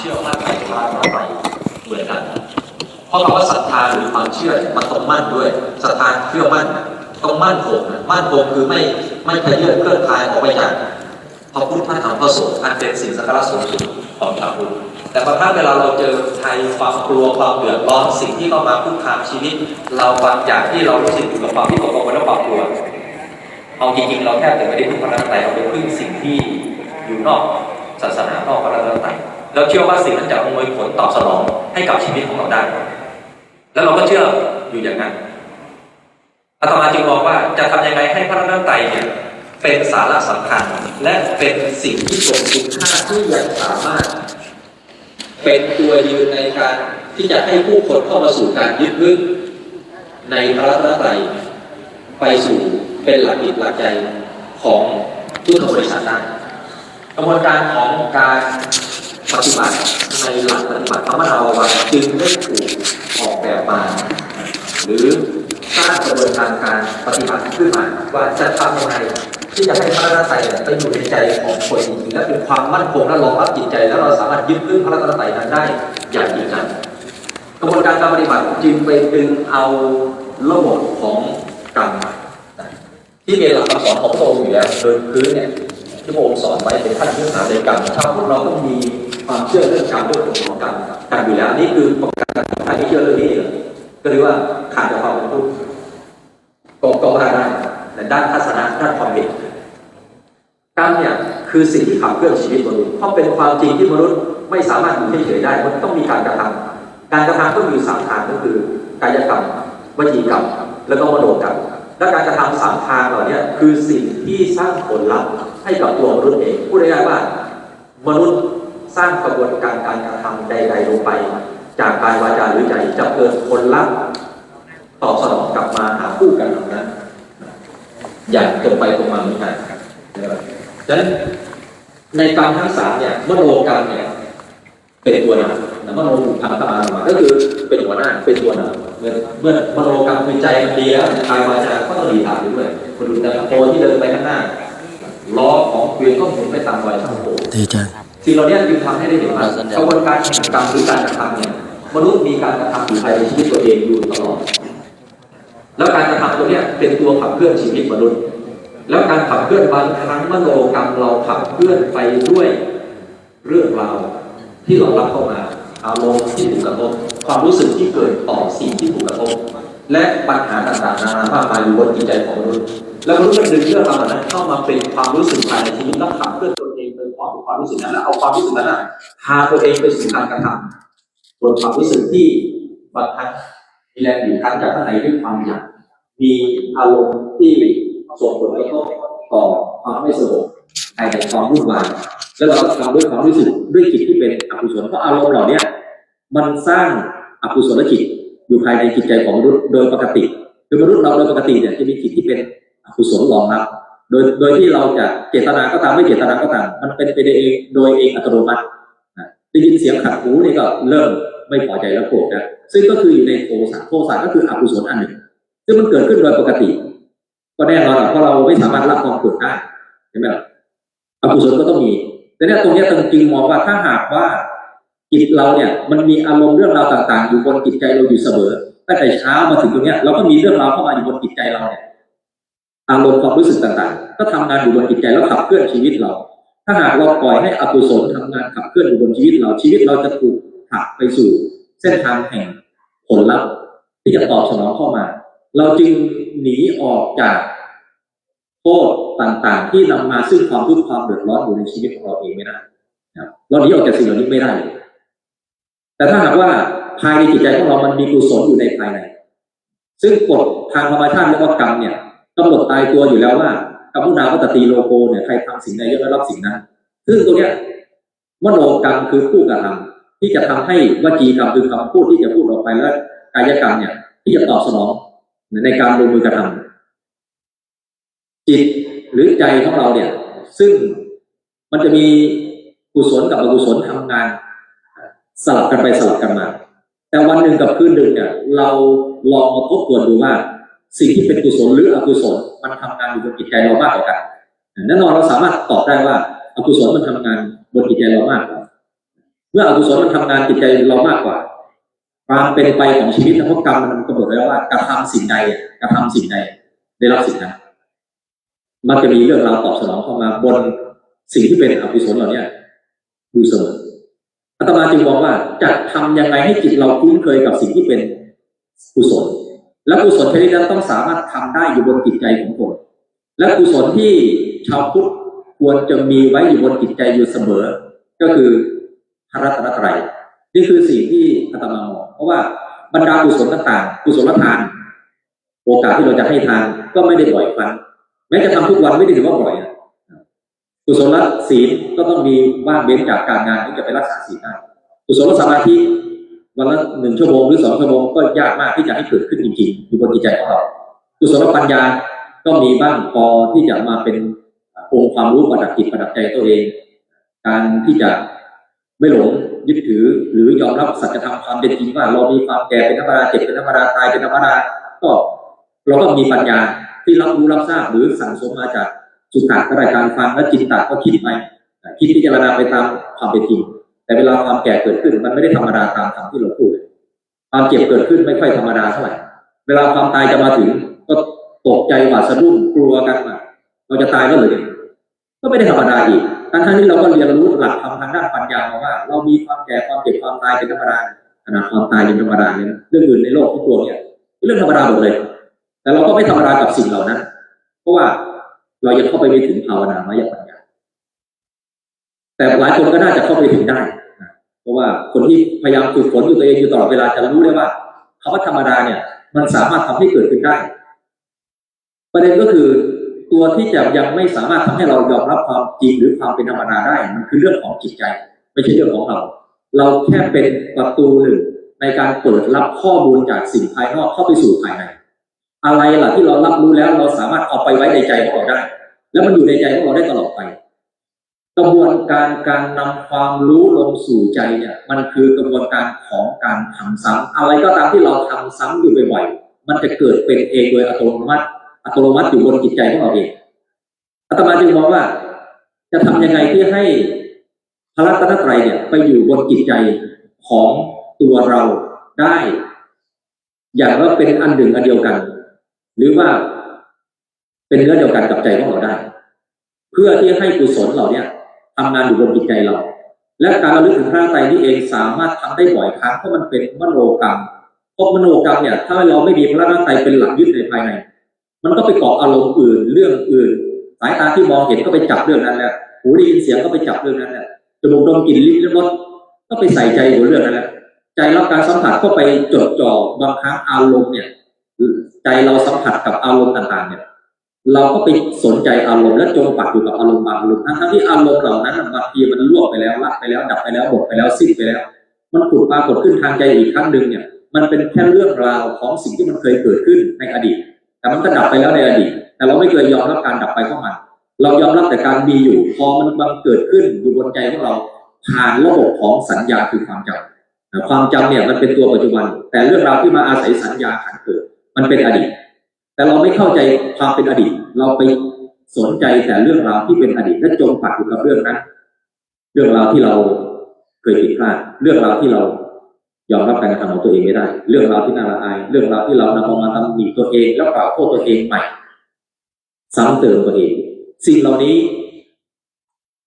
ชื่อมั่นในพระรัตนตรัยเหมือนกันเพราะคำว่าศรัทธาหรือความเชื่อมันต้องมั่นด้วยศรัทธาเชื่อมั่นต้องมั่นคงมั่นคงคือไม่ขยื่นเคลื่อนคลายออกไปจากพระพุทธพระธรรมพระสงฆ์อันเป็นสิ่งศักดิ์สิทธิ์สูงสุดของชาวพุทธแต่บางครั้งเวลาเราเจอภัยความกลัวความเดือดร้อนสิ่งที่เข้ามาคุกคามชีวิตเราบางอย่างที่เรารู้สึกอยู่กับความที่ตกกังวลและความกลัวเอาจริงๆเราแทบจะไม่ได้พึ่งพระรัตนตรัยเราไปพึ่งสิ่งที่อยู่นอกศาสนานอกพระรัตนตรัยเราเชื่อว่าสิ่งนั้นจะอำนวยผลตอบสนองให้กับชีวิตของเราได้แล้วเราก็เชื่ออยู่อย่างนั้นอาตมาจึงมองว่าจะทำยังไงให้พระรัตนตรัยเนี่ยเป็นสาระสำคัญและเป็นสิ่งที่ทรงคุณค่าที่ยังสามารถเป็นตัวยืนในการที่จะให้ผู้คนเข้ามาสู่การยึดมั่นในพระรัตนตรัยไปสู่เป็นหลักจิตหลักใจของพุทธบริษัทได้กระบวนการของการปฏิบัติในหลักปฏิบัติธรรมนาวาจึงได้ถูกออกแบบมาหรือสร้างกระบวนการการปฏิบัติขึ้นมาว่าจะทำยังไงที่จะให้พระรัตนตรัยไปอยู่ในใจของคนจริงๆและเป็นความมั่นคงและรองรับจิตใจแล้วเราสามารถยึดมั่นพระรัตนตรัยนั้นได้อย่างจริงจังกระบวนการการปฏิบัติจึงไปดึงเอาระบบของกรรมที่เป็นหลักคำสอนของพระองค์อยู่แล้วโดยพื้นเนี่ยที่พระองค์สอนไว้เป็นขั้นพื้นฐานในกรรมชาวพุทธเราต้องมีความเชื่อเรื่องกรรมเรื่องผลของกรรมกันอยู่แล้วนี่คือประการใครไม่เชื่อเรื่องนี้ก็เรียกว่าขาดจากความเป็นพุทธก็ว่าได้ในด้านทัศนะด้านความเห็นกรรมเนี่ยคือสิ่งที่ขับเคลื่อนชีวิตมนุษย์เพราะเป็นความจริงที่มนุษย์ไม่สามารถอยู่เฉยๆได้มันต้องมีการกระทำการกระทำก็มี3ทางก็คือกายกรรมวจีกรรมแล้วก็มโนกรรมและการกระทำ3ทางเหล่านี้คือสิ่งที่สร้างผลลัพธ์ให้กับตัวมนุษย์เองพูดง่ายๆว่ามนุษย์สร้างกระบวนการการกระทำใดๆลงไปจากกายวาจาหรือใจจะเกิดผลลัพธ์ตอบสนองกลับมาหาคู่กันนั้นอย่างตรงไปตรงมาเหมือนกันดังนั้นในกรรมทั้ง3เนี่ยมโนกรรมเนี่ยเป็นตัวนำมโนบุพพังตามาก็คือเป็นหัวหน้าเป็นตัวนำเมื่อมโนกรรมคือใจมันดีแล้วกายวาจาก็ต้องดีตามด้วยคนดูแต่โตที่เดินไปข้างหน้าล้อของเกวียนก็หมุนไปตามรอยช่างโตสิ่งเหล่านี้จึงทำให้ได้เห็นว่ากระบวนการแห่งกรรมหรือการกระทำเนี่ยมนุษย์มีการกระทำอยู่ภายในชีวิตตัวเองอยู่ตลอดแล้วการกระทำตัวนี้เป็นตัวขับเคลื่อนชีวิตมนุษย์แล้วการขับเคลื่อนบางครั้งมโนกรรมเราขับเคลื่อนไปด้วยเรื่องราวที่เรารับเข้ามาอารมณ์ที่ถูกกระทบความรู้สึกที่เกิดต่อสิ่งที่ถูกกระทบและปัญหาต่างๆนานามากมายอยู่บนจิตใจของมนุษย์แล้วมนุษย์ก็ดึงเรื่องราวนั้นเข้ามาเป็นความรู้สึกภายในชีวิตและขับเคลื่อนตัวเองไปพร้อมกับความรู้สึกนั้นและเอาความรู้สึกนั้นพาตัวเองไปสู่การกระทำบนความรู้สึกที่บางครั้งมีแรงบีบคั้นจากข้างในด้วยความอยากมีอารมณ์ที่ส่งผลกระทบต่อความไม่สงบภายในความวุ่นวายแล้วเราทำด้วยความรู้สึกด้วยจิตที่เป็นอกุศลเพราะอารมณ์เหล่านี้มันสร้างอกุศลจิตอยู่ภายในจิตใจของมนุษย์โดยปกติคือมนุษย์เราโดยปกติเนี่ยจะมีจิตที่เป็นอกุศลรองรับโดยที่เราจะเจตนาก็ตามไม่เจตนาก็ตามมันเป็นไปเองโดยเองอัตโนมัติได้ยินเสียงขัดหูนี่ก็เริ่มไม่พอใจแล้วโกรธนะซึ่งก็คืออยู่ในโทสะก็คืออกุศลอันหนึ่งซึ่งมันเกิดขึ้นโดยปกติก็แน่นอนเพราะเราไม่สามารถรับความโกรธได้ใช่ไหมอกุศลก็ต้องมีแต่เนี่ยตรงนี้จึงมองว่าถ้าหากว่าจิตเราเนี่ยมันมีอารมณ์เรื่องราวต่างๆอยู่บนจิตใจเราอยู่เสมอตั้งแต่เช้ามาถึงตรงนี้เราก็มีเรื่องราวเข้ามาอยู่บนจิตใจเราเนี่ยอารมณ์ความรู้สึกต่างๆก็ทำงานอยู่บนจิตใจแล้วขับเคลื่อนชีวิตเราถ้าหากเราปล่อยให้อกุศลทำงานขับเคลื่อนอยู่บนชีวิตเราจะถูกผลักไปสู่เส้นทางแห่งผลลัพธ์ที่จะตอบสนองเข้ามาเราจึงหนีออกจากโทษต่างๆที่นำมาซึ่งความทุกข์ความเดือดร้อนอยู่ในชีวิตของเราเองไม่ได้เราหนีออกจากสิ่งเหล่านี้ไม่ได้แต่ถ้าหากว่าภายในจิตใจของเรามันมีกุศลอยู่ในภายในซึ่งกฎทางธรรมชาติเรียกว่ากรรมเนี่ยกำหนดตายตัวอยู่แล้วว่ากรรมุนาวัตติโลโกเนี่ยใครทำสิ่งใดย่อมได้รับสิ่งนั้นซึ่งตัวเนี้ยมโนกรรมคือผู้กระทำที่จะทำให้วจีกรรมคือคำพูดที่จะพูดออกไปและกายกรรมเนี่ยที่จะตอบสนองในการลงมือกระทำจิตหรือใจของเราเนี่ยซึ่งมันจะมีกุศลกับอกุศลทำงานสลับกันไปสลับกันมาแต่วันหนึ่งกับคืนหนึ่งเนี่ยเราลองมาทบทวนดูว่าสิ่งที่เป็นกุศลหรืออกุศลมันทำงานอยู่บนจิตใจเรามากกว่ากันแน่นอนเราสามารถตอบได้ว่าอกุศลมันทำงานบนจิตใจเรามากกว่า เมื่ออกุศลมันทำงานจิตใจเรามากกว่าความเป็นไปของชีวิตนะเพราะกรรมมันกำหนดไว้แล้วว่ากระทำสิ่งใดกระทำสิ่งใดได้รับสิ่งนั้นมักจะมีเรื่องราวตอบสนองเข้ามาบนสิ่งที่เป็นอกุศลเหล่านี้อยู่เสมออาตมาจึงบอกว่าจะทำยังไงให้จิตเราคุ้นเคยกับสิ่งที่เป็นกุศลและกุศลชนิดนั้นต้องสามารถทำได้อยู่บนจิตใจของคนและกุศลที่ชาวพุทธควรจะมีไว้อยู่บนจิตใจอยู่เสมอก็คือพระรัตนตรัยนี่คือสิ่งที่อาตมามองเพราะว่าบรรดากุศลต่างๆกุศลทานโอกาสที่เราจะให้ทานก็ไม่ได้บ่อยครั้งแม้จะทำทุกวันไม่ได้ถือว่าบ่อยกุศลศีลก็ต้องมีว่างเว้นจากการงานที่จะไปรักษาศีลได้กุศลสมาธิวันละ1 ชั่วโมงหรือ2 ชั่วโมงก็ยากมากที่จะให้เกิดขึ้นจริงๆอยู่บนจิตใจของเรากุศลปัญญาก็มีบ้างพอที่จะมาเป็นองค์ความรู้ประดับจิตประดับใจตัวเองการที่จะไม่หลงยึดถือหรือยอมรับสัจธรรมความเป็นจริงว่าเรามีความแก่เป็นธรรมดาเจ็บเป็นธรรมดาตายเป็นธรรมดาก็เราก็มีปัญญาที่รับรู้รับทราบหรือสั่งสมมาจากสุขะก็ได้การฟังและจิตตาก็คิดไปคิดพิจารณาไปตามความเป็นจริงแต่เวลาความแก่เกิดขึ้นมันไม่ได้ธรรมดาตามคำที่เราพูดความเจ็บเกิดขึ้นไม่ค่อยธรรมดาเท่าไหร่เวลาความตายจะมาถึงก็ตกใจหวาดสะดุ้งกลัวกันว่าเราจะตายแล้วหรือก็ไม่ได้ธรรมดาอีกทั้งที่เราก็เรียนรู้หลักธรรมทางด้านปัญญามาว่าเรามีความแก่ความเจ็บความตายเป็นธรรมดาขนาดความตายเป็นธรรมดาเนี่ยเรื่องอื่นในโลกทุกตัวเนี่ยเป็นเรื่องธรรมดาหมดเลยแต่เราก็ไม่ธรรมดากับสิ่งเหล่านั้นเพราะว่าเรายังเข้าไปไม่ถึงภาวนามายปัญญาแต่หลายคนก็น่าจะเข้าไปถึงได้เพราะว่าคนที่พยายามฝึกฝนอยู่ตัวเองอยู่ตลอดเวลาจะรู้ได้ว่าคำว่าธรรมดาเนี่ยมันสามารถทำให้เกิดขึ้นได้ประเด็นก็คือตัวที่จะยังไม่สามารถทำให้เรายอมรับความจริงหรือความเป็นธรรมดาได้มันคือเรื่องของจิตใจไม่ใช่เรื่องของเราแค่เป็นประตูหนึ่งในการเปิดรับข้อมูลจากสิ่งภายนอกเข้าไปสู่ภายในอะไรล่ะที่เรารับรู้แล้วเราสามารถเอาไปไว้ในใจของเราได้แล้วมันอยู่ในใจของเราได้ตลอดไปกระบวนการนำความรู้ลงสู่ใจเนี่ยมันคือกระบวนการของการทำซ้ำอะไรก็ตามที่เราทำซ้ำอยู่บ่อยๆมันจะเกิดเป็นเองโดยอัตโนมัติอยู่บนจิตใจของเราเองอาตมาจึงมองว่าจะทำยังไงที่ให้พระรัตนตรัยเนี่ยไปอยู่บนจิตใจของตัวเราได้อย่างว่าเป็นอันหนึ่งอันเดียวกันหรือว่าเป็นเนื้อเดียวกันกับใจของเราได้เพื่อที่ให้กุศลเหล่านี้ทำงานอยู่บนจิตใจเราและการระลึกถึงพระรัตนตรัยนี่เองสามารถทำได้บ่อยครั้งเพราะมันเป็นมโนกรรมเพราะมโนกรรมเนี่ยถ้าเราไม่มีพระรัตนตรัยเป็นหลักยึดในภายในมันก็ไปเกาะอารมณ์อื่นเรื่องอื่นสายตาที่มองเห็นก็ไปจับเรื่องนั้นแหละหูได้ยินเสียงก็ไปจับเรื่องนั้นแหละจมูกดมกลิ่นลิ้นรสก็ไปใส่ใจอยู่เรื่องนั้นแหละใจรับการสัมผัสก็ไปจดจ่อบางครั้งอารมณ์เนี่ยใจเราสัมผัสกับอารมณ์ต่างๆเนี่ยเราก็ไปสนใจอารมณ์และจมปักอยู่กับอารมณ์บางอารมณ์ทั้งที่อารมณ์เหล่านั้นบางทีมันล่วงไปแล้วลักไปแล้วดับไปแล้วหมดไปแล้วสิ้นไปแล้วมันผุดปรากฏขึ้นทางใจอีกครั้งหนึ่งเนี่ยมันเป็นแค่เรื่องราวของสิ่งที่มันเคยเกิดขึ้นในอดีตแต่มันก็ดับไปแล้วในอดีตแต่เราไม่เคยยอมรับการดับไปของมันเรายอมรับแต่การมีอยู่พอมันบังเกิดขึ้นอยู่บนใจของเราผ่านระบบของสัญญาคือความจำเนี่ยมันเป็นตัวปัจจุบันแต่เรื่องราวที่มาอาศัยสัญญาขันเกิดมันเป็นอดีตแต่เราไม่เข้าใจความเป็นอดีตเราไปสนใจแต่เรื่องราวที่เป็นอดีตและจมปักอยู่กับเรื่องนั้นเรื่องราวที่เราเคยผิดพลาดเรื่องราวที่เรายอมรับการกระทำของตัวเองไม่ได้เรื่องราวที่น่าละอายเรื่องราวที่เรานำมาตำหนิตัวเองแล้วกล่าวโทษตัวเองใหม่ซ้ำเติมตัวเองสิ่งเหล่านี้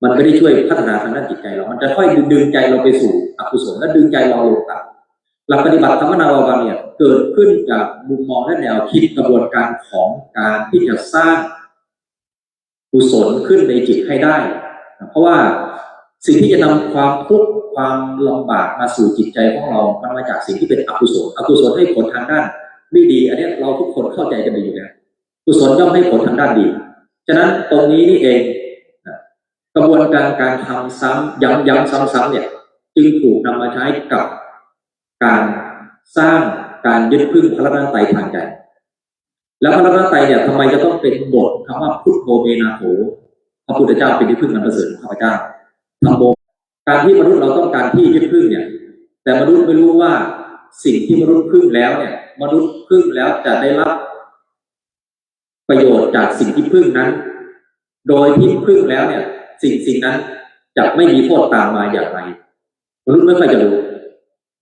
มันไม่ได้ช่วยพัฒนาทางด้านจิตใจเรามันจะค่อยดึงใจเราไปสู่อกุศลและดึงใจเราลงต่ำหลักปฏิบัติธรรมนาวาเนี่ยเกิดขึ้นจากมุมมองและแนวคิดกระบวนการของการที่จะสร้างกุศลขึ้นในจิตให้ได้เพราะว่าสิ่งที่จะนำความทุกข์ความลำบากมาสู่จิตใจของเรามันมาจากสิ่งที่เป็นอกุศลให้ผลทางด้านไม่ดีอันนี้เราทุกคนเข้าใจกันดีอยู่แล้วกุศลย่อมให้ผลทางด้านดีฉะนั้นตรงนี้นี่เองกระบวนการทำซ้ำย้ำซ้ำๆเนี่ยจึงถูกนำมาใช้กับการสร้างการยึดพึ่งพระรัตนตรัยทางใจแล้วพระรัตนตรัยเนี่ยทำไมจะต้องเป็นบทคำว่าพุทโธเมนาโถพระพุทธเจ้าเป็นที่พึ่งอันประเสริฐของข้าพเจ้าธรรมโมการที่มนุษย์เราต้องการที่ยึดพึ่งเนี่ยแต่มนุษย์ไม่รู้ว่าสิ่งที่มนุษย์พึ่งแล้วเนี่ยมนุษย์พึ่งแล้วจะได้รับประโยชน์จากสิ่งที่พึ่งนั้นโดยที่พึ่งแล้วเนี่ยสิ่งนั้นจะไม่มีโทษตามมาอย่างไร มนุษย์ไม่ค่อยจะรู้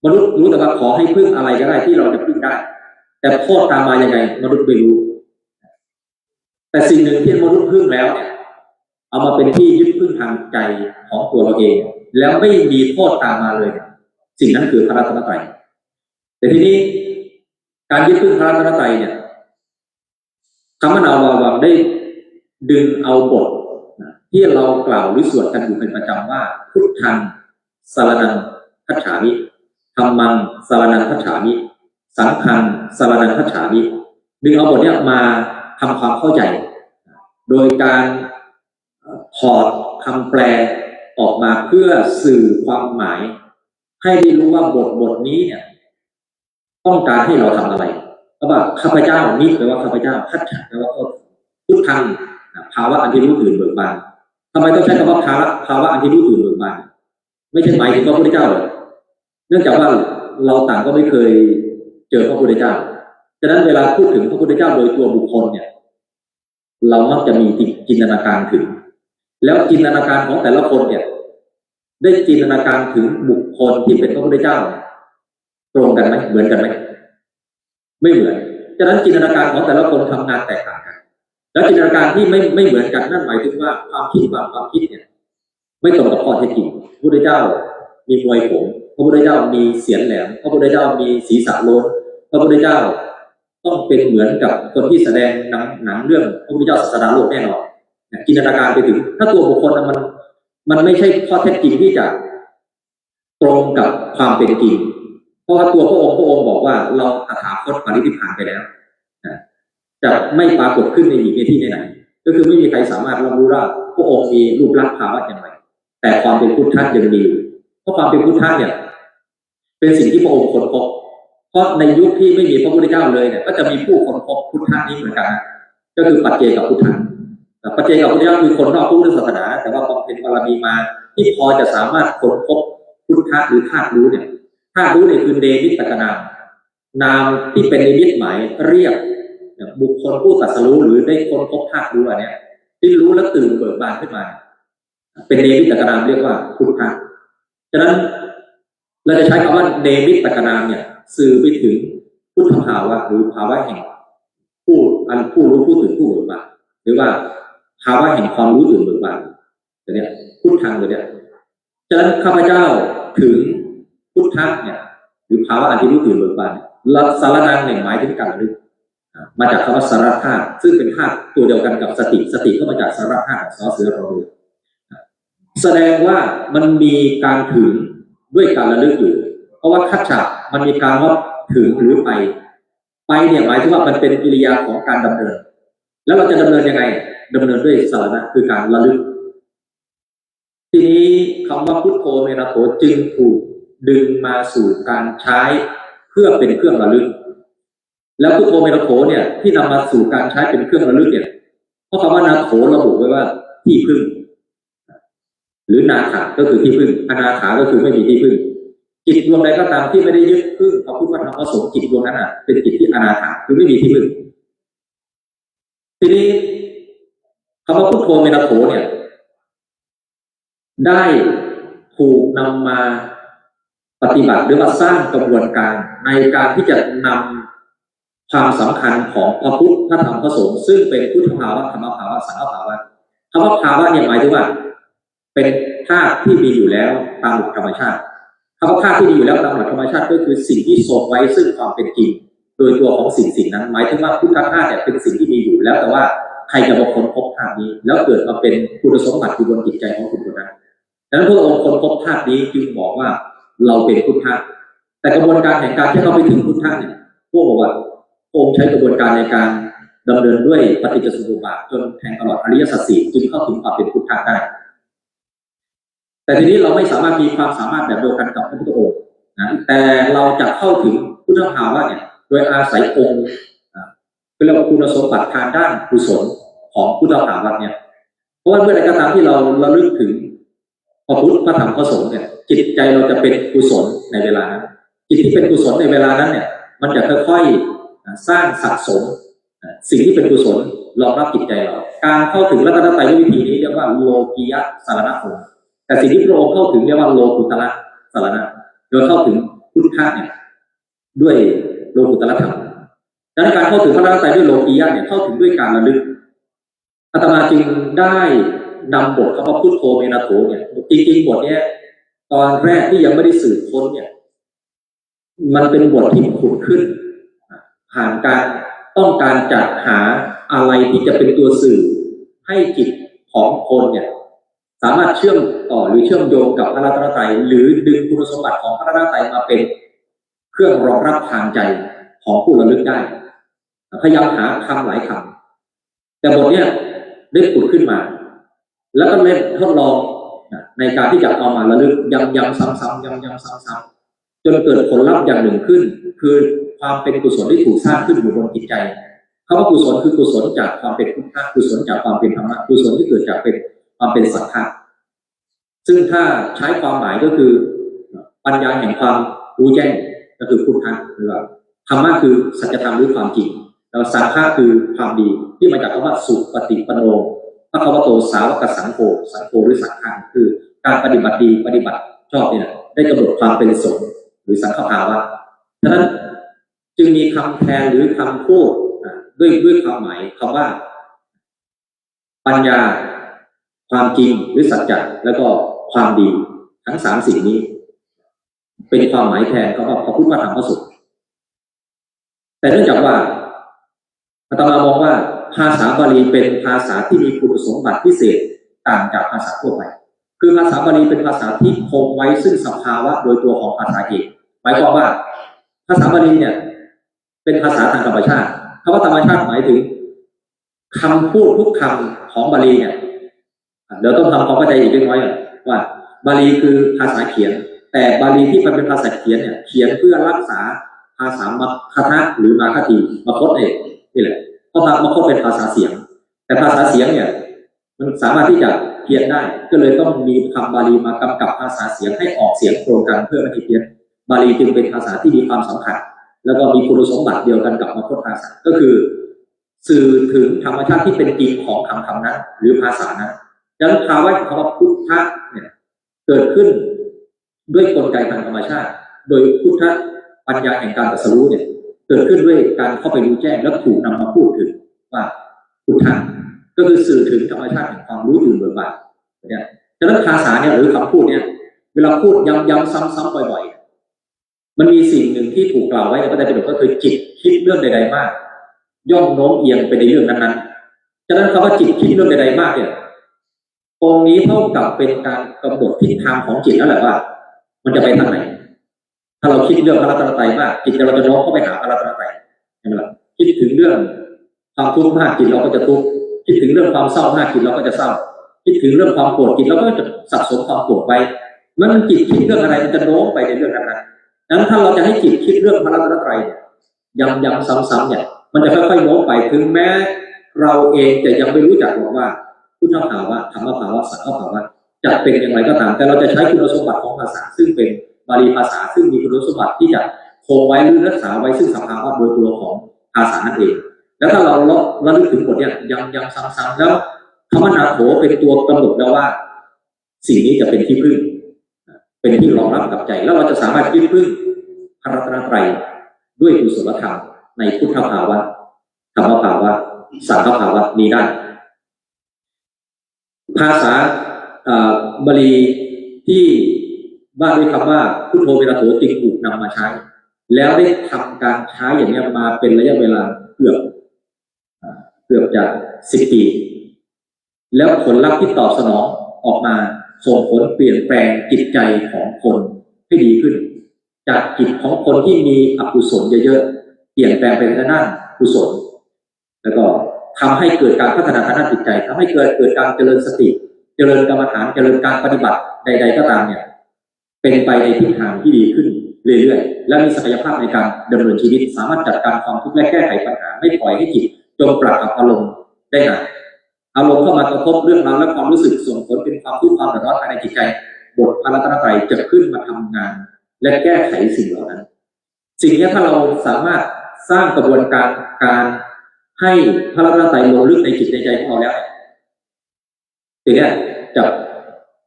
มนุษย์รู้แต่ว่าขอให้พึ่งอะไรก็ได้ที่เราจะพึ่งได้แต่โทษตามมายังไงมนุษย์ไม่รู้แต่สิ่งหนึ่งที่มนุษย์พึ่งแล้วเนี่ยเอามาเป็นที่ยึดพึ่งทางใจของตัวเราเองแล้วไม่มีโทษตามมาเลยสิ่งนั้นคือพระรัตนตรัยแต่ทีนี้การยึดพึ่งพระรัตนตรัยเนี่ยคำว่านาวาวังได้ดึงเอาบทที่เรากล่าวหรือสวดกันอยู่เป็นประจำว่าพุทธังสรณังคัจฉามิธัมมังสรณังคัจฉามิสังฆังสรณังคัจฉามิดึงเอาบทนี้มาทำความเข้าใจโดยการถอดคำแปลออกมาเพื่อสื่อความหมายให้ได้รู้ว่าบทนี้เนี่ยต้องการให้เราทำอะไรเพราะว่าข้าพเจ้ามิแปลว่าข้าพเจ้าคัจฉะแปลว่าพุทธังภาวะอันที่รู้ตื่นเบิกบานทำไมต้องใช้คำว่าภาวะอันที่รู้ตื่นเบิกบานไม่ใช่หมายถึงพระพุทธเจ้าเลยเนื่องจากว่าเราต่างก็ไม่เคยเจอพระพุทธเจ้าฉะนั้นเวลาพูดถึงพระพุทธเจ้าโดยตัวบุคคลเนี่ยเรามักจะมีจินตนาการถึงแล้วจินตนาการของแต่ละคนเนี่ยได้จินตนาการถึงบุคคลที่เป็นพระพุทธเจ้าตรงกันไหมเหมือนกันไหมไม่เหมือนฉะนั้นจินตนาการของแต่ละคนทำงานแตกต่างกันแล้วจินตนาการที่ไม่เหมือนกันนั่นหมายถึงว่าความคิดเนี่ยไม่ตรงกับข้อเท็จจริงพระพุทธเจ้ามีมวยผมพระพุทธเจ้ามีเสียนแหลมพระพุทธเจ้ามีศีรษะโล้นพระพุทธเจ้าต้องเป็นเหมือนกับคนที่แสดงหนังเรื่องพระพุทธเจ้าศาสดาโลกแน่นอนจินตนาการไปถึงถ้าตัวบุคคลมันไม่ใช่ข้อเท็จจริงที่จะตรงกับความเป็นจริงเพราะว่าตัวพระองค์บอกว่าเราตถาคตปรินิพพานไปแล้วจะไม่ปรากฏขึ้นในอีกในที่ไหนก็คือไม่มีใครสามารถรับรู้ว่าพระองค์มีรูปลักษณ์ภาวะอย่างไรแต่ความเป็นพุทธะยังมีเพราะความเป็นพุทธะเนี่ยเป็นสิ่งที่พระองค์ค้นพบเพราะในยุคที่ไม่มีพระพุทธเจ้าเลยเนี่ยก็จะมีผู้ค้นพบพุทธะนี้เหมือนกันก็คือปัจเจกพุทธะปัจเจกพุทธะคือคนนอกพุทธศาสนาแต่ว่าพอเป็นบารมีมาที่พอจะสามารถค้นพบพุทธะหรือธาตุรู้เนี่ยธาตุรู้เนี่ยคือเนมิตตกนามนามที่เป็นนิมิตหมายเรียกบุคคลผู้ตรัสรู้หรือได้ค้นพบธาตุรู้อะไรเนี่ยที่รู้แล้วตื่นเบิกบานขึ้นมาเป็นเนมิตตกนามเรียกว่าพุทธะฉะนั้นเราจะใช้คำว่าเนมิตตกนามเนี่ยสื่อไปถึงพุทธภาวะหรือภาวะแห่งผู้รู้ผู้ตื่นผู้เบิกบานหรือว่าภาวะแห่งความรู้ตื่นเบิกบานตัวเนี้ยพุทธังตัวเนี้ยฉะนั้นข้าพเจ้าถึงพุทธะเนี่ยหรือภาวะอันที่รู้ตื่นเบิกบานสารนังเนี่ยหมายถึงการระลึกมาจากคำว่าสารธาตุซึ่งเป็นธาตุตัวเดียวกันกับสติก็มาจากสารธาตุสอเสือรอเรือแสดงว่ามันมีการถึงด้วยการระลึกอยู่เพราะว่าคัจฉะมันมีการว่าถึงหรือไปเนี่ยหมายถึงว่ามันเป็นกิริยาของการดำเนินแล้วเราจะดำเนินยังไงดำเนินด้วยสารณะคือการระลึกทีนี้คำว่าพุทโธเมนะโธจึงถูกดึงมาสู่การใช้เพื่อเป็นเครื่องระลึกแล้วพุทโธเมนะโธเนี่ยที่นำมาสู่การใช้เป็นเครื่องระลึกเนี่ยเพราะคำว่านาโถระบุไว้ว่าที่พึ่งหรือนาถาก็คือที่พึ่งอนาถาก็คือไม่มีที่พึ่งจิตดวงใดก็ตามที่ไม่ได้ยึดพึ่งพระพุทธธรรมพระสงฆ์จิตดวงนั้นเป็นจิตที่อนาถาคือไม่มีที่พึ่งทีนี้คำว่าพุทโธเมนะโธเนี่ยได้ถูกนำมาปฏิบัติหรือว่าสร้างกระบวนการในการที่จะนำความสำคัญของพระพุทธพระธรรมพระสงฆ์ซึ่งเป็นพุทธภาวะธรรมภาวะสังฆภาวะคำว่าภาวะเนี่ยหมายถึงว่าเป็นธาตุที่มีอยู่แล้วตามหลักธรรมชาติคำว่าธาตุที่มีอยู่แล้วตามหลักธรรมชาติก็คือสิ่งที่ทรงไว้ซึ่งความเป็นจริงโดยตัวของสิ่งนั้นหมายถึงว่าพุทธธาตุเนี่ยเป็นสิ่งที่มีอยู่แล้วแต่ว่าใครจะมาค้นพบธาตุนี้แล้วเกิดมาเป็นคุณสมบัติอยู่บนจิตใจของคุณคนนั้นดังนั้นพระองค์ค้นพบธาตุนี้จึงบอกว่าเราเป็นพุทธะแต่กระบวนการแห่งการที่เราไปถึงพุทธะเนี่ยพวกบอกว่าองค์ใช้กระบวนการในการดำเนินด้วยปฏิจจสมุปบาทจนแทงตลอดอริยสัจสี่จึงเข้าถึงความเป็นพุทธะได้แต่ทีนี้เราไม่สามารถมีความสามารถแบบเดียวกันกับพระพุทธองค์นะแต่เราจะเข้าถึงพุทธภาวะเนี่ยโดยอาศัยองค์เป็นเรียกว่าคุณสมบัติทางด้านกุศลของพุทธภาวะเนี่ยเพราะว่าเมื่อใดก็ตามที่เราระลึกถึงพระพุทธพระธรรมพระสงฆ์เนี่ยจิตใจเราจะเป็นกุศลในเวลานั้นจิตที่เป็นกุศลในเวลานั้นเนี่ยมันจะค่อยๆสร้างสะสมสิ่งที่เป็นกุศลรองรับจิตใจเราการเข้าถึงรัตนตรัยวิธีนี้เรียกว่าโลกียะสารณคมแต่สิ่งที่พระองค์เข้าถึงเรียกว่าโลกุตระ สารณะโดยเข้าถึงพุทธะเนี่ยด้วยโลกุตตรธรรมดังนั้นการเข้าถึงพระรัตนตรัยด้วยโลกียะเนี่ยเข้าถึงด้วยการระลึกอาตมาจึงได้นำบทคำว่าพุทโธเมนะโถเนี่ยจริงๆบทเนี้ยตอนแรกที่ยังไม่ได้สืบค้นเนี่ยมันเป็นบทที่ผุดขึ้นผ่านการต้องการจัดหาอะไรที่จะเป็นตัวสื่อให้จิตของคนเนี่ยสามารถเชื่อมต่อหรือเชื่อมโยงกับพระรัตนตรัยหรือดึงคุณสมบัติของพระรัตนตรัยมาเป็นเครื่องรองรับทางใจของผู้ระลึกได้พยายามหาคำหลายคำแต่บทเนี้ยได้ผุดขึ้นมาแล้วก็เล่นทดลองในการที่จะเอามาระลึกย้ำๆซ้ำๆย้ำๆซ้ำๆจนเกิดผลลัพธ์อย่างหนึ่งขึ้นคือความเป็นกุศลที่ถูกสร้างขึ้นอยู่บนจิตใจคำว่ากุศลคือกุศลจากความเป็นพุทธะกุศลจากความเป็นธรรมะกุศลที่เกิดจากเป็นความเป็นสังขารซึ่งถ้าใช้ความหมายก็คือปัญญาแห่งความรู้แจ้งก็คือพุทธะหรือว่าธรรมะคือสัจธรรมหรือความจริงแล้วสังฆะคือความดีที่มาจากคำว่าสุปฏิปันโนพระคัมภโตสาวกสังโฆสังโฆหรือสังฆะคือการปฏิบัติดีปฏิบัติชอบเนี่ยได้กำหนดความเป็นสงฆ์หรือสังฆภาวะฉะนั้นจึงมีคำแทนหรือคำพูดด้วยความหมายคำว่าปัญญาความจริงหรือสัจจะแล้วก็ความดีทั้งสามสิ่งนี้เป็นความหมายแทนคำว่าพระพุทธธรรมพระสงฆ์แต่เนื่องจากว่าอาตมามองว่าภาษาบาลีเป็นภาษาที่มีคุณสมบัติพิเศษต่างจากภาษาทั่วไปคือภาษาบาลีเป็นภาษาที่คงไว้ซึ่งสภาวะโดยตัวของภาษาเอกหมายความว่าภาษาบาลีเนี่ยเป็นภาษาทางธรรมชาติคำว่าธรรมชาติหมายถึงคำพูดทุกคำของบาลีเนี่ยเดี๋ยวต้องทำความเข้าใจอีกเล็กน้อยว่าบาลีคือภาษาเขียนแต่บาลีที่มันเป็นภาษาเขียนเนี่ยเขียนเพื่อรักษาภาษามคทะหรือมาคติมคตเองนี่แหละเพราะมคตเป็นภาษาเสียงแต่ภาษาเสียงเนี่ยมันสามารถที่จะเพี้ยนได้ก็เลยต้องมีคำบาลีมากำกับภาษาเสียงให้ออกเสียงตรงกันเพื่อไม่ให้เพี้ยนบาลีจึงเป็นภาษาที่มีความสำคัญแล้วก็มีคุณสมบัติเดียวกันกับมคตภาษาก็คือสื่อถึงธรรมชาติที่เป็นจริงของคำนั้นหรือภาษานั้นดังนั้นภาวะคำว่าพุทธะเนี่ยเกิดขึ้นด้วยกลไกทางธรรมชาติโดยพุทธปัญญาแห่งการตรัสรู้เนี่ยเกิดขึ้นด้วยการเข้าไปรู้แจ้งแล้วถูกนำมาพูดถึงว่าพุทธะก็คือสื่อถึงธรรมชาติแห่งความรู้ตื่นเบิกบานเนี่ยฉะนั้นภาษาเนี่ยหรือคำพูดเนี่ยเวลาพูดย้ำๆซ้ำๆบ่อยๆมันมีสิ่งหนึ่งที่ถูกกล่าวไว้ในพระไตรปิฎกก็คือจิตคิดเรื่องใดๆมากย่อมโน้มเอียงไปในเรื่องนั้นๆฉะนั้นคำว่าจิตคิดเรื่องใดๆมากเนี่ยตรงนี้เท่ากับเป็นการกำหนดทิศทางของจิตแล้วแหละว่ามันจะไปทางไหนถ้าเราคิดเรื่องพระรัตนตรัยมากจิตเราจะโน้มเข้าไปหาพระรัตนตรัยใช่ไหมล่ะคิดถึงเรื่องความทุกข์มากจิตเราก็จะทุกข์คิดถึงเรื่องความเศร้ามากจิตเราก็จะเศร้าคิดถึงเรื่องความโกรธจิตเราก็จะสะสมความโกรธไว้มันจิตคิดเรื่องอะไรมันจะโน้มไปในเรื่องนั้นดังนั้นถ้าเราจะให้จิตคิดเรื่องพระรัตนตรัยย้ำๆซ้ำๆเนี่ยมันจะค่อยๆโน้มไปถึงแม้เราเองจะยังไม่รู้จักว่าพุทธภาวะธรรมภาวะสังฆภาวะจะเป็นอย่างไรก็ตามแต่เราจะใช้คุณสมบัติของภาษาซึ่งเป็นบาลีภาษาซึ่งมีคุณสมบัติที่จะคงไว้หรือรักษาไว้ซึ่งสภาวะโดยตัวของภาษานั่นเองแล้วถ้าเราระลึกถึงบทเนี่ยย้ำซ้ำๆแล้วคำว่านาโถเป็นตัวกำหนดแล้วว่าสิ่งนี้จะเป็นที่พึ่งเป็นที่รองรับกับใจแล้วเราจะสามารถยึดพึ่งพระรัตนตรัยด้วยกุศลธรรมในพุทธภาวะธรรมภาวะสังฆภาวะนี้ได้ภาษาบาลีที่ว่าด้วยคำว่าพุทโธเวรโถจึงถูกนำมาใช้แล้วได้ทำการใช้อย่างนี้มาเป็นระยะเวลาเกือบจะ10 ปีแล้วผลลัพธ์ที่ตอบสนองออกมาส่งผลเปลี่ยนแปลงจิตใจของคนให้ดีขึ้นจากจิตของคนที่มีอกุศลเยอะๆเปลี่ยนแปลงไปในด้านกุศลแล้วก็ทำให้เกิดการพัฒนาทางด้านจิตใจทำให้เกิดการเจริญสติเจริญกรรมฐานเจริญการปฏิบัติใดๆก็ตามเนี่ยเป็นไปในทิศทางที่ดีขึ้นเรื่อยๆและมีศักยภาพในการดำเนินชีวิตสามารถจัดการความทุกข์และแก้ไขปัญหาไม่ปล่อยให้จิตจมปลักกับอารมณ์ได้นานอารมณ์เข้ามากระทบเรื่องราวและความรู้สึกส่งผลเป็นความทุกข์ความเดือดร้อนภายในจิตใจบทพระรัตนตรัยจะขึ้นมาทำงานและแก้ไขสิ่งเหล่านั้นสิ่งนี้ถ้าเราสามารถสร้างกระบวนการให้พระรัตนตรัยลงลึกในจิตในใจของเราแล้วสิ่งนี้จะ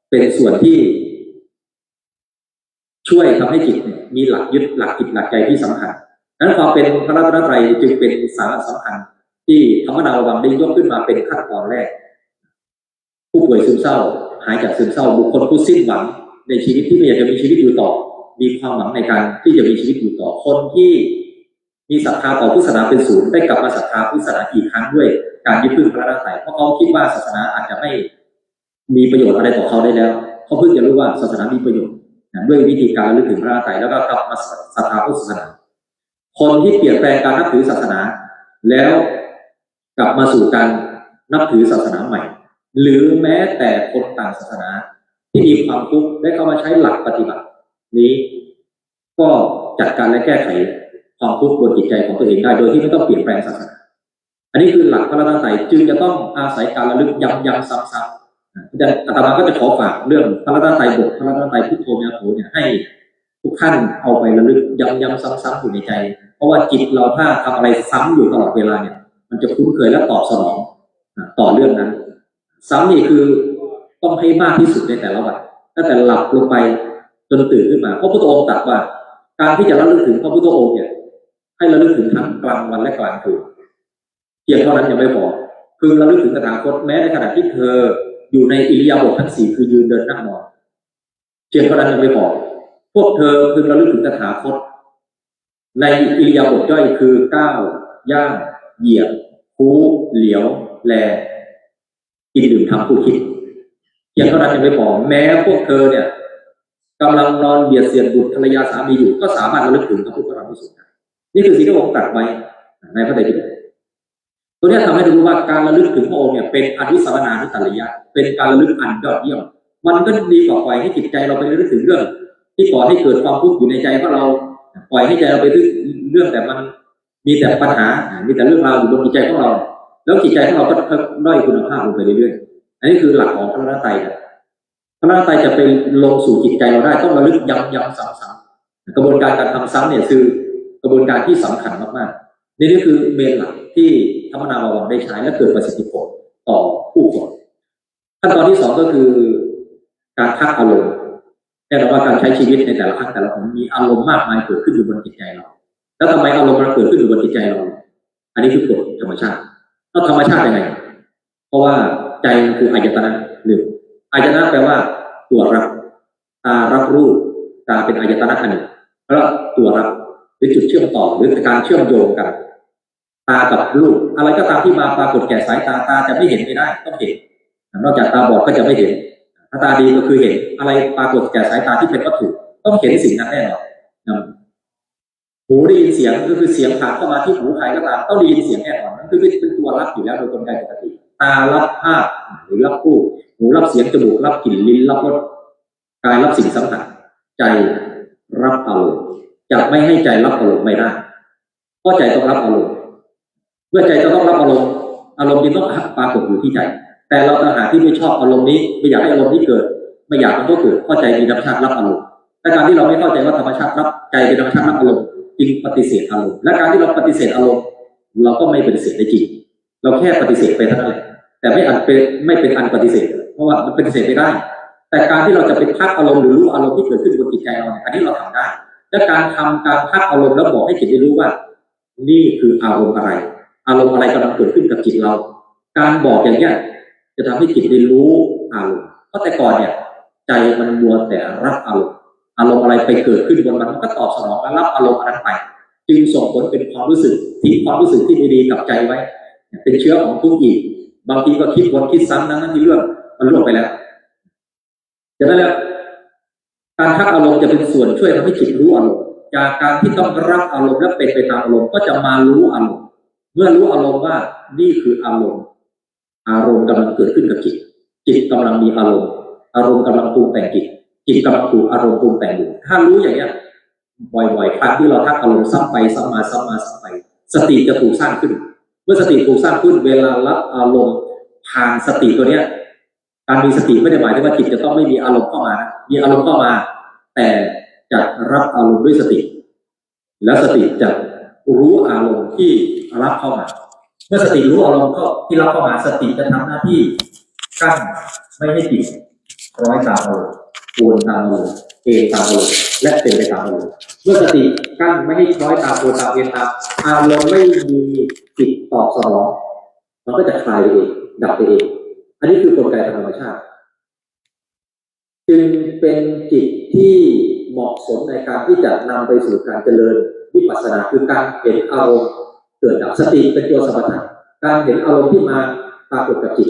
เป็นส่วนที่ ช่วยทำให้จิตเนี่ยมีหลักยึดหลักจิตหลักใจที่สำคัญนั้นความเป็นพระรัตนตรัยจึงเป็นสาระสำคัญที่ธรรมนาวังได้ยกขึ้นมาเป็นขั้นตอนแรกผู้ป่วยซึมเศร้าหายจากซึมเศร้าบุคคลผู้สิ้นหวังในชีวิตที่ไม่อยากจะมีชีวิตอยู่ต่อมีความหวังในการที่จะมีชีวิตอยู่ต่อคนที่มีศรัทธาต่อพุทธศาสนาเป็นศูนย์ได้กลับมาศรัทธาพุทธศาสนาอีกครั้งด้วยการยึดพึ่งพระรัตนตรัยเพราะเขาคิดว่าศาสนาอาจจะไม่มีประโยชน์อะไรต่อเขาได้แล้วเขาเพิ่งจะรู้ว่าศาสนามีประโยชน์ด้วยวิธีการระลึกถึงพระรัตนตรัยแล้วก็กลับมาศรัทธาพุทธศาสนาคนที่เปลี่ยนแปลงการนับถือศาสนาแล้วกลับมาสู่การนับถือศาสนาใหม่หรือแม้แต่คนต่างศาสนาที่มีความทุกข์ได้เข้ามาใช้หลักปฏิบัตินี้ก็จัดการและแก้ไขความทุกข์บนจิตใจของตัวเองได้โดยที่ไม่ต้องเปลี่ยนแปลงศาสนาอันนี้คือหลักพระรัตนตรัยจึงจะต้องอาศัยการระลึกย้ำๆซ้ำๆอาตมาก็จะขอฝากเรื่องพระรัตนตรัยบทพระรัตนตรัยพุทโธเมโธเนี่ยให้ทุกท่านเอาไประลึกย้ำๆซ้ำๆอยู่ในใจเพราะว่าจิตเราถ้าทำอะไรซ้ำอยู่ตลอดเวลาเนี่ยมันจะคุ้นเคยและตอบสนองต่อเรื่องนั้นซ้ำนี่คือต้องให้มากที่สุดในแต่ละวันตั้งแต่หลับลงไปจนตื่นขึ้นมาเพราะพระพุทธองค์ตรัสว่าการที่จะระลึกถึงพระพุทธองค์เนี่ยให้ระลึกถึงทั้งกลางวันและกลางคืนเพียงเท่านั้นยังไม่พอพึงระลึกถึงตถาคตแม้ในขณะที่เธออยู่ในอิริยาบถทั้งสี่คือยืนเดินนั่งนอนเพียงเท่านั้นยังไม่พอพวกเธอพึงระลึกถึงตถาคตในอิริยาบถย่อยคือก้าวย่างเหยียบคู้เหลียวแลกินดื่มทำผู้คิดเพียงเท่านั้นยังไม่พอแม้พวกเธอเนี่ยกำลังนอนเบียดเสียดบุตรภรรยาสามีอยู่ก็สามารถระลึกถึงพระพุทธพระธรรมพระสงฆ์นี่คือสิ่งที่องค์ตรัสไว้ในพระไตรปิฎกตัวนี้ทำให้รู้ว่าการระลึกถึงพระองค์เนี่ยเป็นอนุสาวนานุตริยะเป็นการระลึกอันยอดเยี่ยมมันก็ดีกว่าปล่อยให้จิตใจเราไประลึกถึงเรื่องที่ก่อให้เกิดความทุกข์อยู่ในใจเพราะเราปล่อยให้ใจเราไปถึงเรื่องแต่มันมีแต่ปัญหามีแต่เรื่องราวอยู่บนจิตใจของเราแล้วจิตใจของเราก็ด้อยคุณภาพลงไปเรื่อยๆอันนี้คือหลักของพระรัตนตรัยพระรัตนตรัยจะไปลงสู่จิตใจเราได้ต้องระลึกย้ำๆซ้ำๆกระบวนการการทำซ้ำเนี่ยคือกระบวนการที่สำคัญมากๆนี่คือเมนหลักที่ธรรมนาวังได้ใช้และเกิดประสิทธิผลต่อผู้คนขั้นตอนที่สองก็คือการพักอารมณ์แน่นอนว่าการใช้ชีวิตในแต่ละครั้งแต่ละคนมีอารมณ์มากมายเกิดขึ้นอยู่บนจิตใจเราแล้วทำไมอารมณ์มันเกิดขึ้นอยู่บนจิตใจเราอันนี้คือกฎธรรมชาติแล้วธรรมชาติยังไงเพราะว่าใจมันคืออายตนะหนึ่งอายตนะแปลว่าตัวรับตารับรูปตาเป็นอายตนะอันหนึ่งแล้วตัวรับหรือจุดเชื่อมต่อหรือการเชื่อมโยงกันตากับรูปอะไรก็ตามที่มาปรากฏแก่สายตาตาจะไม่เห็นไม่ได้ต้องเห็นนอกจากตาบอดก็จะไม่เห็นถ้าตาดีก็คือเห็นอะไรปรากฏแก่สายตาที่เป็นวัตถุต้องเห็นสิ่งนั้นแน่นอนหูได้ยินเสียงก็คือเสียงผ่านเข้ามาที่หูใครก็ตามต้องได้ยินเสียงแน่นอนนั่นคือเป็นตัวรับอยู่แล้วโดยกลไกปกติตารับภาพหรือรับรูปหูรับเสียงจมูกรับกลิ่นลิ้นรับรสกายรับสิ่งสัมผัสใจรับอารมณ์จะไม่ให้ใจรับอารมณ์ไม่ได้เพราะใจต้องรับอารมณ์เมื่อใจจะต้องรับอารมณ์นี้ต้องปรากฏอยู่ที่ใจแต่เราต่างหากที่ไม่ชอบอารมณ์นี้ไม่อยากให้อารมณ์นี้เกิดไม่อยากมันก็เกิดเพราะใจมีธรรมชาติรับอารมณ์แต่การที่เราไม่เข้าใจว่าธรรมชาติรับใจเป็นธรรมชาติรับอารมณ์จึงปฏิเสธอารมณ์และการที่เราปฏิเสธอารมณ์เราก็ไม่ปฏิเสธได้จริงเราแค่ปฏิเสธไปเท่านั้นแหละแต่ไม่เป็นอันปฏิเสธเพราะว่ามันปฏิเสธไม่ได้แต่การที่เราจะไปพักอารมณ์หรือรู้อารมณ์ที่เกิดขึ้นบนจิตใจเราเนี่ยอันนี้เราทำได้และการพักอารมณ์แล้วบอกให้จิตได้รู้ว่านี่คืออารมณ์อะไรกำลังเกิดขึ้นกับจิตเราการบอกอย่างเนี้ยจะทำให้จิตได้รู้อารมณ์เพราะแต่ก่อนเนี่ยใจมันมัวแต่รับอารมณ์อะไรไปเกิดขึ้นบนมันก็ตอบสนองและรับอารมณ์นั้นไปจึงส่งผลเป็นความรู้สึกทิ้งความรู้สึกที่ดีๆกับใจไว้เป็นเชื้อของทุกข์อีกบางทีก็คิดวนคิดซ้ำนั้นที่เรื่องมันล่วงไปแล้วจากนั้นแล้วการพักอารมณ์จะเป็นส่วนช่วยทำให้จิตรู้อารมณ์จากการที่ต้องรับอารมณ์และเป็นไปตามอารมณ์ก็จะมารู้อารมณ์เมื่อรู้อารมณ์ว่านี่คืออารมณ์กำลังเกิดขึ้นกับจิตกำลังมีอารมณ์กำลังปรุงแต่งจิตกำลังถูกอารมณ์ปรุงแต่งอยู่ถ้ารู้อย่างนี้บ่อยๆครั้งที่เราทักอารมณ์ซ้ำไปซ้ำมาสติจะถูกสร้างขึ้นเมื่อสติถูกสร้างขึ้นเวลารับอารมณ์ผ่านสติตัวเนี้ยการมีสติไม่ได้หมายถึงว่าจิตจะต้องไม่มีอารมณ์เข้ามามีอารมณ์เข้ามาแต่จะรับอารมณ์ด้วยสติแล้วสติจะรู้อารมณ์ที่รับเข้ามาเมื่อสติรู้อารมณ์ที่รับเข้ามาสติจะทำหน้าที่กั้นไม่ให้จิตร้อยตามอารมณ์ โอนตามอารมณ์เอนตามอารมณ์และเป็นไปตามอารมณ์เมื่อสติกั้นไม่ให้คล้อยตามโอนตามเอนตามอารมณ์ไม่มีจิตตอบสนองมันก็จะคลายไปเองดับไปเองอันนี้คือกลไกทางธรรมชาติจึงเป็นจิตที่เหมาะสมในการที่จะนำไปสู่การเจริญวิปัสสนาคือการเห็นอารมณ์เกิดดับสติเป็นตัวสมถะการเห็นอารมณ์ที่มาปรากฏกับจิต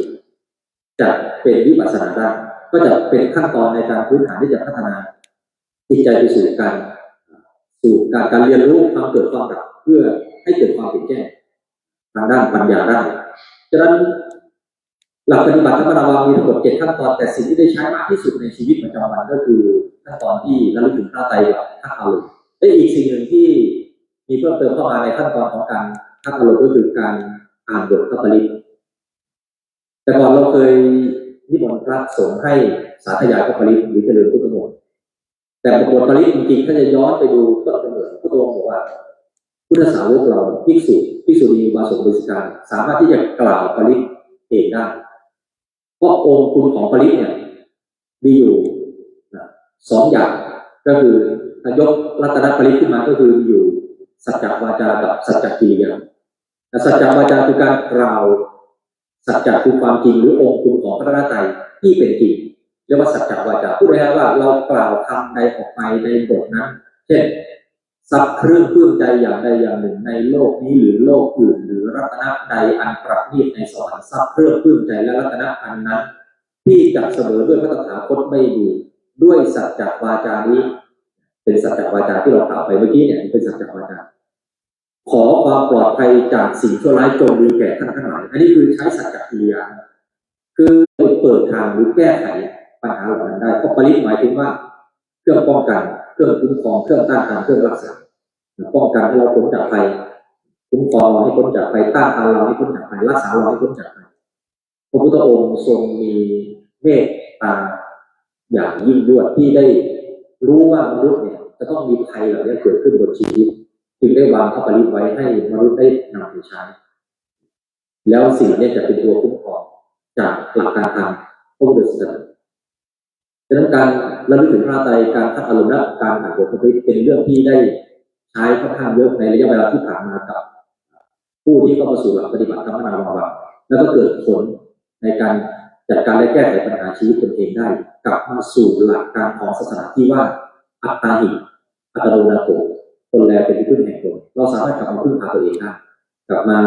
จะเป็นวิปัสสนาได้ก็จะเป็นขั้นตอนในการพื้นฐานที่จะพัฒนาจิตใจไปสู่การเรียนรู้ความเกิดความดับเพื่อให้เกิดความเห็นแจ้งทางด้านปัญญาได้ฉะนั้นหลักปฏิบัติธรรมนาวามีทั้งหมด7ขั้นตอนแต่สิ่งที่ได้ใช้มากที่สุดในชีวิตประจำวันก็คือขั้นตอนที่ระลึกถึงพระไตรกับทักอารมณ์และอีกสิ่งหนึ่งที่มีเพิ่มเติมเข้ามาในขั้นตอนของการทักอารมณ์ก็คือการอ่านบทพระปริตแต่ก่อนเราเคยนิมนต์พระสงฆ์ให้สาธยายพระปริตหรือเจริญพุทธมนต์แต่บทปริตจริงๆถ้าจะย้อนไปดูต้นกำเนิดพระองค์บอกว่าพุทธสาวกเราภิกษุณีอุบาสกอุบาสิกาสามารถที่จะกล่าวปริตเองได้เพราะองค์คุณของปริตเนี่ยมีอยู่2 อย่างก็คือถ้ายกรัตนปริตขึ้นมาก็คือมีอยู่สัจจวาจากับสัจจกิริยาสัจจวาจาคือการกล่าวสัจจะคือความจริงหรือองค์คุณของพระรัตนตรัยที่เป็นจริงเรียกว่าสัจจวาจาพูดได้ว่าเรากล่าวคำใดออกไปในบทนั้นเช่นสักเครื่องปลื้มใจอย่างใดอย่างหนึ่งในโลกนี้หรือโลกอื่นหรือรัตนะใดอันประณีตในสวรรค์สักเครื่องปลื้มใจและรัตนะอันนั้นที่จะเสมอด้วยพระตถาคตไม่มีด้วยสัจจวาจานี้เป็นสัจจวาจาที่เรากล่าวไปเมื่อกี้เนี่ยเป็นสัจจวาจาขอความปลอดภัยจากสิ่งชั่วร้ายจงมีแก่ท่านทั้งหลายอันนี้คือใช้สัจจกิริยาคือเปิดทางหรือแก้ไขปัญหาเหล่านั้นได้เพราะปริหมายถึงว่าเครื่องป้องกันเครื่องคุ้มครองเครื่องต้านทานเครื่องรักษาป้องกันให้เราพ้นจากภัยคุ้มครองเราให้พ้นจากภัยต้านทานเราให้พ้นจากภัยรักษาเราให้พ้นจากภัยพระพุทธองค์ทรงมีเมตตาอย่างยิ่งยวดที่ได้รู้ว่ามนุษย์เนี่ยจะต้องมีภัยเหล่านี้เกิดขึ้นบนชีวิตจึงได้วางพระปริตไว้ให้มนุษย์ได้นำไปใช้แล้วสิ่งนี้จะเป็นตัวคุ้มครองจากหลักการทางพระพุทธศาสนาดังนั้นการระลึกถึงพระไตรการทักอารมณ์และการอ่านบทพระปริตเป็นเรื่องที่ได้ใช้ค่อนข้างเยอะในระยะเวลาที่ผ่านมากับผู้ที่เข้ามาสู่หลักปฏิบัติธรรมนาวาแล้วก็เกิดผลในการจัดการและแก้ไขปัญหาชีวิตตนเองได้กลับมาสู่หลักการของศาสนาที่ว่าอัตตาหิอัตโนนาโถตนแลเป็นที่พึ่งแห่งตนเราสามารถกลับมาพึ่งพาตัวเองได้กลับมา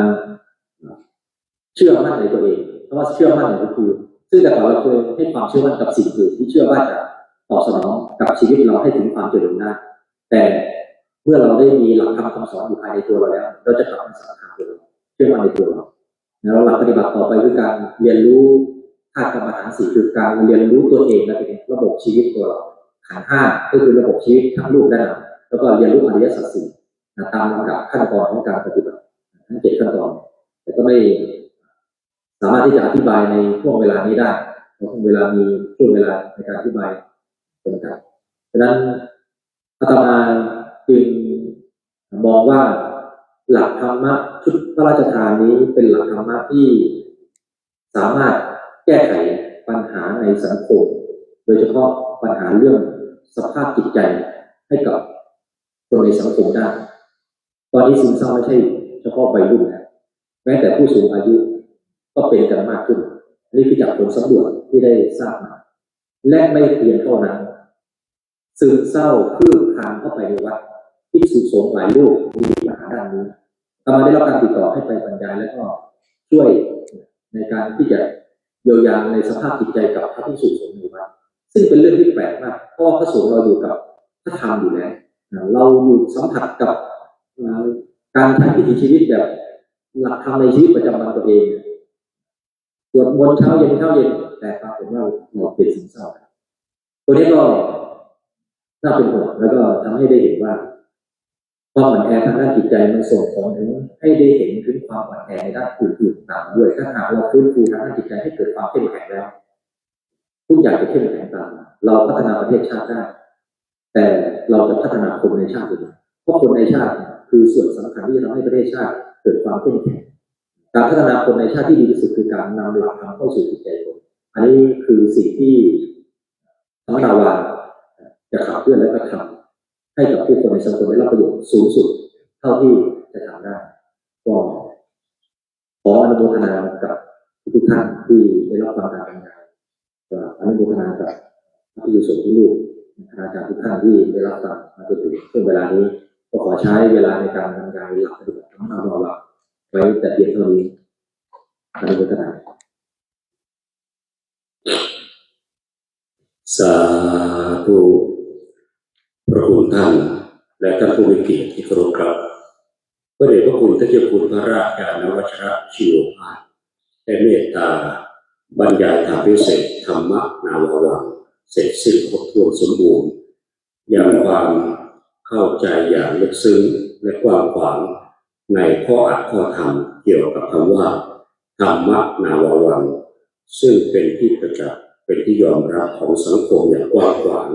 เชื่อมั่นในตัวเองเพราะว่าเชื่อมั่นในตัวเองซึ่งแต่ก่อนเราเคยให้ความเชื่อมั่นกับสิ่งอื่นที่เชื่อว่าจะตอบสนองกับชีวิตเราให้ถึงความเจริญได้แต่เมื่อเราได้มีหลักธรรมคำสอนอยู่ภายในตัวเราแล้วเราจะกลับมาศรัทธาตัวเราเชื่อมั่นในตัวเราแล้วหลักปฏิบัติต่อไปคือการเรียนรู้ธาตุกรรมฐาน4คือการเรียนรู้ตัวเองและเป็นระบบชีวิตตัวเราขันธ์5ก็คือระบบชีวิตทั้งรูปและนามแล้วก็เรียนรู้อริยสัจ4ตามลำดับขั้นตอนของการปฏิบัติทั้ง7ขั้นตอนแต่ก็ไม่สามารถที่จะอธิบายในช่วงเวลานี้ได้เพราะช่วงเวลามีช่วงเวลาในการอธิบายจำกัดฉะนั้นอาตมาจึงมองว่าหลักธรรมะชุดพระราชทานนี้เป็นหลักธรรมะที่สามารถแก้ไขปัญหาในสังคมโดยเฉพาะปัญหาเรื่องสภาพจิตใจให้กับคนในสังคมได้ตอนนี้ซึมเศร้าไม่ใช่เฉพาะวัยรุ่นนะแม้แต่ผู้สูงอายุก็เป็นกันมากขึ้นนี่คือจากผลสำรวจที่ได้ทราบมาและไม่เพียงเท่านั้นซึมเศร้าคืบคลานเข้าไปในวัดที่สุสงฆ์หลายรูปมีปัญหาด้านนี้ทำมาได้รับการติดต่อให้ไปบรรยายและก็ช่วยในการที่จะเยียวยาในสภาพจิตใจกับพระภิกษุสงฆ์ในวัดซึ่งเป็นเรื่องที่แปลกมากเพราะพระสงฆ์เราอยู่กับพระธรรมอยู่แล้วเราอยู่สัมผัสกับการใช้วิถีชีวิตแบบหลักธรรมในชีวิตประจำวันตัวเองสวดมนต์เช้าเย็นแต่ปรากฏว่าเราเป็นซึมเศร้าตัวนี้ก็น่าเป็นห่วงแล้วก็ทำให้ได้เห็นว่าความอ่อนแอทางด้านจิตใจมันส่งผลถึงให้ได้เห็นถึงความอ่อนแอในด้านอื่นๆตามด้วยถ้าหากเราฟื้นฟูทางด้านจิตใจให้เกิดความเข้มแข็งแล้วทุกอย่างจะเข้มแข็งตามเราพัฒนาประเทศชาติได้แต่เราจะพัฒนาคนในชาติด้วยเพราะคนในชาติคือส่วนสำคัญที่จะทำให้ประเทศชาติเกิดความเข้มแข็งการพัฒนาคนในชาติที่ดีที่สุดคือการนำหลักธรรมเข้าสู่จิตใจคนอันนี้คือสิ่งที่ ธรรมนาวาจะขับเคลื่อนและก็ทำให้กับผู้คนในสังคมได้รับประโยชน์สูงสุดเท่าที่จะทำได้ก็ขออนุโมทนากับทุกท่านที่ได้รับฟังการบรรยายอนุโมทนากับผู้อยู่ส่วนที่ลูกคณาจารย์ทุกท่านที่ได้รับฟังมาจนถึงช่วงเวลานี้ก็ขอใช้เวลาในการบรรยายหลักปฏิบัติธรรมนาวาไว้แต่เพียงเท่านี้อนุโมทนา สาธุพระคุณท่านและท่านผู้มีเกียรติที่เคารพครับพระเดชพระคุณท่านเจ้าคุณพระราชการนวชระชีโวภาสได้เมตตาบรรยายธรรมพิเศษธรรมนาวาวังเสร็จสิ้นครบถ้วนสมบูรณ์อย่างความเข้าใจอย่างลึกซึ้งและกว้างขวางในข้ออัดข้อธรรมเกี่ยวกับคำว่าธรรมนาวาวังซึ่งเป็นที่ประจักษ์เป็นที่ยอมรับของสังคมอย่างกว้างขวาง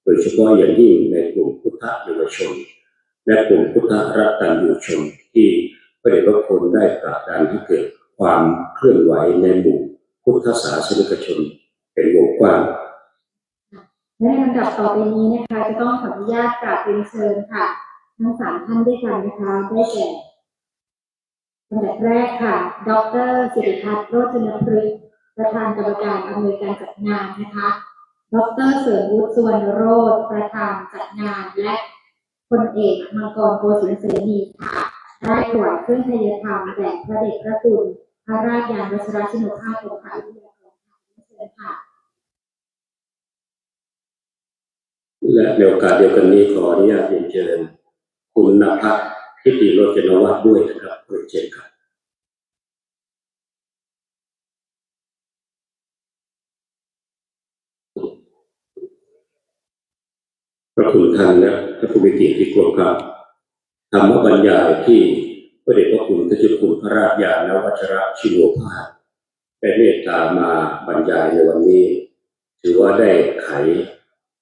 โดยเฉพาะอย่างยิ่งในกลุ่มพุทธเยาวชนและกลุ่มพุทธรัตตัญญูชนที่พระเดชพระคุณได้ผลักดันให้เกิดความเคลื่อนไหวในหมู่พุทธศาสนิกชนเป็นวงกว้างและในลำดับต่อไปนี้นะคะจะต้องขออนุญาตกราบเรียนเชิญค่ะทั้งสามท่านด้วยกันนะคะได้แก่ลำดับแรกค่ะดร.สิริพัฒน์โรจนพฤกษ์ประธานกรรมการอำนวยการจัดงานนะคะดร.เสริมวุฒิสุวรรณโรจน์ประธานจัดงานและพลเอกมังกรโกสินทร์เสนีค่ะได้ถวายเครื่องไทยธรรมแด่พระเดชพระคุณพระราชยานวชิรชินภาพองค์พระวิทยากรเชิญค่ะและในโอกาสเดียวกันนี้ขออนุญาตเรียนเชิญคุณณภัทรทิติโรจนวัฒน์ด้วยนะครับเรียนเชิญครับพระคุณท่านและพระผู้มีเกียรติที่เคารพครับธรรมบรรยายที่พระเดชพระคุณท่านเจ้าคุณพระราชยานวชิรชิโนภาสได้เมตตามาบรรยายในวันนี้ถือว่าได้ไข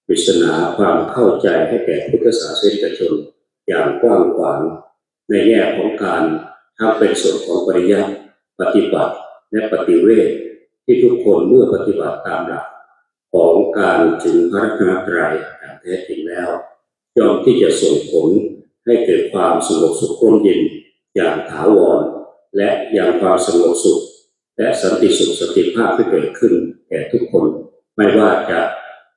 ปริศนาความเข้าใจให้แก่พุทธศาสนิกชนอย่างกว้างขวางในแง่ของการทั้งเป็นส่วนของปริยัติปฏิบัติและปฏิเวทที่ทุกคนเมื่อปฏิบัติตามหลักของการถึงพระรัตนตรัยอย่างแท้จริงแล้วย่อมที่จะส่งผลให้เกิดความสงบสุขร่มเย็นอย่างถาวรและอย่างความสงบสุขและสันติสุขสันติภาพที่เกิดขึ้นแก่ทุกคนไม่ว่าจะ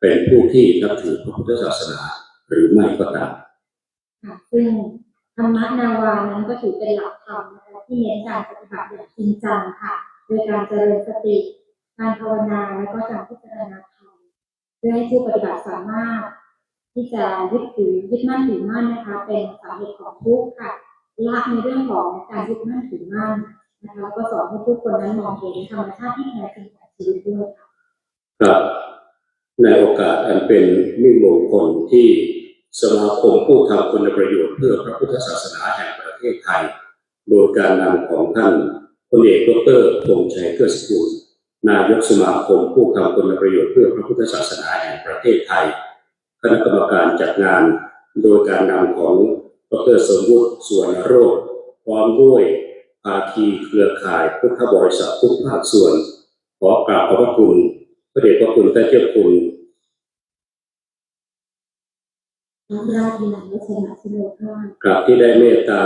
เป็นผู้ที่นับถือพระพุทธศาสนาหรือไม่ก็ตามซึ่งธรรมนาวานั้นก็ถือเป็นหลักธรรมนะคะที่เน้นการปฏิบัติอย่างจริงจังค่ะโดยการเจริญสติการภาวนาและก็การพิจารณาธรรมเพื่อให้ผู้ปฏิบัติสามารถที่จะยึดมั่นถือมั่นนะคะเป็นสาเหตุของทุกข์ค่ะละในเรื่องของการยึดมั่นถือมั่นนะคะแล้วก็สอนให้ทุกคนนั้นมองเห็นธรรมชาติที่แท้จริงของชีวิตด้วยค่ะครับในโอกาสอันเป็นมิ่งมงคลที่สมาคมผู้ทำคุณประโยชน์เพื่อพระพุทธศาสนาแห่งประเทศไทยโดยการนำของท่านพลเอกดร.ธงชัยเกื้อสกุลนายกสมาคมผู้ทำคุณประโยชน์เพื่อพระพุทธศาสนาแห่งประเทศไทยคณะกรรมการจัดงานโดยการนำของดร.เสริมวุฒิสุวรรณโรจน์พร้อมด้วยภาคีเครือข่ายพุทธบริษัททุกภาคส่วนขอกราบขอบพระคุณพระเดชพระคุณท่านเจ้าคุณพระราชยานวชิรชิโนภาพครับที่ได้เมตตา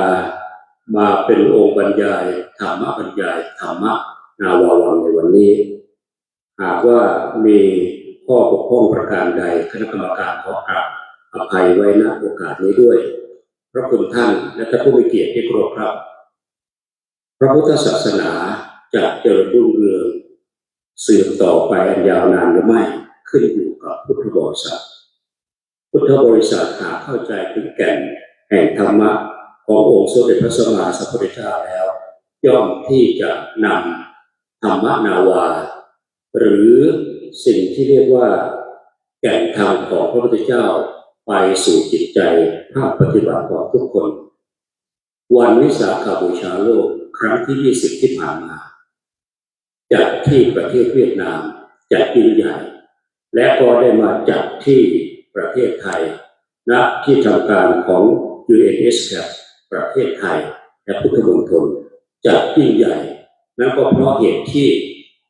มาเป็นองค์บรรยายธรรมบรรยายธรรมนาวาวังในวันนี้หากว่ามีข้อบกพร่องประการใดคณะกรรมการขอกราบอภัยไว้ณโอกาสนี้ด้วยพระคุณท่านและท่านผู้มีเกียรติที่เคารพครับพระพุทธศาสนาจะเจริญรุ่งเรืองสืบต่อไปอันยาวนานหรือไม่ขึ้นอยู่กับพุทธบริษัทพุทธบริษัทหากเข้าใจถึงแก่นแห่งธรรมะขององค์สมเด็จพระสัมมาสัมพุทธเจ้าแล้วย่อมที่จะนำธรรมนาวาหรือสิ่งที่เรียกว่าแก่นธรรมของพระพุทธเจ้าไปสู่จิตใจภาคปฏิบัติของทุกคนวันวิสาขบูชาโลกครั้งที่20ที่ผ่านมาจัดที่ประเทศเวียดนามจัดยิ่งใหญ่และก็ได้มาจัดที่ประเทศไทยณที่ทำการของ UNSCAP ประเทศไทยและพุทธมณฑลจัดยิ่งใหญ่นั่นก็เพราะเหตุที่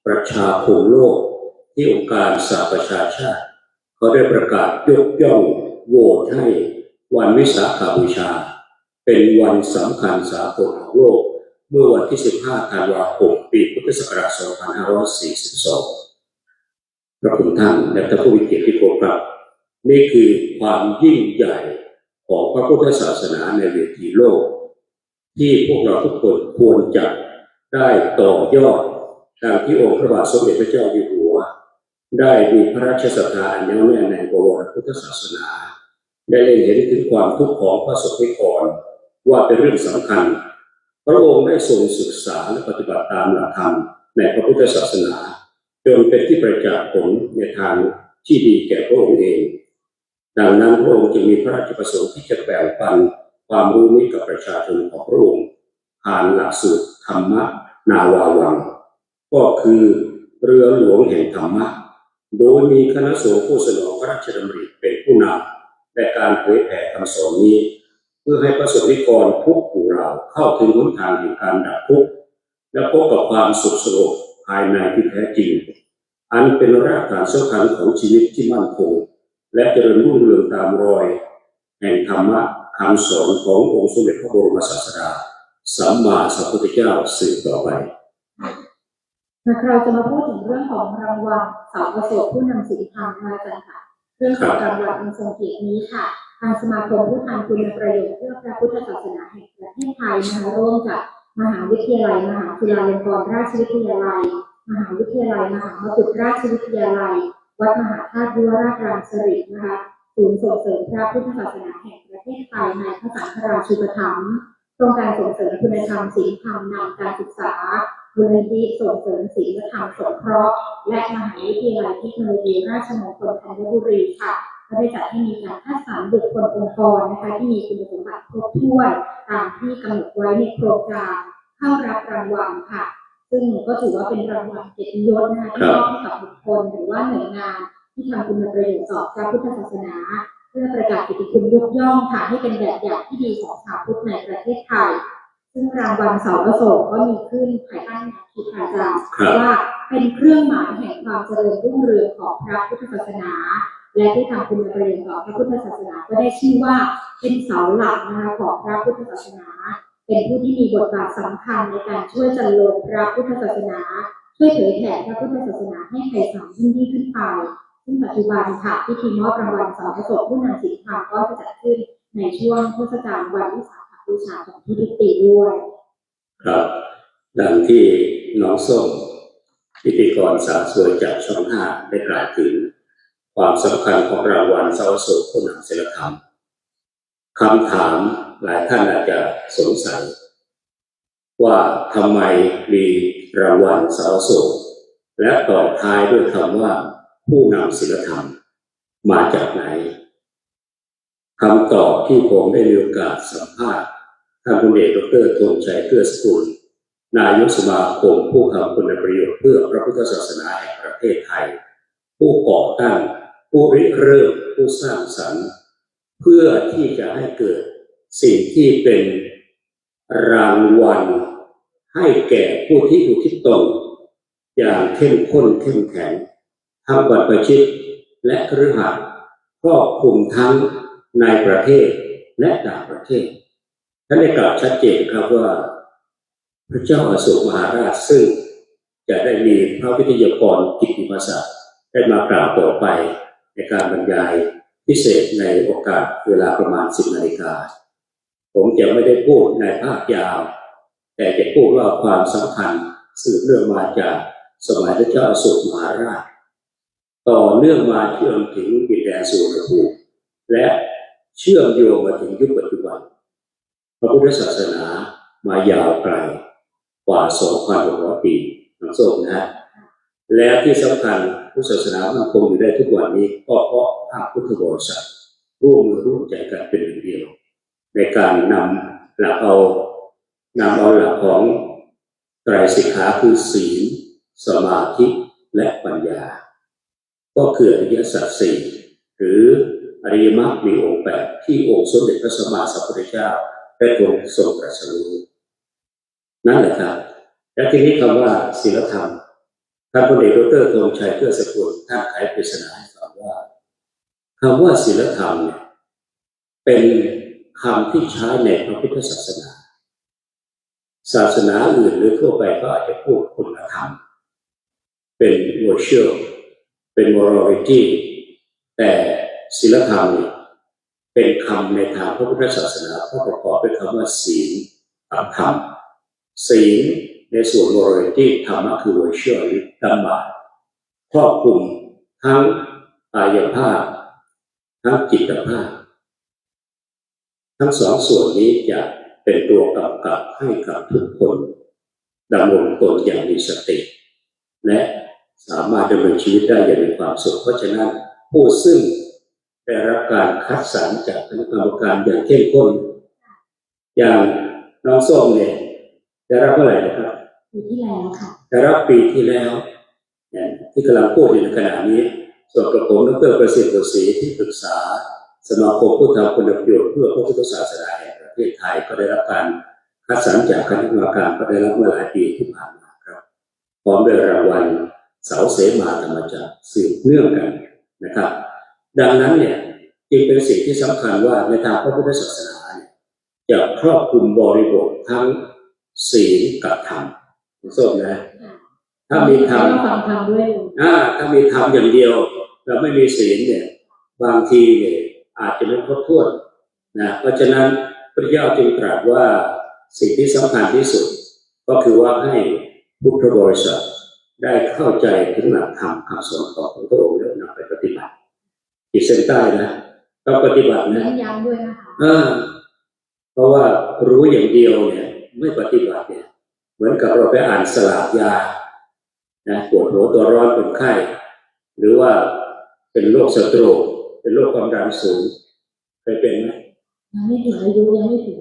ประชาคมโลกที่องค์การสหประชาชาติ เขาได้ประกาศยกย่องโหวตให้วันวิสาขบูชาเป็นวันสำคัญสากลของโลกเมื่อวันที่ 15 ธันวาคม ปีพุทธศักราช 2542 พระคุณท่านและท่านผู้มีเกียรติที่เคารพครับนี่คือความยิ่งใหญ่ของพระพุทธศาสนาในเวทีโลกที่พวกเราทุกคนควรจะได้ต่อยอดตามที่องค์พระบาทสมเด็จพระเจ้าอยู่หัวได้มีพระราชศรัทธาอันแน่วแน่ในบวรพุทธศาสนาได้เล็งเห็นถึงความทุกข์ของพระสงฆ์นิกรว่าเป็นเรื่องสำคัญพระองค์ได้ทรงศึกษาและปฏิบัติตามหลักธรรมในพระพุทธศาสนาจนเป็นที่ประจักษ์ผลในทางที่ดีแก่พระองค์เองดังนั้นพระองค์จึงมีพระราชประสงค์ที่จะแบ่งปันความรู้นี้กับประชาชนของพระองค์ผ่านหลักสูตรธรรมนาวาวังก็คือเรือหลวงแห่งธรรมะโดยมีคณะสงฆ์ผู้สนองพระราชดำริเป็นผู้นำในการเผยแผ่คำสอนนี้เพื่อให้ประสบนิกรทุกหมู่เหล่าเข้าถึงหนทางแห่งการดับทุกข์และพบกับความสุขสงบภายในที่แท้จริงอันเป็นรากฐานสำคัญของชีวิตที่มั่นคงและเจริญรุ่งเรืองตามรอยแห่งธรรมะคำสอนขององค์สมเด็จพระบรมศาสดาสัมมาสัมพุทธเจ้าสืบต่อไปเราจะมาพูดถึงเรื่องของรางวัลเสาประเสริฐผู้นำศีลธรรมมาจันค่ะเรื่องของรางวัลอันทรงเกียรตินี้ค่ะทางสมาคมผู้ทำคุณประโยชน์เพื่อพระพุทธศาสนาแห่งประเทศไทยนะคะร่วมกับมหาวิทยาลัยมหาจุฬาลงกรณราชวิทยาลัยมหาวิทยาลัยมหามกุฏราชวิทยาลัยวัดมหาธาตุวราชรังสฤษฎ์นะคะศูนย์ส่งเสริมพระพุทธศาสนาแห่งประเทศไทยในพระสังฆราชูปถัมภ์โครงการส่งเสริมคุณธรรมศีลธรรมนำการศึกษามูลนิธิส่งเสริมศีลธรรมสงเคราะห์และมหาวิทยาลัยเทคโนโลยีราชมงคลธัญบุรีค่ะก็ได้จัดให้มีการคัดสรรบุคคลองค์กรนะคะที่มีคุณสมบัติครบถ้วนตามที่กำหนดไว้ในโครงการเข้ารับรางวัลค่ะซึ่งก็ถือว่าเป็นรางวัลเกียรติยศนะคะที่มอบให้กับบุคคลหรือว่าหน่วยงานที่ทำคุณประโยชน์ต่อพระพุทธศาสนาเพื่อประกาศเกียรติคุณยกย่องค่ะให้เป็นแบบอย่างที่ดีของชาวพุทธในประเทศไทยซึ่งรางวัลเสาประโสมก็มีขึ้นภายใต้แนวคิดอาจารย์ว่าเป็นเครื่องหมายแห่งความเจริญรุ่งเรืองของพระพุทธศาสนาและที่ทำคุณประโยชน์ต่อพระพุทธศาสนาก็ได้ชื่อว่าเป็นเสาหลักนะคะของพระพุทธศาสนาเป็นผู้ที่มีบทบาทสำคัญในการช่วยจันโลงพระพุทธศาสนาช่วยเผยแผ่พระพุทธศาสนาให้ไพศาลยิ่งขึ้นไปซึ่งปัจจุบันค่ะพิธีมอบรางวัลเสาประโสมผู้นำศีลธรรมก็จะจัดขึ้นในช่วงเทศกาลวันวิสาขบูชาของทุกปีด้วยครับดังที่น้องส้มพิธีกรสาวสวยจากช่อง 5ได้กล่าวถึงความสำคัญของรางวัลเสาประโสมผู้นำศีลธรรมคำถามหลายท่านอาจจะสงสัยว่าทำไมมีรางวัลเสาประโสมและต่อท้ายด้วยคำว่าผู้นำศีลธรรมมาจากไหนคำตอบที่ผมได้มีโอกาสสัมภาษณ์ท่านพลเอกดร.ธงชัยเกื้อสกุลนายกสมาคมผู้ทำคุณประโยชน์เพื่อพระพุทธศาสนาแห่งประเทศไทยผู้ก่อตั้งผู้ริเริ่มผู้สร้างสรรค์เพื่อที่จะให้เกิดสิ่งที่เป็นรางวัลให้แก่ผู้ที่อุทิศตนอย่างเข้มข้นเข้มแข็งทั้งบรรพชิตและคฤหัสถ์ครอบคลุมทั้งในประเทศและต่างประเทศท่านได้กล่าวชัดเจนครับว่าพระเจ้าอโศกมหาราชซึ่งจะได้มีพระวิทยากรกิตติมศักดิ์ได้มากล่าวต่อไปในการบรรยายพิเศษในโอกาสเวลาประมาณ 10 นาฬิกาผมจะไม่ได้พูดในภาคยาวแต่จะพูดว่าความสำคัญสืบเนื่องมาจากสมัยพระเจ้าอโศกมหาราชต่อเนื่องมาเชื่อมถึงดินแดนสุวรรณภูมิและเชื่อมโยงมาถึงยุคปัจจุบันพระพุทธศาสนามายาวไกลกว่า 2,600 ปีทั้งโลกนะและที่สำคัญพุทธศาสนามันคงอยู่ได้ทุกวันนี้ก็เพราะภาคพุทธบริษัทร่วมมือร่วมใจกันเป็นหนึ่งเดียวในการนำหลักเอาหลักของไตรสิกขาคือศีลสมาธิและปัญญาก็คืออริยสัจสี่หรืออริยมรรคมีองค์ 8ที่องค์สมเด็จพระสัมมาสัมพุทธเจ้าได้ทรงตรัสรู้นั่นแหละครับและทีนี้คำว่าศีลธรรมท่านพลเอกดร.ธงชัยเกื้อสกุลท่านไขปริศนาให้ฟังว่า คำว่าศีลธรรมเนี่ยเป็นคำที่ใช้ในพระพุทธศาสนาศาสนาอื่นหรือทั่วไปก็อาจจะพูดคุณธรรมเป็น virtue เป็น morality แต่ศีลธรรมเนี่ยเป็นคำในทางพระพุทธศาสนาประกอบด้วยคำว่าศีลกับธรรมศีลในส่วน morality ธรรมะคือ virtue หรือธรรมะครอบคลุมทั้งกายภาพทั้งจิตภาพทั้งสองส่วนนี้จะเป็นตัวกำกับให้กับทุกคนดำรงตนอย่างมีสติและสามารถดำเนินชีวิตได้อย่างมีความสุขเพราะฉะนั้นผู้ซึ่งได้รับการคัดสรรจากคณะกรรมการอย่างเข้มข้นอย่างน้องส้มเนี่ยได้รับเมื่อไหร่นะครับปีที่แล้วค่ะได้รับปีที่แล้วที่กำลังพูดอยู่ในขณะนี้ส่วนกระผมดร.ประสิทธิ์บุตรศรีที่ปรึกษาสมาคมผู้ทำคุณประโยชน์เพื่อพระพุทธศาสนาแห่งประเทศไทยก็ได้รับการคัดสรรจากคณะกรรมการก็ได้รับเมื่อหลายปีที่ผ่านมาครับพร้อมด้วยรางวัลเสาเสมาธรรมจักรสืบเนื่องกันนะครับดังนั้นเนี่ยจึงเป็นสิ่งที่สำคัญว่าในทางพระพุทธศาสนาเนี่ยจะครอบคลุมบริบททั้งศีลกับธรรมคุณส้มนะถ้ามีธรรมถ้ามีธรรมอย่างเดียวเราไม่มีศีลเนี่ยบางทีเนี่ยอาจจะไม่ครบถ้วนนะเพราะฉะนั้นพระเจ้าจึงตรัสว่าสิ่งที่สำคัญที่สุดก็คือว่าให้พุทธบริษัทได้เข้าใจถึงหลักธรรมคำสอนของพระองค์แล้วนำไปปฏิบัติขีดเส้นใต้นะต้องปฏิบัตินะย้ำด้วยนะคะเพราะว่ารู้อย่างเดียวเนี่ยไม่ปฏิบัติเนี่ยเหมือนกับเราไปอ่านสลากยานะปวดหัวตัวร้อนเป็นไข้หรือว่าเป็นโรคสโตรกเป็นโรคความดันสูงเคยเป็นไหมยังไม่ถึงอายุยังไม่ถึง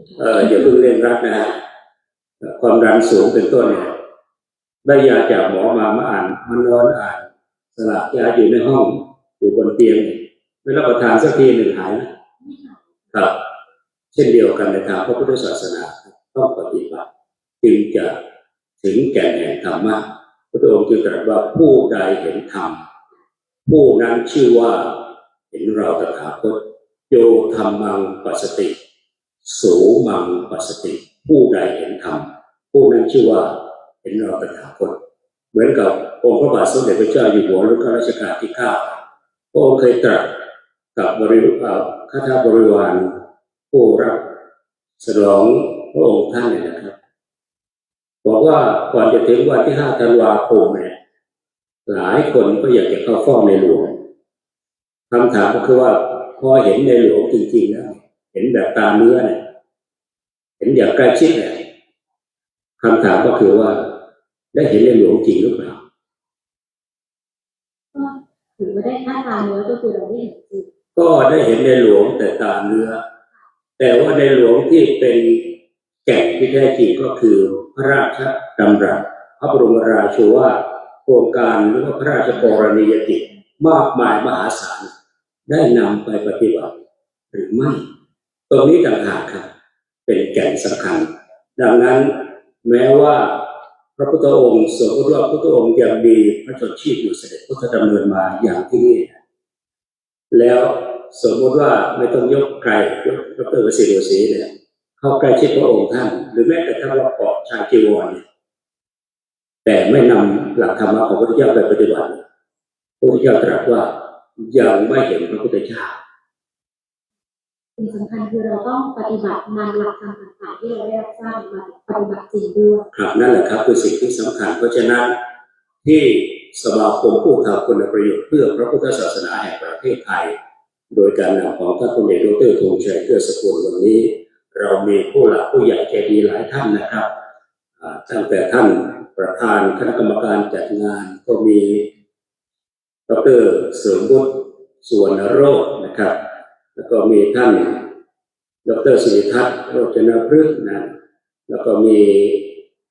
อย่าเพิ่งเร่งรัดนะฮะความดันสูงเป็นต้นเนี่ยได้ยาจากหมอมาอ่านมันนอนอ่านสลากยาอยู่ในห้องอยู่บนเตียงไม่รับประทานสักทีหนึ่งหายนะครับเช่นเดียวกันในทางพระพุทธศาสนาต้องปฏิบัติจึงจะถึงแก่นแห่งธรรมะพระองค์จึงตรัสว่าผู้ใดเห็นธรรมผู้นั้นชื่อว่าเห็นเราตถาคตโยธัมมังปัสสติโสมังปัสสติผู้ใดเห็นธรรมผู้นั้นชื่อว่าเห็นเราตถาคตเหมือนกับองค์พระบาทสมเด็จพระเจ้าอยู่หัวรัชกาลที่ 9พระองค์เคยตรัสกับบริวารข้าทาสบริวารผู้รับฉลองพระองค์ท่านเนี่ยนะครับบอกว่าก่อนจะถึงวันที่ 5 ธันวาคมเนี่ยหลายคนก็อยากจะเข้าเฝ้าในหลวงคำถามก็คือว่าพอเห็นในหลวงจริงๆแล้วเห็นแบบตาเนื้อเนี่ยเห็นอย่างใกล้ชิดเนี่ยคำถามก็คือว่าได้เห็นในหลวงจริงหรือเปล่าถือว่าได้ตาเนื้อก็คือเราได้เห็นจริงก็ได้เห็นในหลวงแต่ตาเนื้อแต่ว่าในหลวงที่เป็นแก่นที่แท้จริงก็คือพระราชดำรัสพระบรมราโชวาทโครงการหรือว่าพระราชกรณียกิจมากมายมหาศาลได้นำไปปฏิบัติหรือไม่ตรงนี้ต่างหากครับเป็นแก่นสำคัญดังนั้นแม้ว่าพระพุทธองค์สมมติว่าพระพุทธองค์ยังมีพระชนชีพอยู่เสด็จพุทธดำเนินมาอย่างที่นี่แล้วสมมติว่าไม่ต้องยกใครยกดร.ประสิทธิ์บุตรศรีเนี่ยเข้าใกล้ชิดพระองค์ท่านหรือแม้แต่ท่านว่าเกาะชายจีวรแต่ไม่นำหลักธรรมะของพระพุทธเจ้าไปปฏิบัติพระพุทธเจ้าตรัสว่ายังไม่เห็นพระพุทธเจ้าสิ่งสำคัญคือเราต้องปฏิบัตินำหลักธรรมต่างๆที่เราได้รับทราบมาปฏิบัติจริงด้วยครับนั่นแหละครับคือสิ่งที่สำคัญเพราะฉะนั้นที่สมาคมผู้ทำคุณประโยชน์เพื่อพระพุทธศาสนาแห่งประเทศไทยโดยการนำของท่านพลเอกดร.ธงชัยเกื้อสกุลวันนี้เรามีผู้หลักผู้ใหญ่ใจดีหลายท่านนะครับตั้งแต่ท่านประธานคณะกรรมการจัดงานก็มีดร.เสริมบุตรสุวรรณโรจน์นะครับแล้วก็มีท่านดร.ศิริทัศน์โรจนพฤกษ์นะแล้วก็มี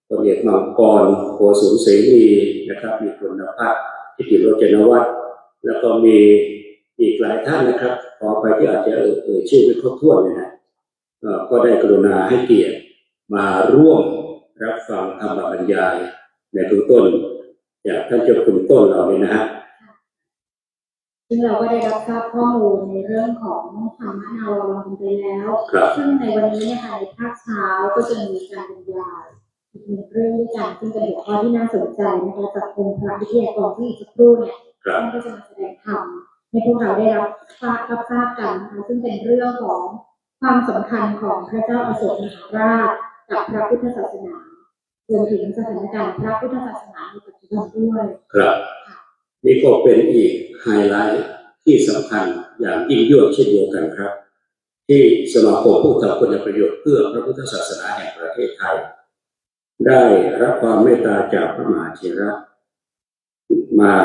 พลเอกมังกรโกสุมเสรีนะครับมีคุณพัฒน์ทิติโรจนวัฒน์แล้วก็มีอีกหลายท่านนะครับขอไปที่อาจจะชื่อไม่ครบถ้วนเลยนะก็ได้กรุณาให้เกียรติมาร่วมรับฟังธรรมบรรยายในเบื้องต้นจากท่านเจ้าคุณต้นเราเนี่ยนะฮะ ซึ่งเราก็ได้รับทราบข้อมูลในเรื่องของธรรมนาวากันไปแล้ว ครับ ซึ่งในวันนี้เนี่ยค่ะในภาคเช้าก็จะมีการบรรยายอีกหนึ่งเรื่องด้วยกันซึ่งเป็นหัวข้อที่น่าสนใจนะคะจากองค์พระวิทยากรที่อีกสักครู่เนี่ย ครับ ท่านก็จะมาแสดงธรรมให้พวกเราได้รับทราบกันนะคะซึ่งเป็นเรื่องของความสำคัญของพระเจ้าอโศกมหาราชกับพระพุทธศาสนารวมถึงสถานการณ์พระพุทธศาสนาในปัจจุบันด้วย ครับนี่ก็เป็นอีกไฮไลท์ที่สำคัญอย่างยิ่งยวดเช่นเดียวกันครับ ที่สมาคมผู้ทำคุณประโยชน์เพื่อพระพุทธศาสนาแห่งประเทศไทย ได้รับความเมตตาจากพระมหาเถระมา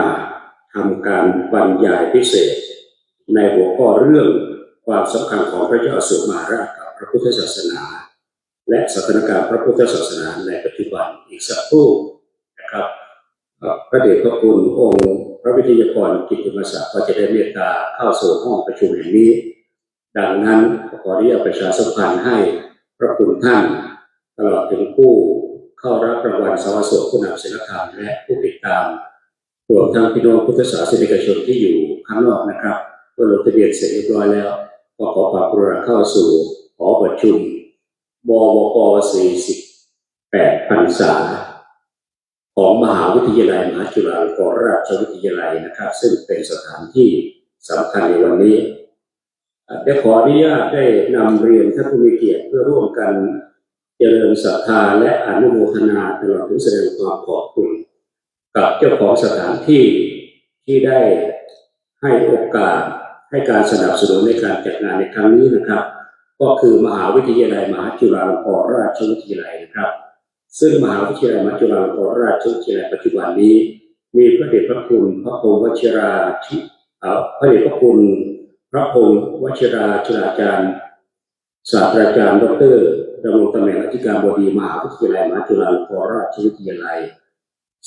ทำการบรรยายพิเศษ ในหัวข้อเรื่องความสำคัญของพระเจ้าอโศกมหาราชกับพระพุทธศาสนา และสถานการณ์พระพุทธศาสนาในปัจจุบันอีกสักครู่นะครับพระเดชพระคุณองค์พระวิทยากรกิตติมศักดิ์ก็จะได้เมตตาเข้าสู่ห้องประชุมแห่งนี้ดังนั้นขออนุญาตประชาสัมพันธ์ให้พระคุณท่านตลอดถึงผู้เข้ารับรางวัลสาวโสผู้นำศีลธรรมและผู้ติดตามรวมทั้งพี่น้องพุทธศาสนิกชนที่อยู่ข้างนอกนะครับเมื่อลงทะเบียนเสร็จเรียบร้อยแล้วก็ขอความกรุณาเข้าสู่หอประชุมบวก48พรรษาของมหาวิทยาลัยมหาจุฬาลงกรณราชวิทยาลัยนะครับซึ่งเป็นสถานที่สำคัญในวันนี้ได้ขออนุญาตได้นำเรียนท่านผู้มีเกียรติเพื่อร่วมกันเจริญศรัทธาและอนุโมทนาตลอดถึงแสดงความขอบคุณกับเจ้าของสถานที่ที่ได้ให้โอกาสให้การสนับสนุนในการจัดงานในครั้งนี้นะครับก็คือมหาวิทยาลัยมหาจุฬาลงกรณราชวิทยาลัยนะครับซึ่งมหาวิทยาลัยมหาจุฬาลงกรณราชวิทยาลัยปัจจุบันนี้มีพระเดชพระคุณพระพรหมวชิราพระเดชพระคุณพระพรหมวชิราธิราจารย์ศาสตราจารย์ดร.ดำรงตำแหน่งอธิการบดีมหาวิทยาลัยมหาจุฬาลงกรณราชวิทยาลัย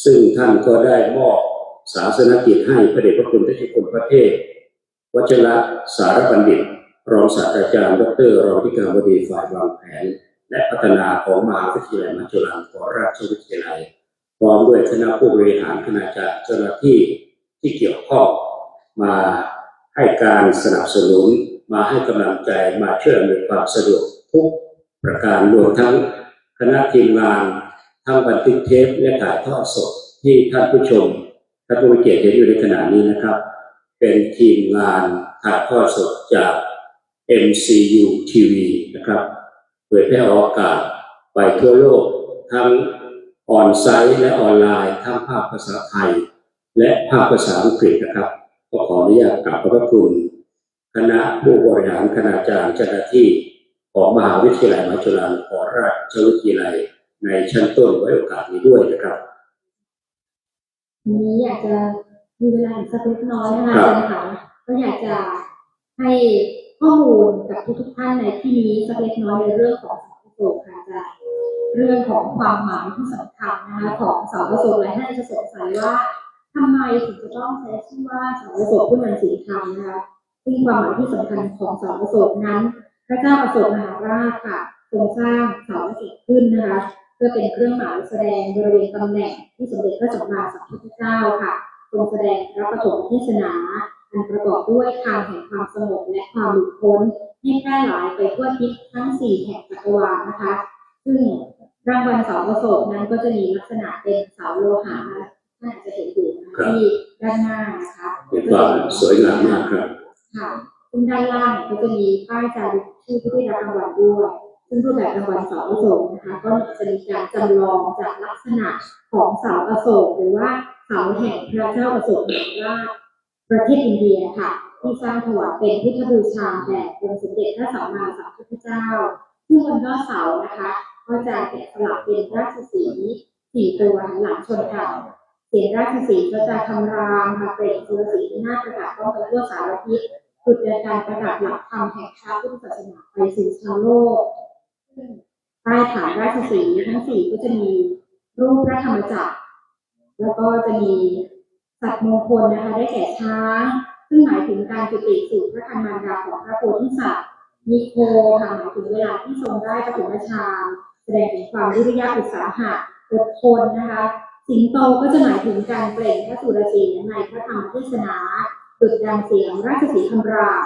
ซึ่งท่านก็ได้มอบศาสนกิจให้พระเดชพระคุณทศพลประเทศวชิระสารบัณฑิตรองศาสตราจารย์ดร.รองอธิการบดีฝ่ายวางแผนและพัฒนาของมหาวิทยาลัยมหาจุฬาลงกรณราชวิทยาลัยพร้อมด้วยคณะผู้บริหารคณาจารย์เจ้าหน้าที่ที่เกี่ยวข้องมาให้การสนับสนุนมาให้กำลังใจมาช่วยอำนวยความสะดวกทุกประการรวมทั้งคณะทีมงานทั้งบันทึกเทปและถ่ายทอดสดที่ท่านผู้ชมท่านผู้มีเกียรติเห็นอยู่ในขณะนี้นะครับเป็นทีมงานถ่ายทอดสดจาก MCU TV นะครับเผยแพร่ออกอากาศไปทั่วโลกทั้งออนไซต์และออนไลน์ทั้งภาคภาษาไทยและภาคภาษาอังกฤษนะครับก็ขออนุญาตกราบขอบพระคุณคณะผู้บริหารคณาจารย์เจ้าหน้าที่ของมหาวิทยาลัยมหาจุฬาลงกรณราชวิทยาลัยในชั้นต้นไว้โอกาสนี้ด้วยนะครับวันนี้อยากจะมีเวลาอีกสักเล็กน้อยนะคะอาจารย์ค่ะก็อยากจะให้ข้อมูลกับทุกท่านในที่นี้สักเล็กน้อยในเรื่องของเสาอโศกค่ะอาจารย์เรื่องของความหมายที่สำคัญนะคะของเสาอโศกหลายท่านจะสงสัยว่าทำไมถึงจะต้องใช้ชื่อว่าเสาอโศกผู้นำศีลธรรมนะคะซึ่งความหมายที่สำคัญของเสาอโศกนั้นพระเจ้าอโศกมหาราชค่ะทรงสร้างเสาอโศกขึ้นนะคะเพื่อเป็นเครื่องหมายแสดงบริเวณตำแหน่งที่สมเด็จพระสัมมาสัมพุทธเจ้าค่ะทรงแสดงพระปฐมเทศนาอันประกอบด้วยทางแห่งความสงบและความหลุดพ้นให้แพร่หลายไปทั่วทิศทั้ง4แห่งจักรวาลนะคะซึ่งรางวัลเสาอโศกนั้นก็จะมีลักษณะเป็นเสาโลหะท่านอาจจะเห็นอยู่ที่ด้านหน้านะคะเป็นความสวยงามมากครับค่ะซึ่งด้านล่างก็จะมีป้ายจารึกชื่อผู้ได้รับรางวัลด้วยซึ่งรูปแบบรางวัลเสาอโศกนะคะก็จะมีการจำลองจากลักษณะของเสาอโศกหรือว่าเสาแห่งพระเจ้าอโศกมหาราชประเทศอินเดียค่ะที่สร้างถวายเป็นพุทธบูชาแด่องค์สมเด็จพระสัมมาสัมพุทธเจ้าซึ่งบนยอดเสานะคะก็จะแกะสลักเป็นราชสีห์4 ตัวหันหลังชนกันเสียงราชสีห์ก็จะคำรามค่ะเปล่งสุรสีหน้าประกาศป้องกันทั่วสารทิศจุดเดินการประกาศหลักธรรมแห่งชาติพุทธศาสนาไปสู่ชาวโลกใต้ฐานราชสีห์ทั้ง4ก็จะมีรูปพระธรรมจักรแล้วก็จะมีสัตว์มงคลนะคะได้แก่ช้างซึ่งหมายถึงการจุติสู่พระคันมารดาของพระโพธิสัตว์มีโคค่ะหมายถึงเวลาที่ทรงได้ปฐมฌานแสดงถึงความวิริยะอุตสาหะอดทนนะคะสิงโตก็จะหมายถึงการเปล่งพระสุรสีในพระธรรมเทศนา ดุจดังเสียงราชสีห์คำราม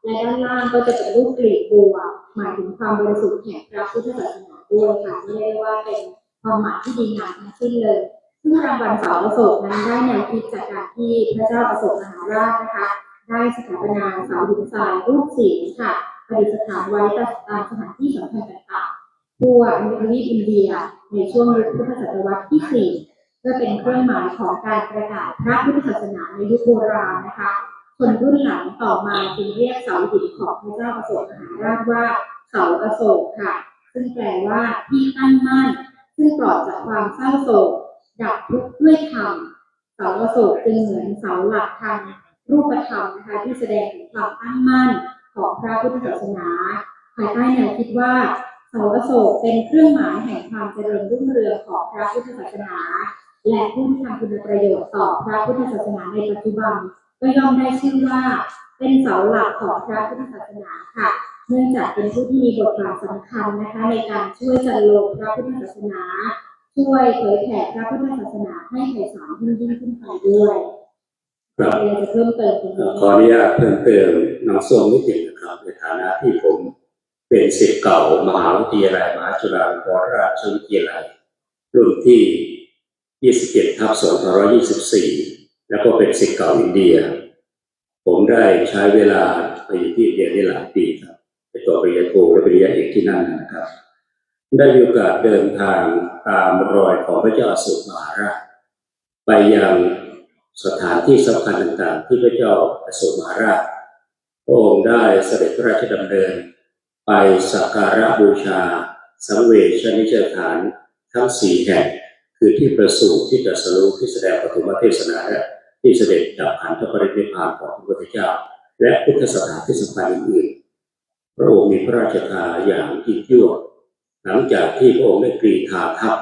และด้านล่างก็จะเป็นรูปกลีบบัวหมายถึงความบริสุทธิ์แห่งพระพุทธศาสนาด้วยค่ะเรียกว่าเป็นความหมายที่ดีงามทั้งสิ้นเลยซึ่งรางวัลเสาอโศกนั้นได้แนวคิดจากการที่พระเจ้าอโศกมหาราชนะคะได้สถาปนาเสาหินทรายรูปสีค่ะประดิษฐานไว้ตามสถานที่สำคัญต่างๆทั่วทวีปอินเดียในช่วงยุคพุทธศตวรรษที่ 4เพื่อเป็นเครื่องหมายของการประกาศพระพุทธศาสนาในยุคโบราณนะคะคนรุ่นหลังต่อมาจึงเรียกเสาหินของพระเจ้าอโศกมหาราชว่าเสาอโศกค่ะซึ่งแปลว่าที่ตั้งมั่นซึ่งปลอดจากความเศร้าโศกดับทุกข์ด้วยธรรมเสาอโศกจึงเหมือนเสาหลักทางรูปธรรมนะคะที่แสดงถึงความตั้งมั่นของพระพุทธศาสนาภายใต้แนวคิดว่าเสาอโศกเป็นเครื่องหมายแห่งความเจริญรุ่งเรืองของพระพุทธศาสนาและผู้ที่ทำคุณประโยชน์ต่อพระพุทธศาสนาในปัจจุบันก็ย่อมได้ชื่อว่าเป็นเสาหลักของพระพุทธศาสนาค่ะเนื่องจากเป็นผู้ที่มีบทบาทสำคัญนะคะในการช่วยจันโลงพระพุทธศาสนาช่วยเผยแผ่พระพุทธศาสนาให้ไพศาลยิ่งขึ้นไปด้วยเราจะเพิ่มเติมตรงนี้ขออนุญาตเพิ่มเติมน้องส้มนิดหนึ่งนะครับในฐานะที่ผมเป็นศิษย์เก่ามหาวิทยาลัยมหาจุฬาลงกรณราชวิทยาลัยรุ่นที่ 27/2524 แล้วก็เป็นศิษย์เก่าอินเดียผมได้ใช้เวลาไปอยู่ที่อินเดียได้หลายปีครับไปต่อปริญญาโทและปริญญาเอกที่นั่นนะครับได้มีโอกาสเดินทางตามรอยของพระเจ้าอโศกมหาราชไปยังสถานที่สำคัญต่างๆที่พระเจ้าอโศกมหาราชพระองค์ได้เสด็จพระราชดำเนินไปสักการะบูชาสังเวชนิจฐานทั้ง4แห่งคือที่ประสูติที่ตรัสรู้ที่แสดงปฐมเทศนาและที่เสด็จดับขันธปรินิพพานของพระพุทธเจ้าและพุทธสถานที่สำคัญอื่นๆพระองค์มีพระราชทานอย่างยิ่งยวดหลังจากที่พระองค์ได้กรีธาทัพ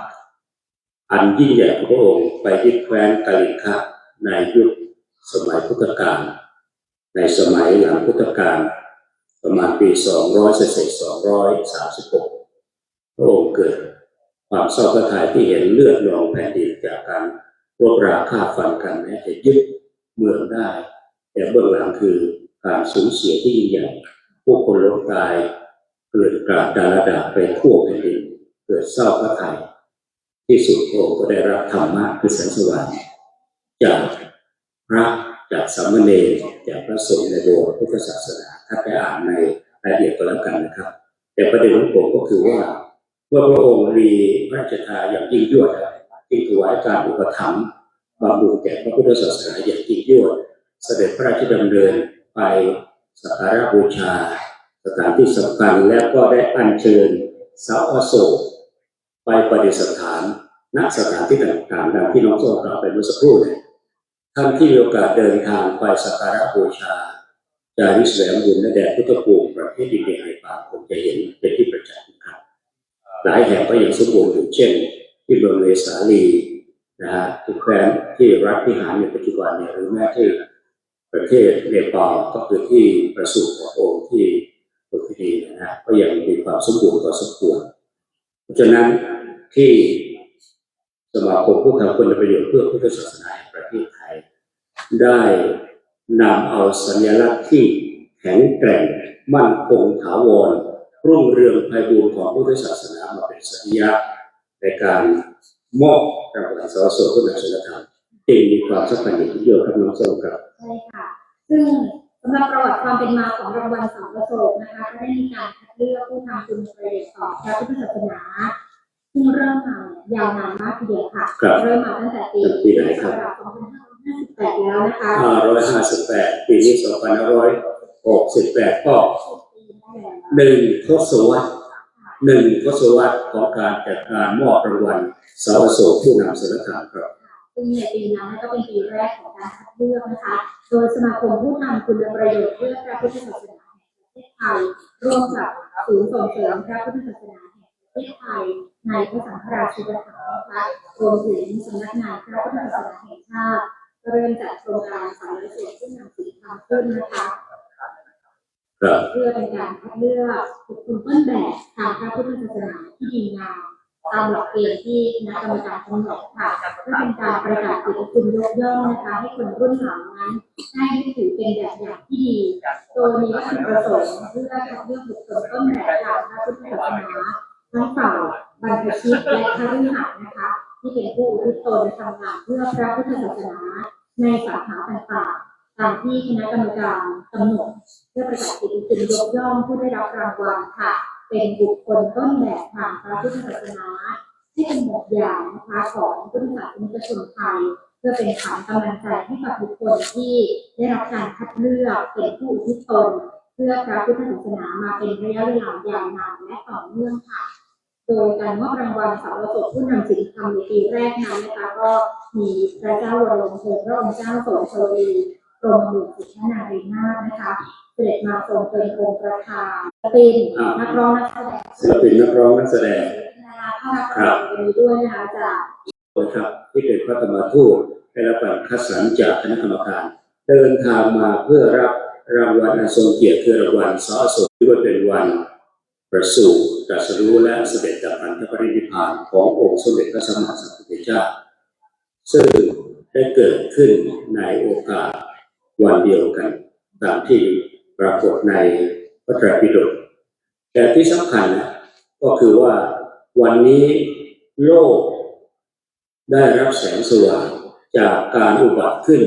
อันยิ่งใหญ่ของพระองค์ไปที่แคว้นกาลิงคะในยุคสมัยพุทธกาลในสมัยหลังพุทธกาลประมาณปี200เศษ236พระองค์เกิดความเศร้าพระทัยที่เห็นเลือดนองแผ่นดินจากการรบราฆ่าฟันกันแม้จะยึดเมืองได้แต่เบื้องหลังคือการสูญเสียที่ยิ่งใหญ่ผู้คนล้มตายเกิดกราดดาลดาไปทั่วแผ่นดินเกิดเศร้าพระทัยที่สุดพระองค์ก็ได้รับธรรมะคือแสงสว่างจากพระจากสามเณรจากพระสงฆ์ในโบสถ์พุทธศาสนาถ้าไปอ่านในรายละเอียดก็แล้วกันนะครับแต่ประเด็นของผมก็คือว่าเมื่อพระองค์มีพระราชทานอย่างยิ่งยวดจึงถวายการอุปถัมภ์บำรุงแก่พระพุทธศาสนาอย่างยิ่งยวดเสด็จพระราชดำเนินไปสักการะบูชาสถานที่สำคัญและก็ได้อัญเชิญเสาอโศกไปประดิษฐานณสถานที่ต่างๆดังที่น้องส้มกล่าวไปเมื่อสักครู่เนี่ยท่านที่มีโอกาสเดินทางไปสักการะบูชาจาริกแสวงบุญและแด่พุทธภูมิประเทศอินเดียในป่าคงจะเห็นเป็นที่ประจักษ์ครับหลายแห่งก็ยังสมบูรณ์อยู่เช่นที่เมืองเวสาลีนะฮะที่แคว้นที่รัฐพิหารในปัจจุบันเนี่ยหรือแม้ที่ประเทศเนปาลก็คือที่ประสูติขององค์ที่ปุถุดีนะฮะก็ยังมีความสมบูรณ์พอสมควรเพราะฉะนั้นที่สมาคมผู้ทำคุณประโยชน์เพื่อพุทธศาสนาแห่งประเทศไทยได้นำเอาสัญลักษณ์ที่แข็งแกร่งมั่นคงถาวรรุ่งเรืองไพบูลย์ของพุทธศาสนามาเป็นสัญลักษณ์ในการมอบรางวัลเสาอโศกผู้นำศีลธรรมจึงมีความสำคัญอย่างยิ่งยวดครับน้องส้มครับใช่ค่ะซึ่งสำหรับประวัติความเป็นมาของรางวัลเสาอโศกนะคะก็ได้มีการคัดเลือกผู้ทำคุณประโยชน์ต่อพระพุทธศาสนาซึ่งเริ่มมายาวนานมากทีเดียวค่ะเริ่มมาตั้งแต่ปีไหนครับ2558แล้วนะคะ558ปีนี้2568ก็1 ทศวรรษของการจัดการมอบรางวัลเสาอโศกผู้นำศีลธรรมครับซึ่งในปีนั้นก็เป็นปีแรกของการคัดเลือกนะคะโดยสมาคมผู้ทำคุณประโยชน์เพื่อพระพุทธศาสนาแห่งประเทศไทยร่วมกับศูนย์ส่งเสริมพระพุทธศาสนาแห่งประเทศไทยในพระสังฆราชูปถัมภ์นะคะรวมถึงสำนักงานพระพุทธศาสนาแห่งชาติเริ่มจัดโครงการเสาอโศกผู้นำศีลธรรมขึ้นนะคะเพื่อเป็นการคัดเลือกบุคคลต้นแบบทางพระพุทธศาสนาที่ดีงาม ตามหลักเกณฑ์ที่คณะกรรมการกำหนดค่ะเพื่อเป็นการประกาศเกียรติคุณยกย่องนะคะให้คนรุ่นหลังนั้นได้ยึดถือเป็นแบบอย่างที่ดีโดยมีวัตถุประสงค์เพื่อคัดเลือกบุคคลต้นแบบทางพระพุทธศาสนาทั้งฝ่ายบรรพชิตและคฤหัสถ์นะคะที่เป็นผู้อุทิศตนทำงานเพื่อพระพุทธศาสนาในสาขาต่างๆตามที่คณะกรรมการกำหนดเพื่อประกาศเกียรติคุณยกย่องผู้ได้รับรางวัลค่ะเป็นบุคคลต้นแบบทางพระพุทธศาสนาที่เป็นแบบอย่างนะคะของพุทธศาสนิกชนไทยเพื่อเป็นขวัญกำลังใจให้กับบุคคลที่ได้รับการคัดเลือกเป็นผู้อุทิศตนเพื่อพระพุทธศาสนามาเป็นระยะเวลายาวนานและต่อเนื่องค่ะโดยการมอบรางวัลสาวกผู้นำศีลธรรมในปีแรกนั้นนะคะก็มีพระเจ้าวรวงศ์เธอพระองค์เจ้าโสมโชลีกรมหลวงสุชนารีนาถนะคะเสด็จมาทรงเป็นองค์ประธานเป็นนักร้องนักแสดง ศิลปินนักร้องนักแสดง ครับวันนี้ด้วยนะคะอาจารย์ นะครับที่เป็นพระธรรมทูตได้รับการคัดสรรจากคณะกรรมการเดินทางมาเพื่อรับรางวัลอันทรงเกียรติคือรางวัลสอสมที่ว่าเป็นวันประสูติตรัสรู้และเสด็จดับขันธปรินิพพานขององค์สมเด็จพระสัมมาสัมพุทธเจ้าซึ่งได้เกิดขึ้นในโอกาสวันเดียวกันตามที่ปรากฏในพระไตรปิฎกแต่ที่สำคัญก็คือว่าวันนี้โลกได้รับแสงสว่างจากการอุบัติขึ้น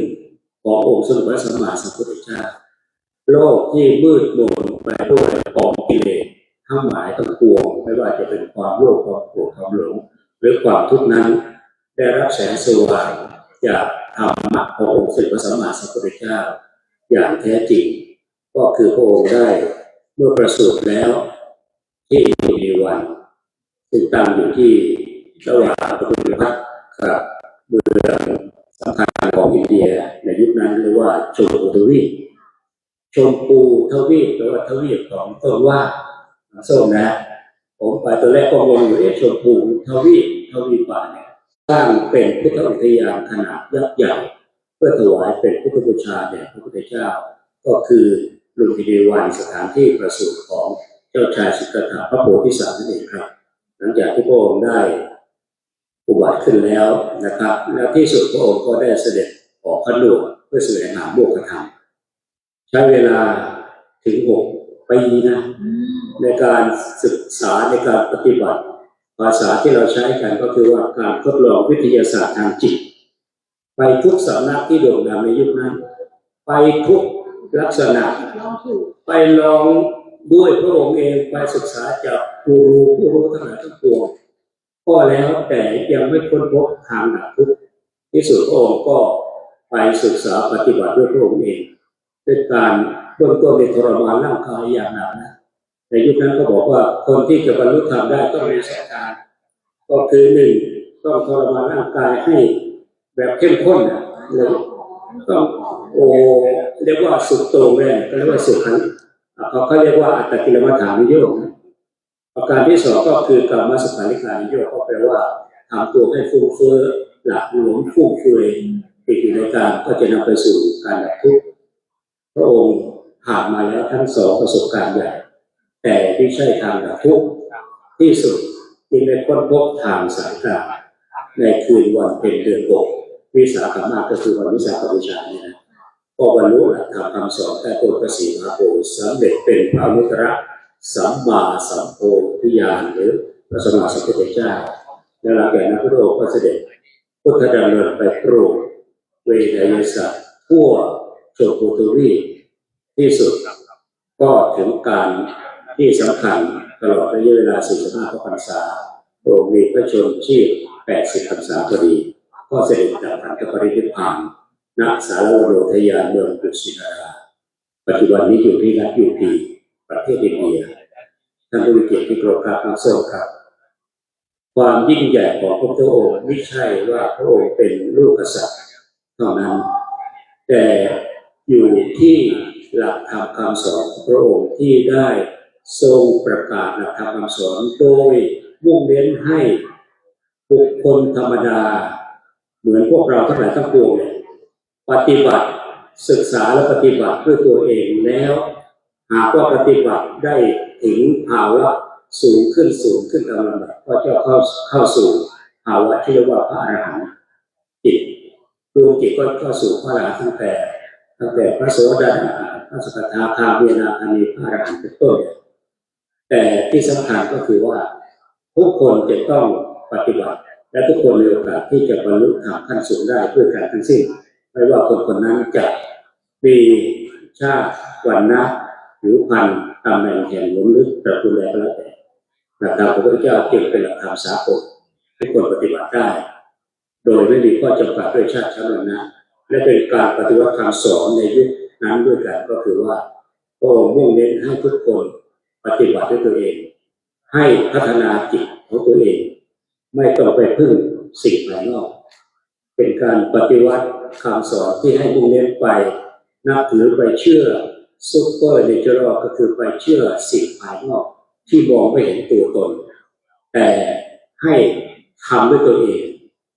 ขององค์สมเด็จพระสัมมาสัมพุทธเจ้าโลกที่มืดมนไปด้วยกองกิเลสทั้งหลายทั้งปวงไม่ว่าจะเป็นความโลภความโกรธความหลงหรือความทุกข์นั้นได้รับแสงสว่างจากธรรมะขององค์สมเด็จพระสัมมาสัมพุทธเจ้าอย่างแท้จริงก็คือพระองค์ได้เมื่อประสูติแล้วที่มีวันซึ่งตั้งอยู่ที่ระหว่างพระพุทธพัฒน์กับเมืองสำคัญของอินเดียในยุคนั้นเรียกว่าชมพูทวีปชมพูทวีปแปลว่าทวีปของต้นว่าส้มนะผมไปตัวแรกก็งงอยู่ชมพูทวีปป่าเนี่ยสร้างเป็นพุทธอุทยานขนาดยักษ์ใหญ่เพื่อถวายเป็นพุทธบูชาแด่พระพุทธเจ้าก็คือลุมพินีวันสถานที่ประสูติของเจ้าชายสิทธัตถะพระโพธิสัตว์นั่นเองครับหลังจากที่พระองค์ได้อุบัติขึ้นแล้วนะครับแล้วที่สุดพระองค์ก็ได้เสด็จออกพระนวดเพื่อแสวงหาโมกขธรรมใช้เวลาถึง6 ปีนะในการศึกษาในการปฏิบัติภาษาที่เราใช้กันก็คือว่าการทดลองวิทยาศาสตร์ทางจิตไปทุกสำนักที่โด่งดังในยุคนั้นไปทุกลักษณะไปลองด้วยพระองค์เองไปศึกษาจากผู้รู้ทั้งหลายทั้งปวงก็แล้วแต่ยังไม่ค้นพบทางดับทุกข์ที่สุดพระองค์ก็ไปศึกษาปฏิบัติด้วยพระองค์เองด้วยการเบื้องต้นในทรมานร่างกายอย่างหนักนะในยุคนั้นก็บอกว่าคนที่จะบรรลุธรรมได้ต้องมีสองทางก็คือ1ต้องทรมานร่างกายให้แบบเข้มข้นนะเลยต้องเรียกว่าสุดโต่งเลยก็เรียกว่าสุดขันเขาเรียกว่าอัตตกิลมัฏฐานิโยคประการที่2ก็คือกามสุขาริการนิโยคก็แปลว่าทำตัวให้ฟุ้งเฟ้อหลักหลวมฟุ่มเฟือยติดอยู่ในการก็จะนำไปสู่การดับทุกข์พระองค์ผ่านมาแล้วทั้ง2ประสบการณ์ใหญ่แต่ที่ใช่ทางดับทุกข์ที่สุดจึงได้ค้นพบทางสายกลางในคืนวันเพ็ญเดือน6วิสาขบูชาก็คือวันวิสาขบูชาเนี่ยนะก็บรรลุหลักธรรมคำสอนแต่ตัวพระศรีมหาโพธิ์สำเร็จเป็นพระอนุตตรสัมมาสัมโพธิญาณหรือพระสัมมาสัมพุทธเจ้าและหลังจากนั้นพระองค์ก็เสด็จพุทธดำเนินไปโปรดเวไนยสัตว์ทั่วชมพูทวีปที่สุดก็ถึงการที่สำคัญตลอดระยะเวลา45 พรรษาพระองค์มีพระชนชีพ80 พรรษาพอดีก็เสด็จดับขันธปรินิพพานณสารวโรทยานเมืองกุสินาราปัจจุบันนี้อยู่ที่รัฐยูพีประเทศอินเดียท่านผู้มีเกียรติที่เคารพครับนักสงฆ์ครับความยิ่งใหญ่ของพระพุทธองค์ไม่ใช่ว่าพระองค์เป็นลูกกษัตริย์เท่านั้นแต่อยู่ที่หลักธรรมคำสอนของพระองค์ที่ได้ทรงประกาศหลักธรรมคำสอนโดยมุ่งเน้นให้บุคคลธรรมดาเหมือนพวกเราทั้งหลายทั้งปวงปฏิบัติศึกษาและปฏิบัติด้วยตัวเองแล้วหากว่าปฏิบัติได้ถึงภาวะ สูงขึ้นตามลำดับก็จะเข้าสู่ภาวะที่เรียกว่าพระอรหันต์จิตดวงจิตก็เข้าสู่พระอรหันต์ตั้งแต่พระโสดาพระสกทาคามีนาคามีพระอรหันต์เป็นต้นแต่ที่สำคัญก็คือว่าทุกคนจะต้องปฏิบัติและทุกคนมีโอกาสที่จะบรรลุธรรมขั้นสูงได้ด้วยกันทั้งสิ้นไม่ว่าคนนั้นจะมีชาติวรรณะหรือพันธุ์ตำแหน่งแห่งหลงลึกตระกูลใดก็แล้วแต่หลักธรรมของพระพุทธเจ้าจึงเป็นหลักธรรมสากลทุกคนปฏิบัติได้โดยไม่มีข้อจำกัดด้วยชาติชั้นวรรณะและเป็นการปฏิวัติคำสอนในยุคนั้นด้วยกันก็คือว่าพระองค์มุ่งเน้นให้ทุกคนปฏิบัติด้วยตัวเองให้พัฒนาจิตของตัวเองไม่ต้องไปพึ่งสิ่งภายนอกเป็นการปฏิวัติคำสอนที่ให้มุ่งเน้นไปนับถือไปเชื่อซุปเปอร์เนเจอรัลก็คือไปเชื่อสิ่งภายนอกที่มองไม่เห็นตัวตนแต่ให้ทำด้วยตัวเอง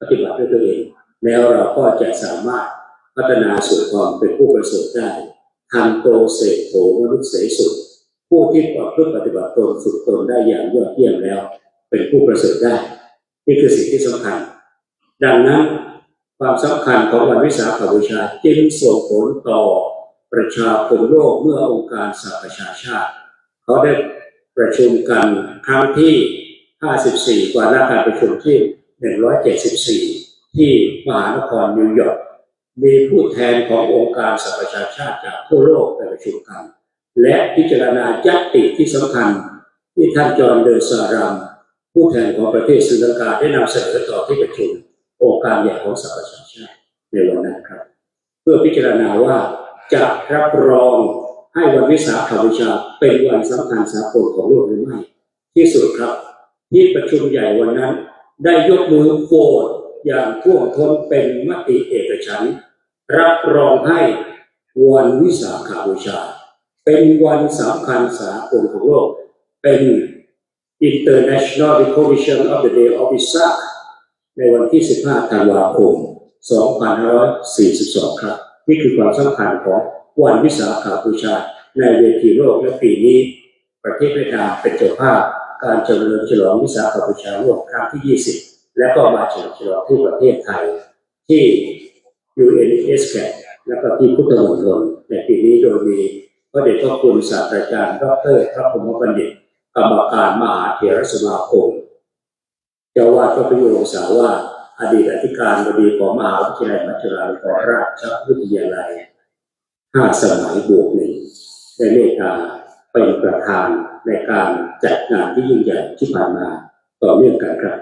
ปฏิบัติด้วยตัวเองแล้วเราก็จะสามารถพัฒนาสู่ความเป็นผู้ประเสริฐได้ทันโตเสกโถมนุษย์เสสุผู้ที่ปฏิบัติตนฝึกตนได้อย่างยอดเยี่ยมแล้วเป็นผู้ประเสริฐได้นี่คือสิ่งที่สำคัญดังนั้นความสำคัญของวันวิสาขบูชาจึงส่งผลต่อประชาคมโลกเมื่อองค์การสหประชาชาติเขาได้ประชุมกันครั้งที่54กว่าการประชุมที่174ที่มหานครนิวยอร์กมีผู้แทนขององค์การสหประชาชาติจากทั่วโลกไปประชุมกันและพิจารณาญัตติที่สำคัญที่ท่านจอห์นเดอซารัมผู้แทนของประเทศศรีลังกาได้นำเสนอต่อที่ประชุมองค์การใหญ่ของสหประชาชาติในวันนั้นครับเพื่อพิจารณาว่าจะรับรองให้วันวิสาขบูชาเป็นวันสำคัญสากลของโลกหรือไม่ที่สุดครับที่ประชุมใหญ่วันนั้นได้ยกมือโหวตอย่างท่วมท้นเป็นมติเอกฉันท์รับรองให้วันวิสาขบูชาเป็นวันสำคัญสากลของโลกเป็น International Recognition of the Day of Isaac ในวันที่15 ธันวาคม 2542 ครับนี่คือความสำคัญของวันวิสาขบูชาในเวทีโลกและปีนี้ประเทศเวียดนามเป็นเจ้าภาพการเฉลิมฉลองวิสาขบูชาโลกครั้งที่ 20และก็มาเฉลิมฉลองที่ประเทศไทยที่ UNESCAP และก็ที่พุทธมณฑลในปีนี้โดยมีพระเดชพระคุณศาสตราจารย์ดร.พระพรหมบัณฑิตกรรมการมหาเถรสมาคมเจ้าวาดพระประยุรสาวาสอดีตอธิการบดีของมหาวิทยาลัยมัจจุราชนราชวิทยาลัย5 สมัยบวก 1ได้เมตตาเป็นประธานในการจัดงานที่ยิ่งใหญ่ที่ผ่านมาต่อเนื่องกันครับ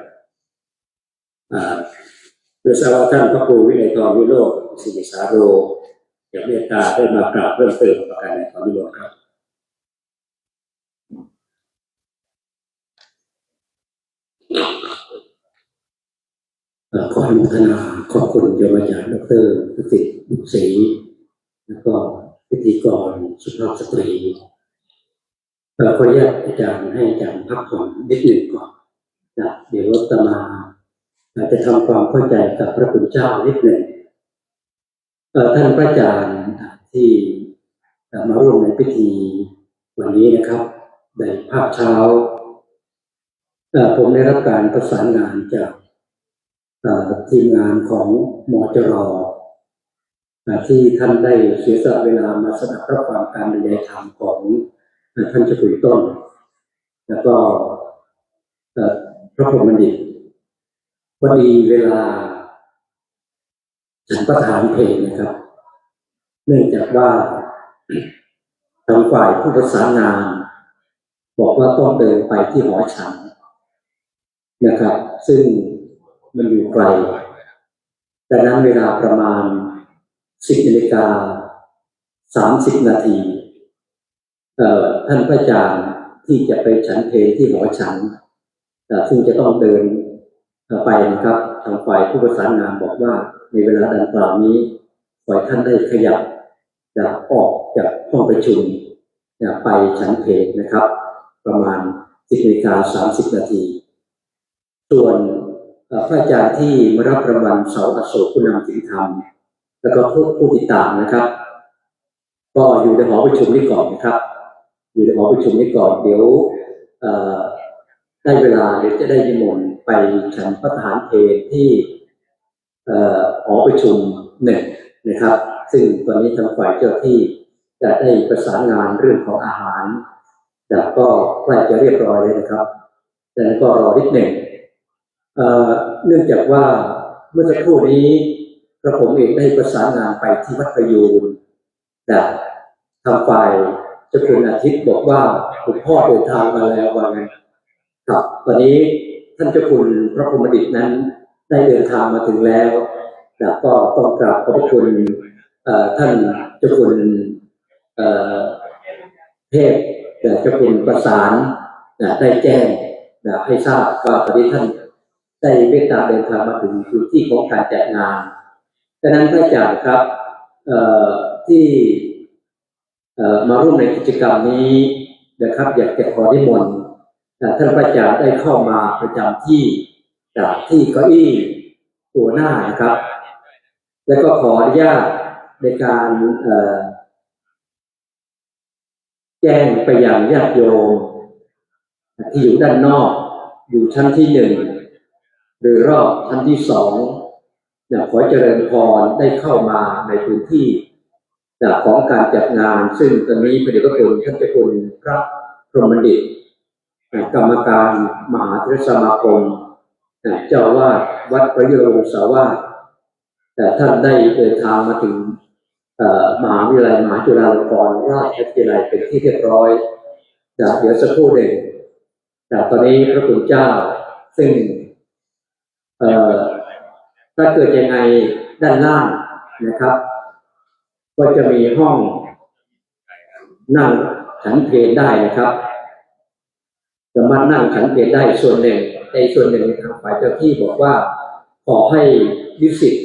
โดยทราบว่าท่านพระครูวินัยทองวิโรจน์ศิริสาโรจากเมตตาได้มากราบเพิ่มเติมประการในตอนนี้ครับขออนุโมทนาขอบคุณโยมอาจารย์ดร.ประสิทธิ์บุญศรีแล้วก็พิธีกรสุภาพสตรีขออนุญาตอาจารย์ให้อาจารย์พักผ่อนนิดหนึ่งก่อนนะเดี๋ยวจะมาจะทำความเข้าใจกับพระคุณเจ้านิดหนึ่งท่านพระอาจารย์ที่มาร่วมในพิธีวันนี้นะครับในภาคเช้าผมได้รับการประสานงานจากทีมงานของมจร.ที่ท่านได้เสียสละเวลามาสดับรับฟังการบรรยายธรรมของท่านเจ้าคุณต้นแล้วก็พระพรหมบัณฑิตพอดีเวลาฉันประทานเพลงนะครับเนื่องจากว่าทางฝ่ายผู้ประสานงานบอกว่าต้องเดินไปที่หอฉันนะครับซึ่งมันอยู่ไกลดังนั้นเวลาประมาณ10:30 นาทีท่านพระอาจารย์ที่จะไปฉันเพลที่หอฉันซึ่งจะต้องเดินไปนะครับทางฝ่ายผู้ประสานงานบอกว่าในเวลาดังกล่าวนี้ขอให้ท่านได้ขยับจากออกจากห้องประชุมไปฉันเพลนะครับประมาณ10:30 นาทีส่วนพระอาจารย์ที่มารับรางวัลเสาอโศกผู้นำศีลธรรมแล้วก็ผู้ติดตามนะครับก็อยู่ในหอประชุมนี้ก่อนนะครับอยู่ในหอประชุมนี้ก่อนเดี๋ยว ได้เวลาเดี๋ยวจะได้นิมนต์ไปฉันพระทหารเพลที่หอประชุมหนึ่งนะครับซึ่งตอนนี้ทางฝ่ายเจ้าที่จะได้ประสานงานเรื่องของอาหารแต่ก็ใกล้จะเรียบร้อยเลยนะครับแต่ก็รอนิดหนึ่งเนื่องจากว่าเมื่อสักครู่นี้กระผมเองได้ประสานงานไปที่วัดประยูรแต่ทางฝ่ายเจ้าคุณอาทิตย์บอกว่าคุณพ่อเดินทางมาแล้วว่างั้นครับตอนนี้ท่านเจ้าคุณพระพรหมดิษฐ์นั้นได้เดินทางมาถึงแล้วแล้วก็ต้องกราบขอบพระคุณท่านเจ้าคุณเทพเจ้าคุณประสานได้แจ้งให้ทราบว่าตอนนี้ท่านได้เมตตาเดินทางมาถึงพื้นที่ของการจัดงานดังนั้นพระอาจารย์ครับที่มาร่วมในกิจกรรมนี้นะครับอยากจะขอนิมนต์ท่านพระอาจารย์ได้เข้ามาประจำที่จากที่เก้าอี้ตัวหน้านะครับแล้วก็ขออนุญาตในการแจ้งไปยังญาติโยมที่อยู่ด้านนอกอยู่ชั้นที่หนึ่งหรือรอบชั้นที่สองขอเจริญพรได้เข้ามาในพื้นที่ของการจัดงานซึ่งตอนนี้พระเดชพระคุณท่านเจ้าคุณพระพรหมดิษฐ์กรรมการมหาเถรสมาคมเจ้าวาดวัดพระยุรวงศาวาสแต่ท่านได้เดินทางมาถึงมหาวิทยาลัยมหาจุฬาลงกรณราชวิทยาลัยเป็นที่เรียบร้อยเดี๋ยวสักครู่หนึ่งแต่ตอนนี้พระคุณเจ้าซึ่งถ้าเกิดยังไงด้านล่างนะครับก็จะมีห้องนั่งฉันเพลได้นะครับสามารถนั่งฉันเพลได้ส่วนหนึ่งในส่วนหนึ่งทางฝ่ายเจ้าที่บอกว่าขอให้นิสิต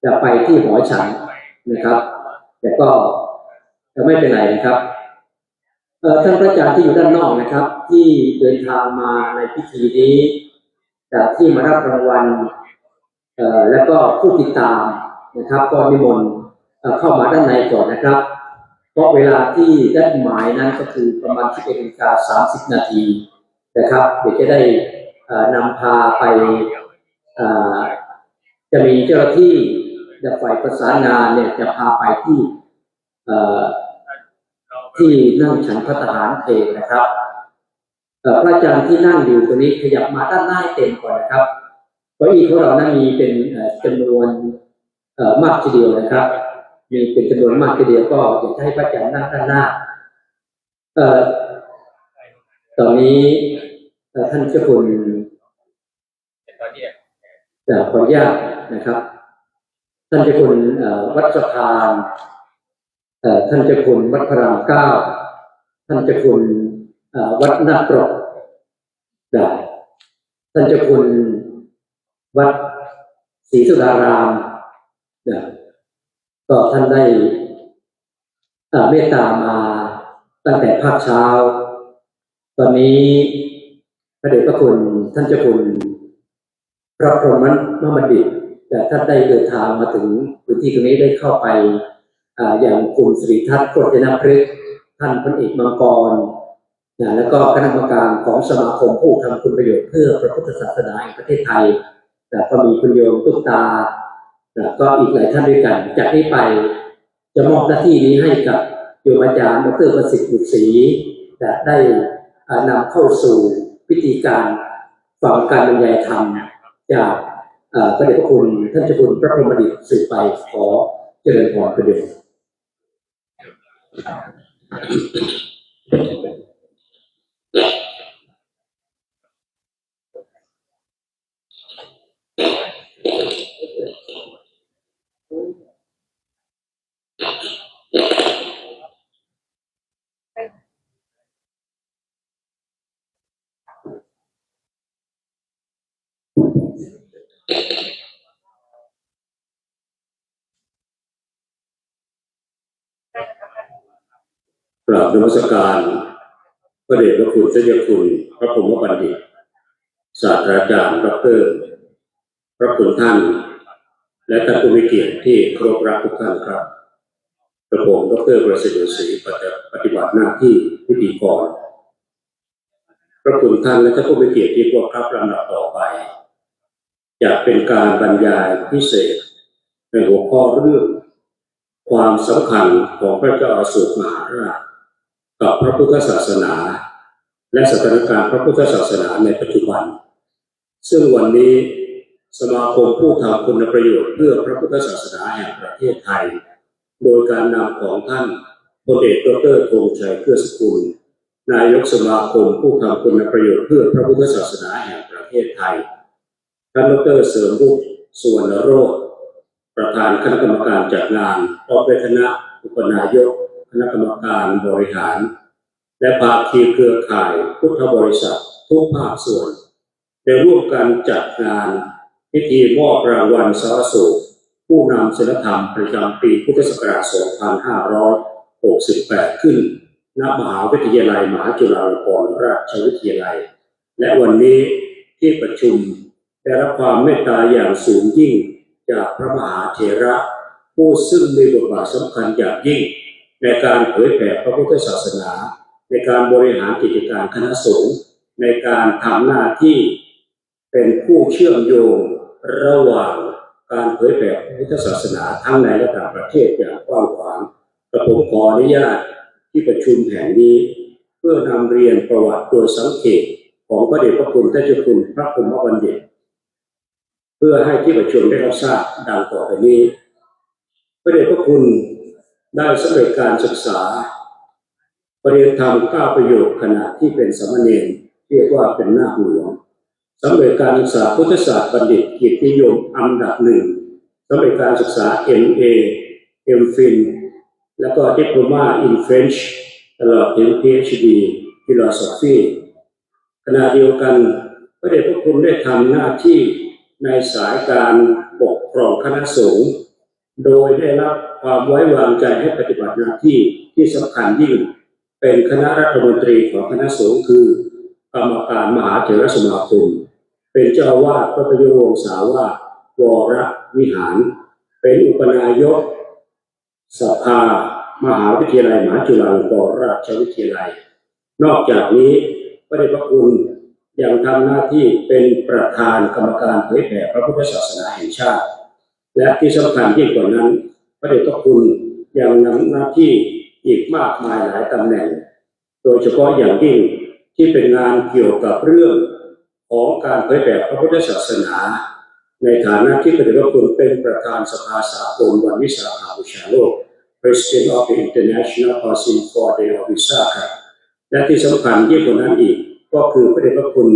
จะไปที่หอฉันนะครับแต่ก็จะไม่เป็นไรนะครับท่านพระอาจารย์ที่อยู่ด้านนอกนะครับที่เดินทางมาในพิธีนี้จากที่มารับรางวัลแล้วก็ผู้ติดตามนะครับก็นิมนต์เข้ามาด้านในก่อนนะครับเพราะเวลาที่ได้หมายนั้นก็คือประมาณ 11:30 นาทีนะครับเดี๋ยวจะได้นำพาไปจะมีเจ้าหน้าที่จากฝ่ายประสานงานเนี่ยจะพาไปที่นั่งฉันพระทหารเพลนะครับพระอาจารย์ที่นั่งอยู่ตรงนี้ขยับมาด้านหน้าเต็มก่อนนะครับเก้าอี้ของเรานั้นมีเป็นจำนวนมากทีเดียวนะครับมีเป็นจำนวนมากทีเดียวก็อยากให้พระอาจารย์นั่งด้านหน้าตอนนี้ท่านเจ้าคุณขออนุญาตนะครับท่านเจ้าคุณวัดสะพานท่านเจ้าคุณวัดพระรามเก้าท่านเจ้าคุณวัดนาคปรกท่านเจ้าคุณวัดศรีสุดารามก็ท่านได้เมตตามาตั้งแต่ภาคเช้าตอนนี้พระเดชพระคุณท่านเจ้าคุณพระพรหมดิษฐ์แต่ท่านได้เดินทางมาถึงพื้นที่ตรงนี้ได้เข้าไปอย่างคุณสิริทัศน์โคตรนพฤกษ์ท่านพลเอกมังกรแล้วก็คณะกรรมการของสมาคมผู้ทำคุณประโยชน์เพื่อพระพุทธศาสนาแห่งประเทศไทยก็มีคุณโยมตุ๊กตาก็อีกหลายท่านด้วยกันจากนี้ไปจะมอบหน้าที่นี้ให้กับโยมอาจารย์ดร.ประสิทธิ์บุตรศรีได้นำเข้าสู่พิธีการฟังการบรรยายธรรมจากพระเดชพระคุณท่านเจ้าคุณพระพรหมดิษฐ์สืบไปขอเจริญพรประเดี๋ยวกราบนมัสการพระเดชพระคุณเจ้าคุณพระพรหมบัณฑิตศาสตราจารย์ดร.พระคุณท่านและท่านผู้มีเกียรติที่เคารพรักทุกท่านครับกระผมดร.ประสิทธิ์บุตรศรีปฏิบัติหน้าที่พิธีกร ระคุณท่านและท่านผู้มีเกียรติที่พวกครับลำดับต่อไปจะเป็นการบรรยายพิเศษในหัวข้อเรื่องความสำคัญของพระเจ้าอโศกมหาราชกับพระพุทธศาสนาและสถานการณ์พระพุทธศาสนาในปัจจุบันซึ่งวันนี้สมาคมผู้ทำคุณประโยชน์เพื่อพระพุทธศาสนาแห่งประเทศไทยโดยการนำของท่านพลเอกดร.ธงชัยเกื้อสกุลนายกสมาคมผู้ทำคุณประโยชน์เพื่อพระพุทธศาสนาแห่งประเทศไทยท่านดร.เสริมบุตรสุวรรณโรจน์ประธานคณะกรรมการจัดงานพร้อมด้วยคณะอุปนายกคณะกรรมการบริหารและภาคีเครือข่ายพุทธบริษัททุกภาคส่วนได้ร่วมกันจัดงานพิธีมอบรางวัลสารสูรผู้นำศีลธรรมประจำปีพุทธศักราช 2568 ขึ้นณมหาวิทยาลัยมหาจุฬาลงกรณราชวิทยาลัยและวันนี้ที่ประชุมได้รับความเมตตาอย่างสูงยิ่งจากพระมหาเถระผู้ซึ่งมีบทบาทสำคัญอย่างยิ่งในการเผยแผ่พระพุทธศาสนาในการบริหารกิจการคณะสงฆ์ในการทำหน้าที่เป็นผู้เชื่อมโยงระหว่างการเผยแผ่พระพุทธศาสนาทั้งในและต่างประเทศอย่างกว้างขวางกระผมขออนุญาตที่ประชุมแห่งนี้เพื่อนำเรียนประวัติโดยสังเขปของพระเดชพระคุณท่านเจ้าคุณพระพรหมบัณฑิตเพื่อให้ที่ประชุมได้รับทราบดังต่อไปนี้พระเดชพระคุณได้สำเร็จการศึกษาปริญญาธรรม9ประโยคขณะที่เป็นสามเณรเรียกว่าเป็นนาคหลวงสำเร็จการศึกษาพุทธศาสตร์บัณฑิตเกียรตินิยมอันดับหนึ่งสำเร็จการศึกษา MA MPhil แล้วก็ Diploma in French ตลอดถึง PhD Philosophy ขณะเดียวกันพระเดชพระคุณได้ทำหน้าที่ในสายการปกครองคณะสงฆ์โดยได้รับความไว้วางใจให้ปฏิบัติหน้าที่ที่สำคัญยิ่งเป็นคณะรัฐมนตรีของคณะสงฆ์คือกรรมการมหาเถรสมาคมเป็นเจ้าอาวาสพระประยุรวงศาวาสวรวิหารเป็นอุปนายกสภามหาวิทยาลัยมหาจุฬาลงกรณราชวิทยาลัยนอกจากนี้พระเดชพระคุณยังทำหน้าที่เป็นประธานกรรมการเผยแผ่พระพุทธศาสนาแห่งชาติและที่สำคัญยิ่งกว่านั้นพระเดชพระคุณยังนำหน้าที่อีกมากมายหลายตำแหน่งโดยเฉพาะอย่างยิ่งที่เป็นงานเกี่ยวกับเรื่องของการเผยแผ่พระพุทธศาสนาในฐานะที่พระเดชพระคุณเป็นประธานสภาสากลวันวิสาขบูชาโลก President of the International Council for the of Visakha และที่สำคัญยิ่งกว่านั้นอีกก็คือพระเดชพระคุณ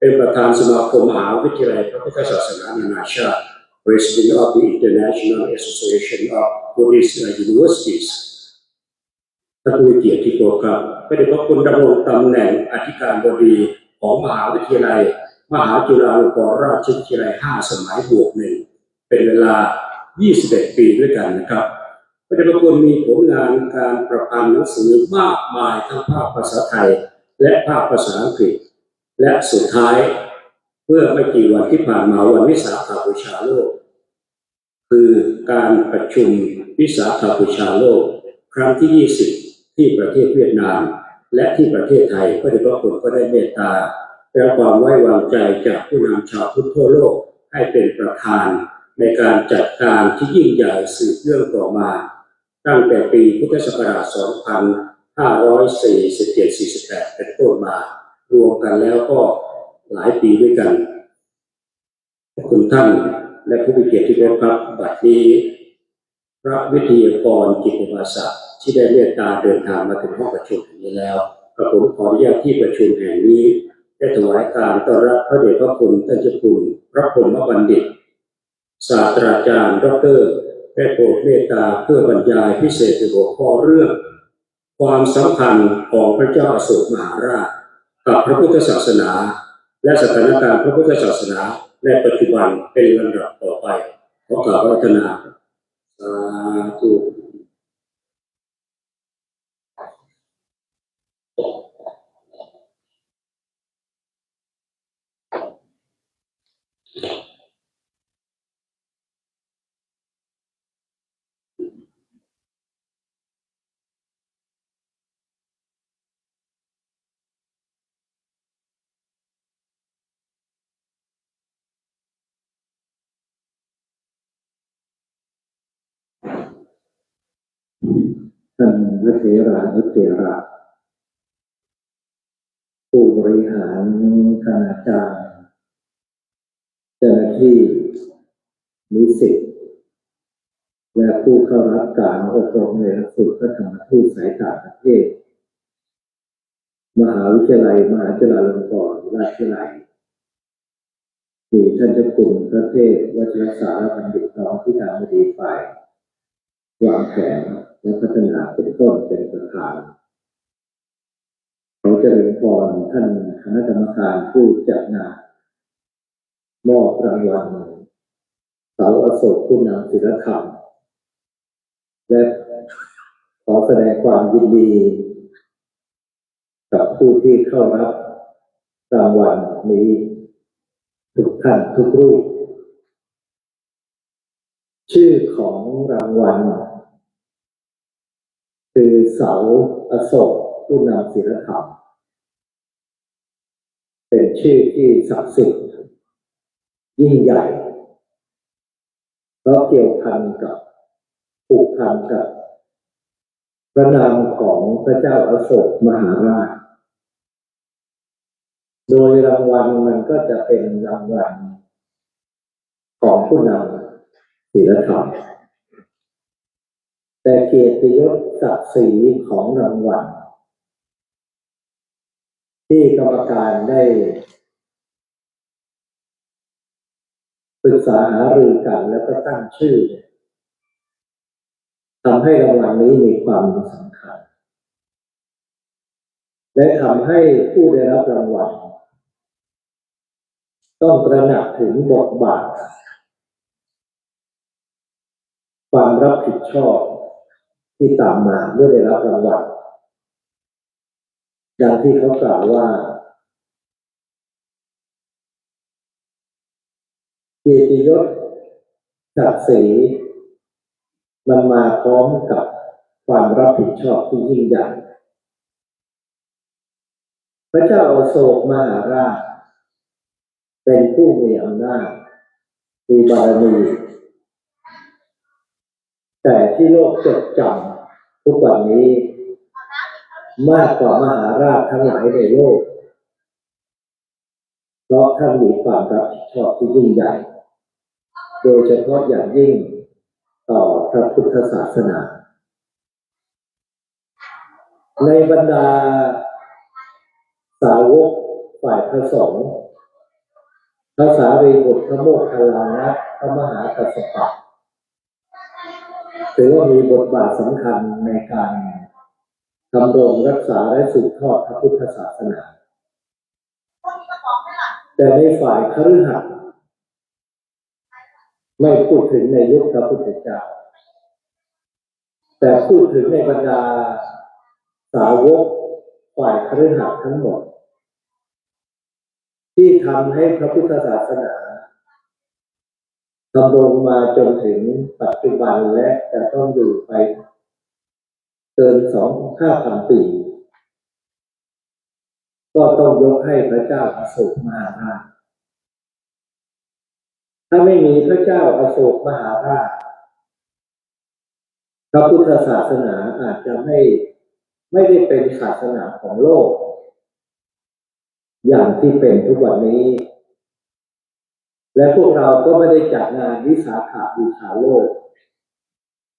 เป็นประธานสมาคมมหาวิทยาลัยพระพุทธศาสนานานาชาติ President of the International Association of Buddhist Universities ท่านผู้มีเกียรติที่เคารพครับพระเดชพระคุณดำรงตำแหน่งอธิการบดีของมหาวิทยาลัยมหาจุฬาลงกรณราชวิทยาลัย5สมัยบวกหนึ่งเป็นเวลา21ปีด้วยกันนะครับพระเดชพระคุณมีผลงานการประพันธ์หนังสือมากมายทั้งภาคภาษาไทยและภาคภาษาอังกฤษและสุดท้ายเมื่อไม่กี่วันที่ผ่านมาวันวิสาขบูชาโลกคือการประชุมวิสาขบูชาโลกครั้งที่20ที่ประเทศเวียดนามและที่ประเทศไทยพระเดชพระคุณก็ได้เมตตาและความไว้วางใจจากผู้นำชาวพุทธทั่วโลกให้เป็นประธานในการจัดการที่ยิ่งใหญ่สืบเนื่องต่อมาตั้งแต่ปีพุทธศักราช 2547-48 เป็นต้นมารวมกันแล้วก็หลายปีด้วยกันขอบคุณท่านและผู้มีเกียรติที่เคารพครับบัดนี้พระวิทยากรกิตติมศักดิ์ที่ได้เมตตาเดินทางมาถึงห้องประชุมแห่งนี้แล้วกระผมขออนุญาตที่ประชุมแห่งนี้ได้ถวายการต้อนรับพระเดชพระคุณท่านเจ้าคุณพระพรหมบัณฑิตศาสตราจารย์ดร.ได้โปรดเมตตาเพื่อบรรยายพิเศษในหัวข้อเรื่องความสำคัญของพระเจ้าอโศกมหาราชกับพระพุทธศาสนาและสถานการณ์พระพุทธศาสนาในปัจจุบันเป็นลำดับต่อไปขอกราบอาราธนาสาธุ ท่านพระเถระนุเถระผู้บริหารคณาจารย์เจ้าหน้าที่นิสิตและผู้เข้ารับการอบรมในหลักสูตรพระธรรมทูตสายต่างประเทศมหาวิทยาลัยมหาจุฬาลงกรณราชวิทยาลัยมีท่านเจ้าคุณพระเทพวชิรสารบัณฑิตรองที่การบดีฝ่ายวางแผนและพัฒนาเป็นต้นเป็นประธานขอเจริญพรท่านคณะกรรมการผู้จัดงานมอบรางวัลเสาอโศกผู้นำศีลธรรมและขอแสดงความยินดีกับผู้ที่เข้ารับรางวัลนี้ทุกท่านทุกรูปชื่อของรางวัลคือเสาอโศกผู้นำศีลธรรมเป็นชื่อที่ศักดิ์สิทธิ์ยิ่งใหญ่เพราะเกี่ยวพันกับผูกพันกับพระนามของพระเจ้าอโศกมหาราชโดยรางวัลมันก็จะเป็นรางวัลของผู้นำศีลธรรมแต่เกียรติยศศักดิ์ศรีของรางวัลที่กรรมการได้ปรึกษาหารือกันแล้วก็ตั้งชื่อทำให้รางวัลนี้มีความสำคัญและทำให้ผู้ได้รับรางวัลต้องตระหนักถึงบทบาทความรับผิดชอบที่ตามมาเมื่อได้รับรางวัลดังที่เขากล่าวว่าเกียรติยศศักดิ์ศรีมันมาพร้อมกับความรับผิดชอบที่ยิ่งใหญ่พระเจ้าอโศกมหาราชเป็นผู้มีอำนาจมีบารมีแต่ที่โลกจดจำทุกวันนี้มากกว่ามหาราชทั้งหลายในโลกเพราะท่านมีความรับผิดชอบที่ยิ่งใหญ่โดยเฉพาะอย่างยิ่งต่อพระพุทธศาสนาในบรรดาสาวกฝ่ายพระสงฆ์พระสารีบุตรพระโมคคัลลานะพระมหากัสสปะถือว่ามีบทบาทสำคัญในการดำรงรักษาและสืบทอดพระพุทธศาสนาแต่ในฝ่ายคฤหัสถ์ไม่พูดถึงในยุคพระพุทธเจ้าแต่พูดถึงในบรรดาสาวกฝ่ายคฤหัสถ์ทั้งหมดที่ทำให้พระพุทธศาสนาดำรงมาจนถึงปัจจุบันและจะต้องอยู่ไปเกิน 5,000 ปีก็ต้องยกให้พระเจ้าอโศกมหาราชถ้าไม่มีพระเจ้าอโศกมหาราชพระพุทธศาสนาอาจจะไม่ได้เป็นศาสนาของโลกอย่างที่เป็นทุกวันนี้และพวกเราก็ไม่ได้จัดงานวิสาขบูชาโลก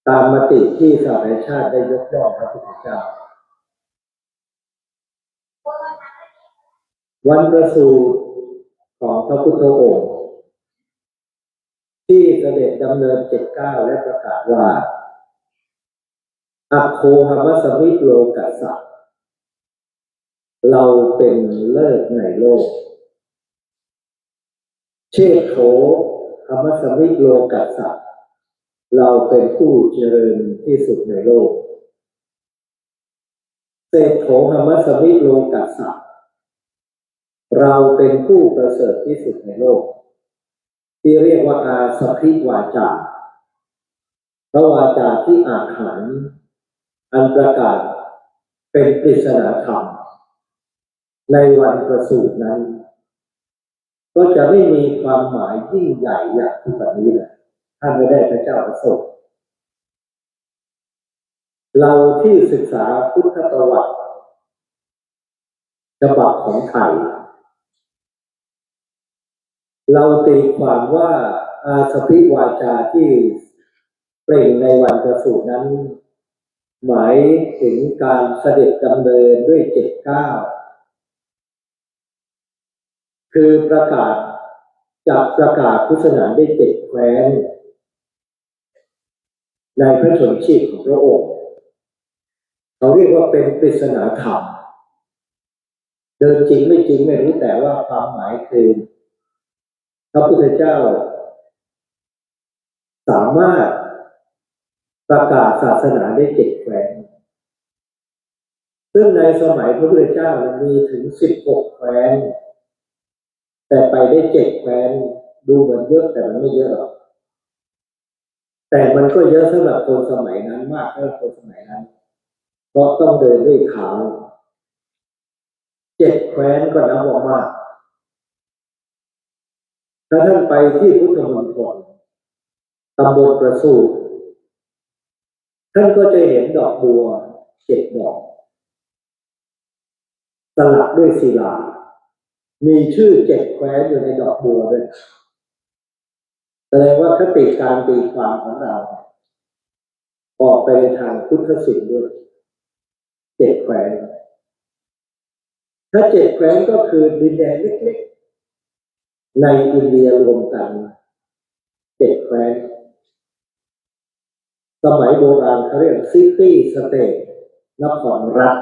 ตามมติที่สหประชาชาติได้ยกย่องพระพุทธเจ้าวันประสูติของพระพุทธองค์ที่เสด็จดำเนิน7-9และประกาศว่าอัคโคหัมสมิโลกัสสะเราเป็นเลิศในโลกเชษโถหัมสมิโลกัสสะเราเป็นผู้เจริญที่สุดในโลกเศรษโถหัมสมิโลกัสสะเราเป็นผู้ประเสริฐที่สุดในโลกที่เรียกว่าอาสพิวาจาพระวาจาที่อาถรรพ์อันประกาศเป็นปริศนาธรรมในวันประสูตินั้นก็จะไม่มีความหมายยิ่งใหญ่อย่างที่แบบนี้เลยท่านไม่ได้พระเจ้าอโศก เราที่ศึกษาพุทธประวัติฉบับของไทยเราตีความว่าอาสพิวาจาที่เปล่งในวันประสูตินั้นหมายถึงการเสด็จดำเนินด้วย7 ก้าวคือประกาศพุทธศาสนาได้7 แคว้นในพระชนชีพของพระองค์เขาเรียกว่าเป็นปริศนาธรรมเดินจริงไม่จริงไม่รู้แต่ว่าความหมายคือพระพุทธเจ้าสามารถประกาศศาสนาได้7 แคว้นซึ่งในสมัยพระพุทธเจ้ามีถึง16 แคว้นแต่ไปได้7 แคว้นดูเหมือนเยอะแต่มันไม่เยอะหรอกแต่มันก็เยอะสำหรับคนสมัยนั้นมากสำหรับคนสมัยนั้นเพราะต้องเดินด้วยเท้า7 แคว้นก็นับว่ามากถ้าท่านไปที่พุทธมณฑลตำบลประสูติท่านก็จะเห็นดอกบัว7 ดอกสลักด้วยศิลามีชื่อ7 แคว้นอยู่ในดอกบัวด้วยแสดงว่าคติการตีความของเราออกไปในทางพุทธศิลป์ด้วย7 แคว้นถ้า7 แคว้นก็คือดินแดนเล็กๆในอินเดียรวมกัน7 แคว้นสมัยโบราณเขาเรียกซิตี้สเตทนครรัฐ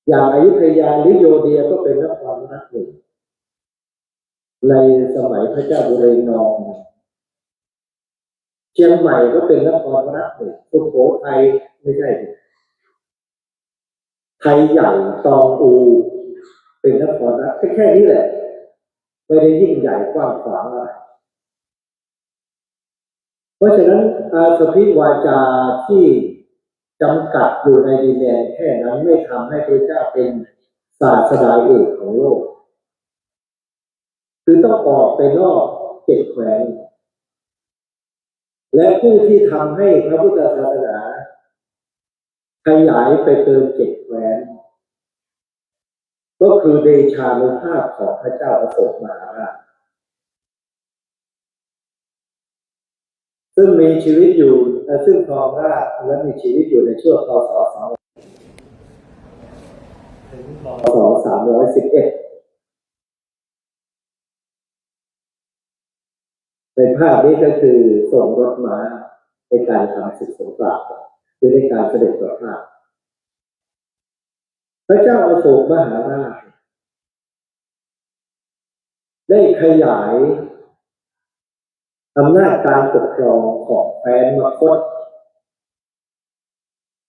อย่างอยุธยาหรือโยเดียก็เป็นนครรัฐหนึ่งในสมัยพระเจ้าบุเรนองเชียงใหม่ก็เป็นนครรัฐหนึ่งสุโขทัยไม่ใช่ไทยใหญ่ตองอูเป็นนครรัฐแค่นี้แหละไม่ได้ยิ่งใหญ่กว้างขวางอะไรเพราะฉะนั้นอาสพิวาจาที่จำกัดอยู่ในดินแดนแค่นั้นไม่ทำให้พระเจ้าเป็นศาสดาเอกของโลกคือต้องออกไปนอก7 แคว้นและผู้ที่ทำให้พระพุทธศาสนาขยายไปเกิน7 แคว้นก็คือเดชานุภาพของพระเจ้าอโศกมหาราชซึ่งมีชีวิตอยู่ซึ่งครองราชย์และมีชีวิตอยู่ในช่วงพ.ศ. ถึงพ.ศ. 311ในภาพนี้ก็คือส่งรถม้าในการทำศึกสงครามหรือในการเสด็จประพาสพระเจ้าอโศกมหาราชได้ขยายอำนาจการปกครองของแคว้นมคธ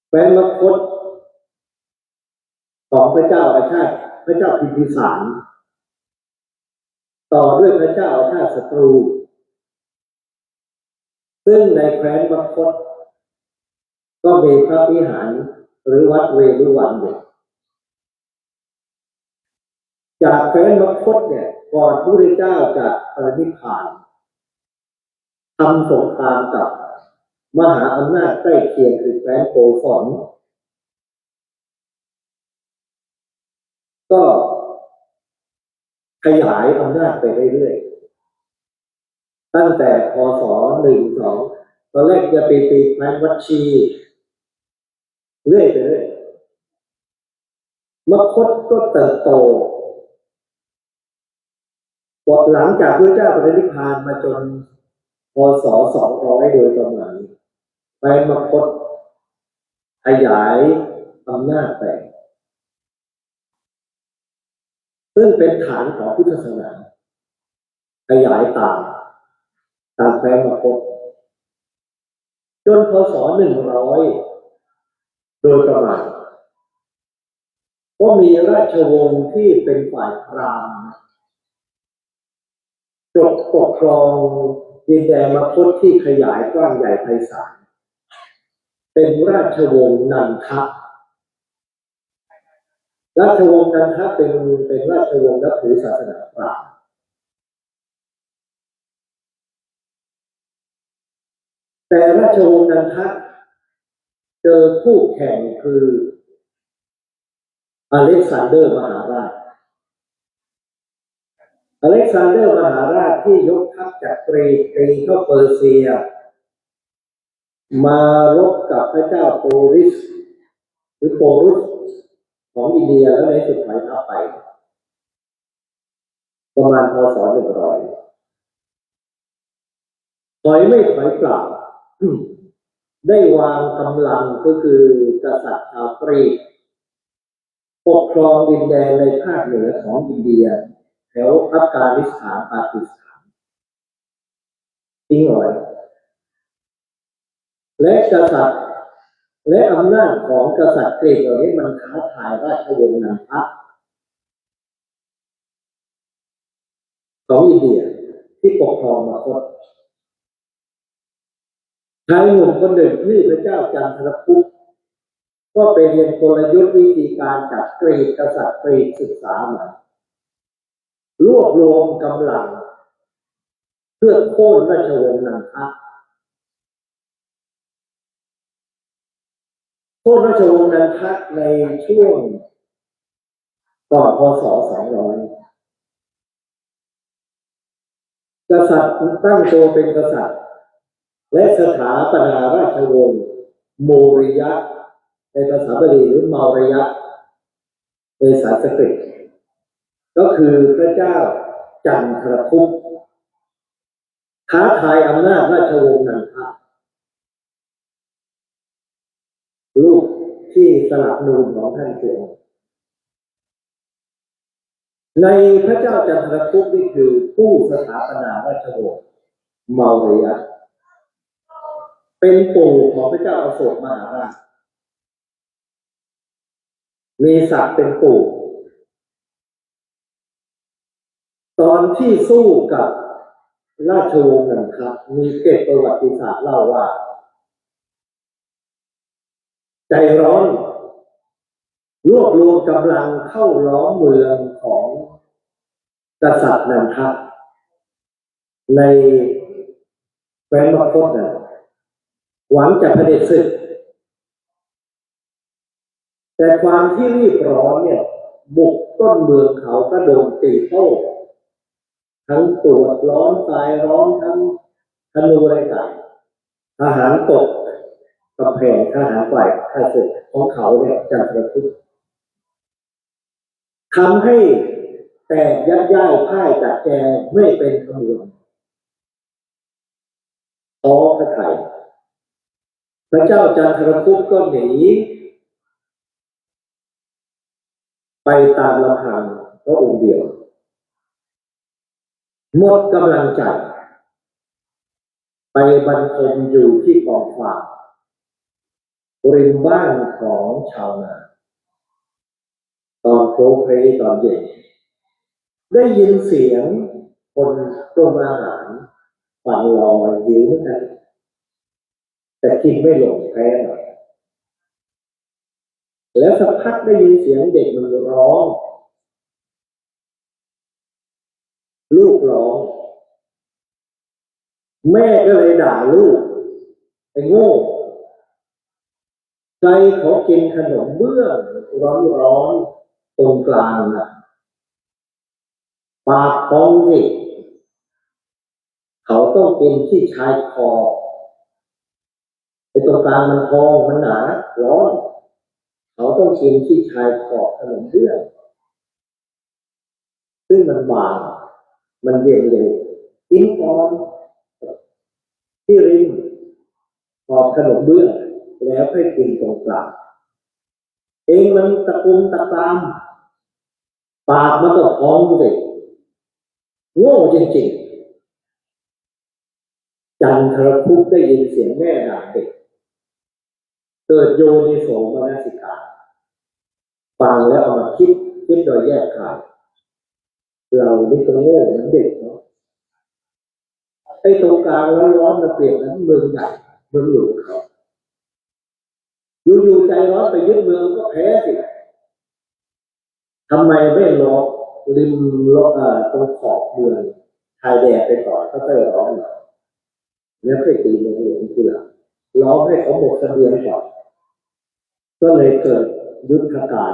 แคว้นมคธของพระเจ้าอาชาติพระเจ้าพิมพิสารต่อด้วยพระเจ้าอาชาติศัตรูซึ่งในแคว้นมคธก็มีพระวิหารหรือวัดเวรุวันอยู่จากแคว้นมคธเนี่ยก่อนพระพุทธเจ้าจะนิพพานทำสงครามกับมหาอำนาจใกล้เคียงคือแคว้นโกศลก็ขยายอำนาจไปเรื่อยๆตั้งแต่พ.ศ. 1-2ตอนแรกจะตีแคว้นวัดชีเรื่อยไปเรื่อยมคธก็เติบโตหลังจากพระเจ้าปรินิพพานมาจนพ.ศ. 200โดยประมาณแคว้นมคธขยายอำนาจไปซึ่งเป็นฐานของพุทธศาสนาขยายตามแคว้นมคธจนพ.ศ. 100โดยประมาณก็มีราชวงศ์ที่เป็นฝ่ายพราหมณ์ปกครองดินแดนมคธที่ขยายกว้างใหญ่ไพศาลเป็นราชวงศ์นันทะราชวงศ์นันทะเป็นราชวงศ์นับถือศาสนาพราหมณ์แต่ราชวงศ์นันทะ เจอคู่แข่งคืออเล็กซานเดอร์มหาราชมหาราชที่ยกทัพจากกรีกเข้าเปอร์เซียมารบกับพระเจ้าโปริสหรือโปรุสของอินเดียแล้วในสุดถอยทัพไปประมาณพ.ศ. 100ถอยไม่ถอยกลับได้วางกำลังก็คือกษัตริย์ชาวกรีกปกครองดินแดนในภาคเหนือของอินเดียแถวอัฟกานิสถานปากีสถานทิ้งเอาไว้และกษัตริย์และอำนาจของกษัตริย์กรีกเหล่านี้มันท้าทายราชวงศ์นันทะของอินเดียที่ปกครองมาก่อนชายหนุ่มคนหนึ่งชื่อพระเจ้าจันทรพุทธก็ไปเรียนกลยุทธ์วิธีการจากกรีกกษัตริย์กรีกศึกษามารวบรวมกำลังเพื่อโค่นราชวงศ์นันทะโค่นราชวงศ์นันทะในช่วงก่อนพ.ศ. 200กษัตริย์ตั้งตัวเป็นกษัตริย์และสถาปนาราชวงศ์โมริยะในภาษาบาลีหรือเมาริยะในภาษาสันสกฤตก็คือพระเจ้าจันทรพุทธท้าทายอำนาจราชวงศ์นันทะลูกที่สลับนูนของท่านเสียในพระเจ้าจันทรพุทธนี่คือผู้สถาปนาราชวงศ์เมาริยะเป็นปู่ของพระเจ้าอโศกมหาราชมีศักดิ์เป็นปู่ตอนที่สู้กับราชวงศ์นันทะมีเกร็ดประวัติศาสตร์เล่าว่าใจร้อนรวบรวมกำลังเข้าล้อมเมืองของกษัตริย์นันทะในแคว้นมคธหวังจะเผด็จศึกแต่ความที่รีบร้อนเนี่ยบุกต้นเมืองเขาก็โดนตีโต้ทั้งตรวจร้อนตายร้อนทั้งธนูอะไรต่างทหารตกกำแพงทหารฝ่ายข้าศึกของเขาเนี่ยจันทรพุทธทำให้แตกยักย้ายพ่ายจากแกไม่เป็นขบวนท้อพระไทยพระเจ้าจันทรพุทธก็หนีไปตามลำพังพระองค์เดียวหมดกำลังใจไปบรรทมอยู่ที่กองฟางริมบ้านของชาวนาตอนโพลเพลตอนเย็นได้ยินเสียงคนต้มอาหารฝันลอยหิวเหมือนกันแต่กินไม่ลงแพ้หน่อยแล้วสักพักได้ยินเสียงเด็กมันร้องลูกร้องแม่ก็เลยด่าลูกไอ้โง่ใครขอกินขนมเบื้องร้อนตรงกลางนะปากพองสิเขาต้องกินที่ชายคอไอ้ตรงกลางมันพองมันหนาร้อนเขาต้องกินที่ชายคอขนมเบื้องซึ่งมันบางมันเย็นเร็วกินก่อนที่ริมขอบขนมเบื้องแล้วค่อยกินตรงกลางเองมันตะกุมตะตามปากมันก็พองสิโง่จริงๆจันทรพุทธได้ยินเสียงแม่ด่าเด็กเกิดโยนิโสมนสิการฟังแล้วเอามาคิดโดยแยกขายเรานี่ก็โง่เหมือนเด็กเนาะไอ้ตรงกลางร้อนมาเปลี่ยนนั้นเมืองใหญ่เมืองหลวงเขาอยู่ใจร้อนไปยึดเมืองก็แพ้สิทำไมไม่ล้อริมล้อตรงขอบเมืองชายแดนไปก่อนก็ค่อยร้อนหน่อยแล้วค่อยตีเมืองหลวงทีหลังล้อให้เขาหมดเสบียงก่อน ก็เลยเกิดยุทธการ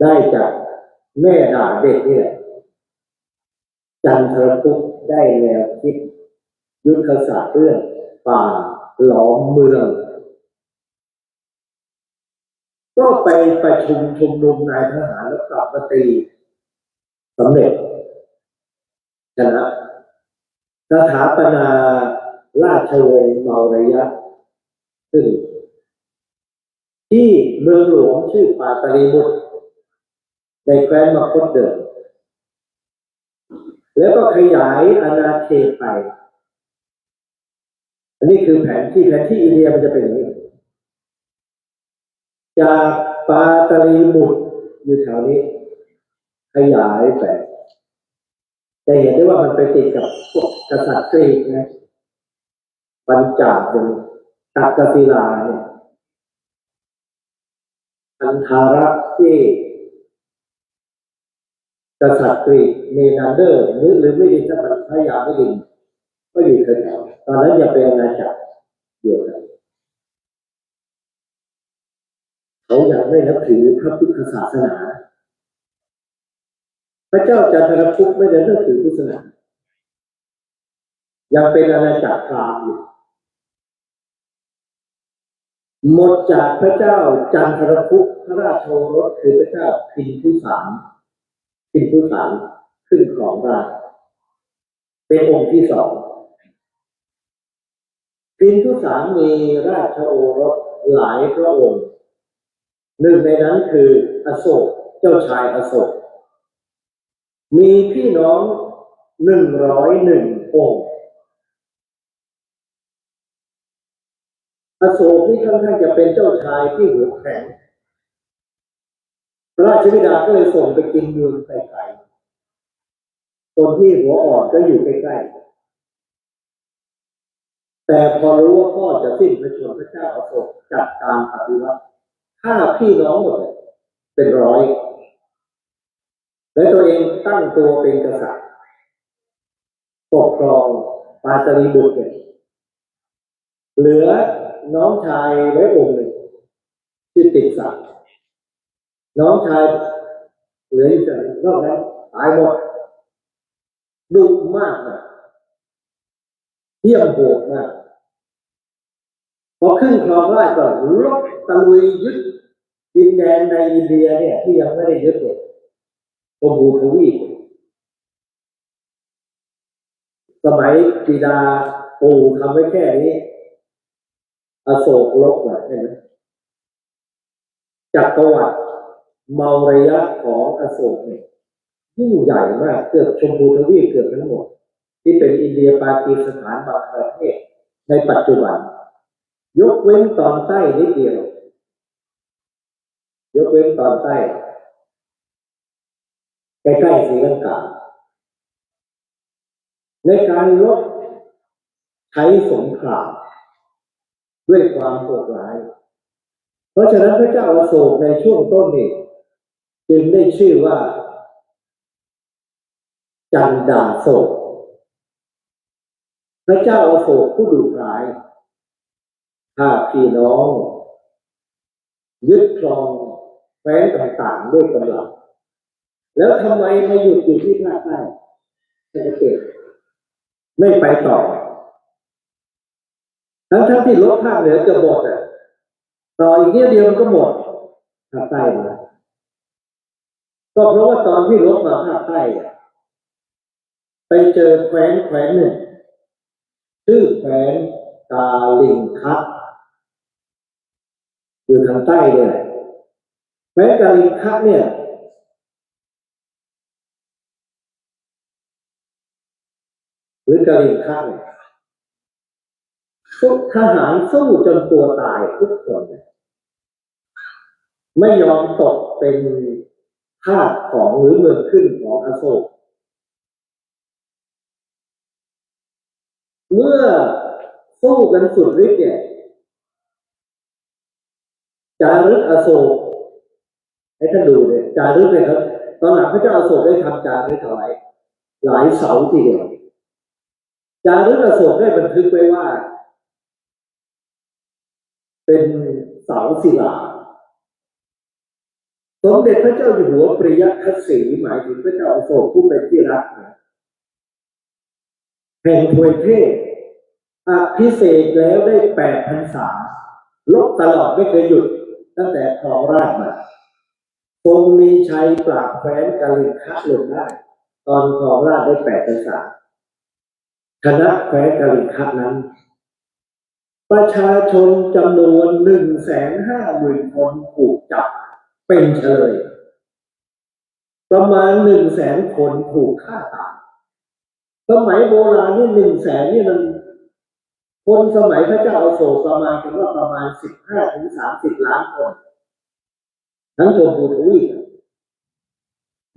ได้จากแม่ด่าเด็กนี่แหละจันทรพุกได้แนวคิดยุทธศาสตร์เรื่องป่าล้อมเมืองก็ไปประชุมนุมนายทหารแล้วกลับมาตีสำเร็จชนะสถาปนาราชวงศ์เมารยะซึ่งที่เมืองหลวงชื่อปาตลีบุตรในแคว้นมคธเดิมแล้วก็ขยายอาณาเขตไปอันนี้คือแผนที่อินเดียมันจะเป็นอย่างนี้จากปาตลีบุตรอยู่แถวนี้ขยายไปจะเห็นได้ว่ามันไปติดกับพวกกษัตริย์กรีกนะปัญจาบอย่างตักกศิลาเนี่ยอันธาระที่กษัตริย์กรีกเมนันเดอร์หรือไม่ดีถ้ามันพยายามไม่ดีก็อยู่แถวๆตอนนั้นยังเป็นอาณาจักรเดียวกันเขายังไม่นับถือพระพุทธศาสนาพระเจ้าจันทรพุกไม่ได้นับถือพุทธศาสนายังเป็นอาณาจักรพราหมณ์อยู่หมดจากพระเจ้าจันทรพุกพระราชโอรสคือพระเจ้าพิมพิสารขึ้นครองราชย์เป็นองค์ที่สองพิมพิสารมีราชโอรสหลายพระองค์หนึ่งในนั้นคืออโศกเจ้าชายอโศกมีพี่น้อง101 องค์อโศกนี่ค่อนข้างจะเป็นเจ้าชายที่หัวแข็งพระราชบิดาก็เลยส่งไปกินเมืองไกลๆคนที่หัวอ่อนก็อยู่ใกล้ๆแต่พอรู้ว่าพ่อจะสิ้นพระชนม์พระเจ้าอโศกจัดการปฏิวัติฆ่าพี่น้องหมดเลยเป็นร้อยและตัวเองตั้งตัวเป็นกษัตริย์ปกครองปาตลีบุตรเหลือน้องชายไว้องค์หนึ่งที่ติดสัตว์น้องชายเหลืออยู่แต่นอกนั้นตายหมดดุมากนะเหี้ยมโหดมากพอขึ้นครองราชย์ก็รบตะลุยยึดดินแดนในอินเดียเนี่ยที่ยังไม่ได้ยึดเลยชมพูทวีปสมัยปิดาปู่ทำไว้แค่นี้อโศกลบเห็นไหมจักรวรรดิเมารยะของอโศกเนี่ยยิ่งใหญ่มากเกือบชมพูทวีปเกือบทั้งหมดที่เป็นอินเดียปากีสถานบางประเทศในปัจจุบันยกเว้นตอนใต้นิดเดียวยกเว้นตอนใต้ใกล้ๆศรีลังกาในการลบใช้สงครามด้วยความโหดร้ายเพราะฉะนั้นพระเจ้าอโศกในช่วงต้นนี้จึงได้ชื่อว่าจันดาโศกพระเจ้าอโศกผู้ดุร้ายฆ่าพี่น้องยึดครองแคว้นต่างๆด้วยกำลังแล้วทำไมมาหยุดอยู่ที่ภาคใต้ประเทศไม่ไปต่อทั้งที่ลบภาคเหนือจะหมดต่ออีกนิดเดียวมันก็หมดภาคใต้นะก็เพราะว่าตอนที่ลบมาภาคใต้ไปเจอแคว้นหนึ่งชื่อแคว้นกาลิงคัสอยู่ทางใต้เนี่ยแคว้นกาลิงคัสเนี่ยหรือกาลิงคัสเนี่ยทหารสู้จนตัวตายทุกคนไม่ยอมตกเป็นทาสของหรือเมืองขึ้นของอโศกเมื่อสู้กันสุดฤทธิ์เนี่ยจารึกอโศกให้ท่านดูเนี่ยจารึกเนี่ยครับตอนหลังพระเจ้าอโศกได้ทำจารึกเอาไว้หลายเสาทีเดียวจารึกอโศกได้บันทึกไว้ว่าเป็นเส เสาศิลาสมเด็จพระเจ้าอยู่หัวปริยคสีหมายถึงพระเจ้าอโศกผู้เป็นที่รักแห่งทวยเทพอภิเษกแล้วได้8 พรรษาลบตลอดไม่เคยหยุดตั้งแต่ครองราชย์มาทรงมีชัยปราบแคว้นกาลิงคะลงได้ตอนครองราชย์ได้8 พรรษาคณะแคว้นกาลิงคะนั้นประชาชนจำนวน 150,000 คนถูกจับเป็นเฉลยประมาณ 100,000 คนถูกฆ่าตายสมัยโบราณนี่100,000นี่มันคนสมัยพระเจ้าอโศกประมาณกันว่าประมาณ15-30 ล้านคนทั้งชมพูทวีป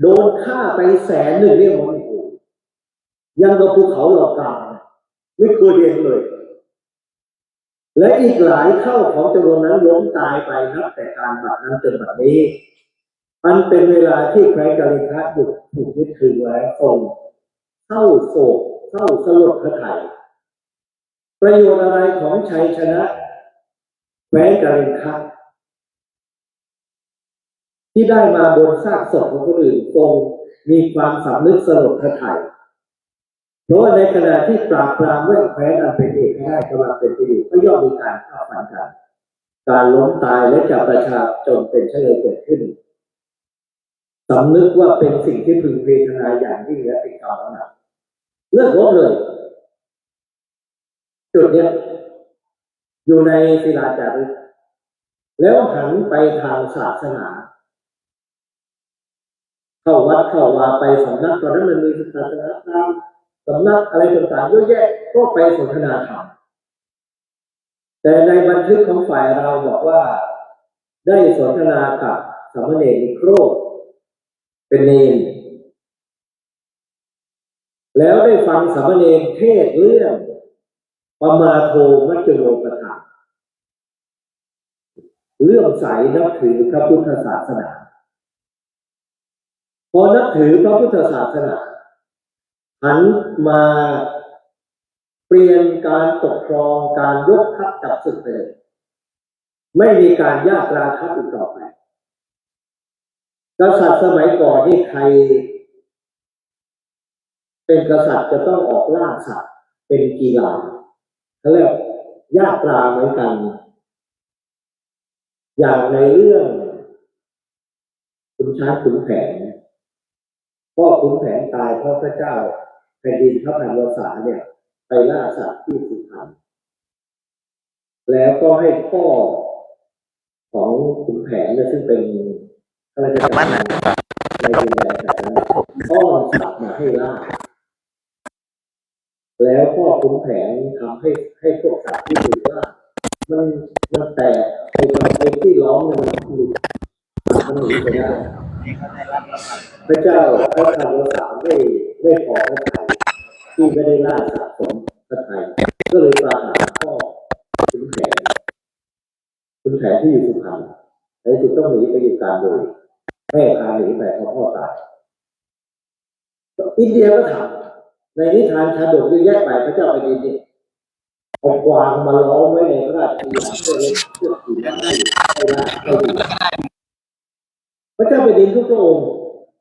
โดนฆ่าไป100,000เนี่ยมันโอ้ยังกับภูเขาเหล่ากาไม่เคยเรียนเลย และอีกหลายเท่าของจำนวนนั้นล้มตายไปนับแต่การบัดนั้นจนบัดนี้มันเป็นเวลาที่แคว้นกาลิงคะถูกยึดคืนไว้ทรงเศร้าโศกเศร้าสลดพระทัยประโยชน์อะไรของชัยชนะแคว้นกาลิงคะที่ได้มาบนซากศพของคนอื่นทรงมีความสำนึกสลดพระทัยเพราะในขณะที่ปราบปรามแว่นแคว้นอันเป็นเอกได้กำลังเป็นไปอยู่ก็ย่อมมีการฆ่าฟันกันการล้มตายและจับประชาชนเป็นเฉลยเกิดขึ้นสำนึกว่าเป็นสิ่งที่พึงเวทนาอย่างยิ่งและเป็นกรรมหนักเลิกลบเลยจุดเนี้ยอยู่ในศิลาจารึกแล้วหันไปทางศาสนาเข้าวัดเข้าวาไปสำนักตอนนั้นมันมีศาสนาธรรมสำนักอะไรต่างๆเยอะแยะก็ไปสนทนาธรรมแต่ในบันทึกของฝ่ายเราบอกว่าได้สนทนากับสามเณรนิโครธเป็นเนรแล้วได้ฟังสามเณรเทศเรื่องปมาโทมัจจโรปถาเรื่องใสนับถือพระพุทธศาสนาพอนับถือพระพุทธศาสนาหันมาเปลี่ยนการปกครองการยกทัพจับศึกไปเลยไม่มีการยากราทัพอีกต่อไปกษัตริย์สมัยก่อนที่ใครเป็นกษัตริย์จะต้องออกล่าสัตว์เป็นกีฬาเขาเรียกยาตราเหมือนกันอย่างในเรื่องขุนช้างขุนแผนพ่อขุนแผนตายเพราะพระเจ้าแผ่นดินพระพันวษาเนี่ยไปล่าสัตว์ที่สุพรรณแล้วก็ให้พ่อของขุนแผนเนี่ยซึ่งเป็นข้าราชการในดินแดนแต่นั้นอ้อนสัตว์มาให้ล่าแล้วพ่อขุนแผนทำให้พวกสัตว์ที่ถูกล่ามันแตกไอ้ที่ร้องเนี่ยมันหลุดไปได้พระเจ้าพระพันวษาไม่พอพระทัยที่ไม่ได้ล่าสัตว์สมพระทัยก็เลยประหารพ่อขุนแผนที่อยู่สุพรรณในสุดต้องหนีไปอยู่การโดยแม่พาหนีไปเพราะพ่อตายอินเดียก็ทำในนิทานชาดกเยอะแยะไปพระเจ้าแผ่นดินเนี่ยเอากวางมาล้อมไว้ในพระราชวังเพื่อเชื่อถือให้พระเจ้าแผ่นดินทุกพระองค์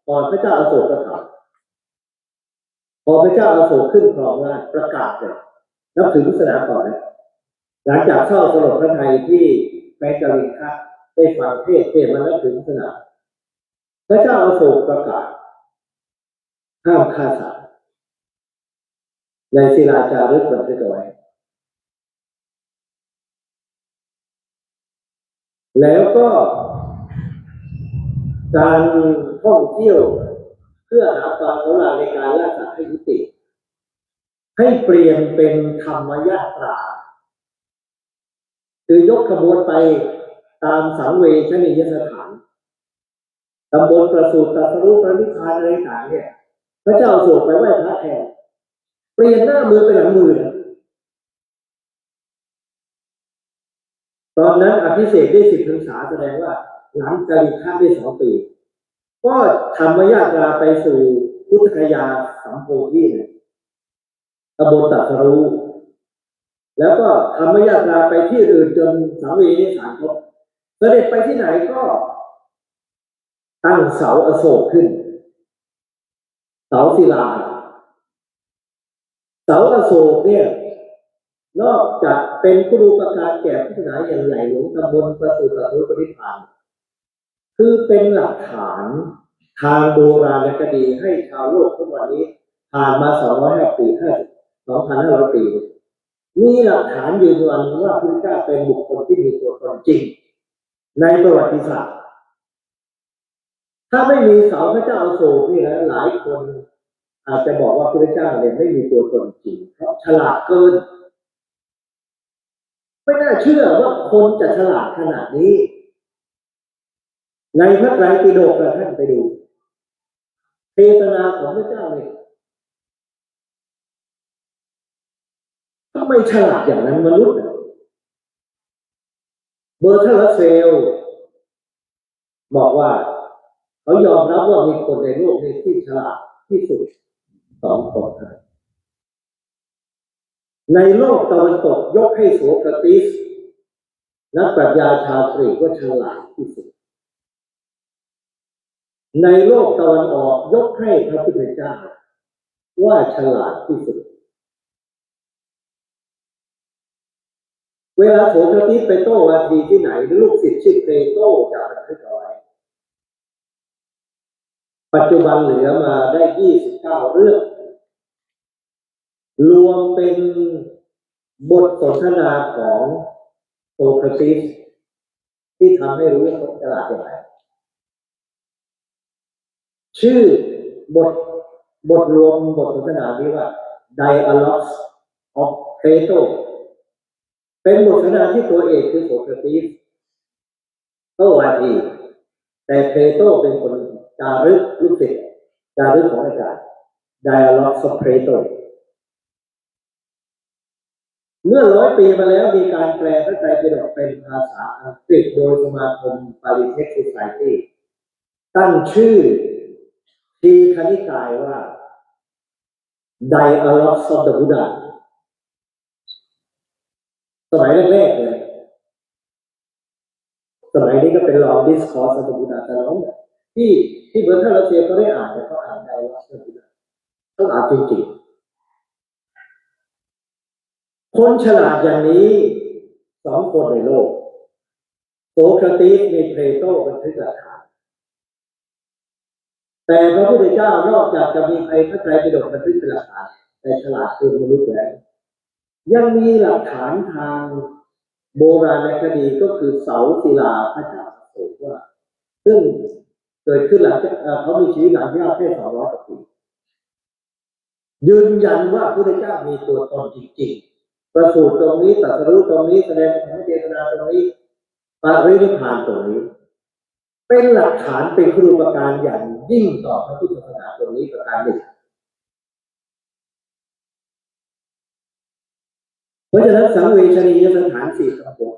ก่อนพระเจ้าอโศกก็ทำพอพระเจ้าอโศกขึ้นครองราชย์ประกาศเลยนับถือศาสนาก่อนนะหลังจากเศร้าสลดพระทัยที่แคว้นกาลิงคะได้ฟังเทศมานับถือศาสนาพระเจ้าอโศกประกาศห้ามฆ่าสัตว์ในศิลาจารึกบันทึกเอาไว้แล้วก็การท่องเที่ยวเพื่อหาความสำราญในการล่าสัตว์ให้ยุติให้เปลี่ยนเป็นธรรมยาตราคือยกขบวนไปตามสังเวชนียสถานตำบลประสูติตรัสรู้พระนิพพานอะไรต่างเนี่ยพระเจ้าอโศกไปไหว้พระแทนเปลี่ยนหน้ามือเป็นหลังมือตอนนั้นอภิเษกได้10 พรรษาแสดงว่าหลังกาลิงคะได้2 ปีก็ธรรมยาตราไปสู่พุทธคยาสัมโพธิเนี่ยตำบลตรัสรู้แล้วก็ธรรมยาตราไปที่อื่นจนสังเวชนิสานครบ เสด็จไปที่ไหนก็ตั้งเสาอโศกขึ้น เสาศิลา เสาอโศกเนี่ยนอกจากเป็นคุณูปการแก่พุทธศาสนาอย่างใหญ่หลวงตำบลประสูติตรัสรู้ปรินิพพานคือเป็นหลักฐานทางโบราณคดีให้ชาวโลกทุกวันนี้ผ่านมา205 ปี2,500 ปี มีหลักฐานยืนยันว่าพระพุทธเจ้าเป็นบุคคลที่มีตัวตนจริงในประวัติศาสตร์ถ้าไม่มีเสาพระเจ้าอโศกนี่นะหลายคนอาจจะบอกว่าพระพุทธเจ้าเนี่ยไม่มีตัวตนจริงเพราะฉลาดเกินไม่น่าเชื่อว่าคนจะฉลาดขนาดนี้ในพระไตรปิฎกท่านไปดูเทศนาของพระเจ้าเนี่ยทำไมฉลาดอย่างนั้นมนุษย์เบอร์ทรัสเซลบอกว่าเขายอมรับว่ามีคนในโลกนี้ที่ฉลาดที่สุด2 คนในโลกตะวันตกยกให้โสเคราติสนักปรัชญาชาวกรีกว่าฉลาดที่สุดในโลกตะวันออกยกให้พระพุทธเจ้าว่าฉลาดที่สุดเวลาโสเคราติสไปโต้วาทีที่ไหนลูกศิษย์ชื่อเพโตรจะบันทึกเอาไว้ปัจจุบันเหลือมาได้29 เรื่องรวมเป็นบทสนทนาของโสเคราติสที่ทำให้รู้ว่าเขาฉลาดอย่างไรชื่อบทรวมบทสนทนานี้ว่า Dialogues of Plato เป็นบทสนทนาที่ตัวเอกคือโสเคราติสโต้วาทีแต่เพโตรเป็นคนจารึกลูกศิษย์จารึกของอาจารย์ Dialogues of Plato เมื่อ100 ปีมาแล้วมีการแปลพระไตรปิฎกเป็นภาษาอังกฤษโดยสมาคม Polytech Society ตั้งชื่อทีคณิกายว่า Dialogues of the Buddha สมัยแรกๆเลยสมัยนี้ก็เป็น Long Discourse of the Buddha แต่เราที่เบอร์ท่านเราเซียเขาได้อ่านแต่เขาอ่าน Dialogues of the Buddha ต้องอ่านจริงๆคนฉลาดอย่างนี้2 คนในโลกโสเคราติสมีเพโตรบันทึกหลักฐานแต่พระพุทธเจ้านอกจากจะมีพระไตรปิฎกบันทึกเป็นหลักฐานแต่ฉลาดเกินมนุษย์แล้วยังมีหลักฐานทางโบราณคดีก็คือเสาศิลาพระเจ้าอโศกว่าซึ่งเกิดขึ้นหลังจากเขามีชีวิตหลังยาวแค่200 กว่าปียืนยันว่าพระพุทธเจ้ามีตัวตนจริงๆประสูติตรงนี้ตรัสรู้ตรงนี้แสดงธรรมเทศนาตรงนี้ปรินิพพานตรงนี้เป็นหลักฐานเป็นคุณูปการอย่างยิ่งต่อพระพุทธศาสนาตรงนี้ประการหนึ่งเพราะฉะนั้นสังเวชนียสถาน4 ตำบล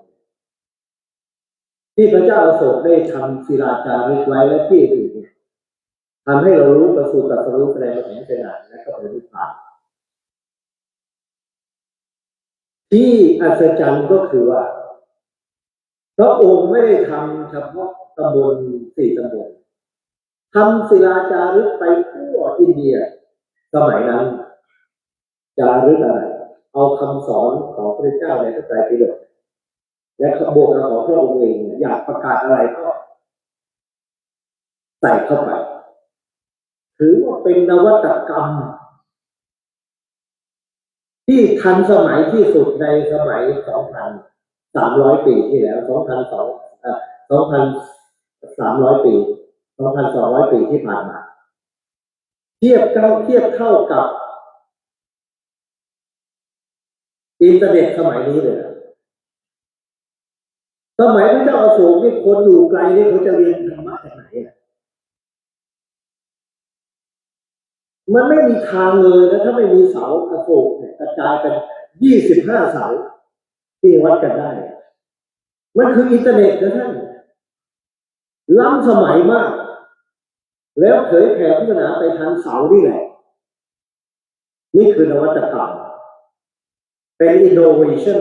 ที่พระเจ้าอโศกได้ทำศิลาจารึกไว้และที่อื่นทำให้เรารู้ประสูติตรัสรู้แสดงธรรมเทศนาและก็ปรินิพพานที่อัศจรรย์ก็คือว่าพระองค์ไม่ได้ทำเฉพาะตำบล4 ตำบลทำศิลาจารึกไปทั่วอินเดียสมัยนั้นจารึกอะไรเอาคำสอนของพระเจ้าในพระไตรปิฎกและขบวนของพระองค์เองอยากประกาศอะไรก็ใส่เข้าไปถือว่าเป็นนวัตกรรมที่ทันสมัยที่สุดในสมัย 2,300 ปีที่แล้ว2,300 ปี 2,200 ปีที่ผ่านมาเทียบเท่ากับอินเทอร์เน็ตสมัยนี้เลยสมัยพระเจ้าอโศกนี่คนอยู่ไกลนี่เขาจะเรียนธรรมะจากไหนมันไม่มีทางเลยนะถ้าไม่มีเสาอโศกเนี่ยกระจายเป็น25 เสาที่วัดกันได้มันคืออินเทอร์เน็ตนะท่านล้ำสมัยมากแล้วเผยแผ่พุทธศาสนาไปทางเสานี่แหละนี่คือนวัตกรรมเป็น innovation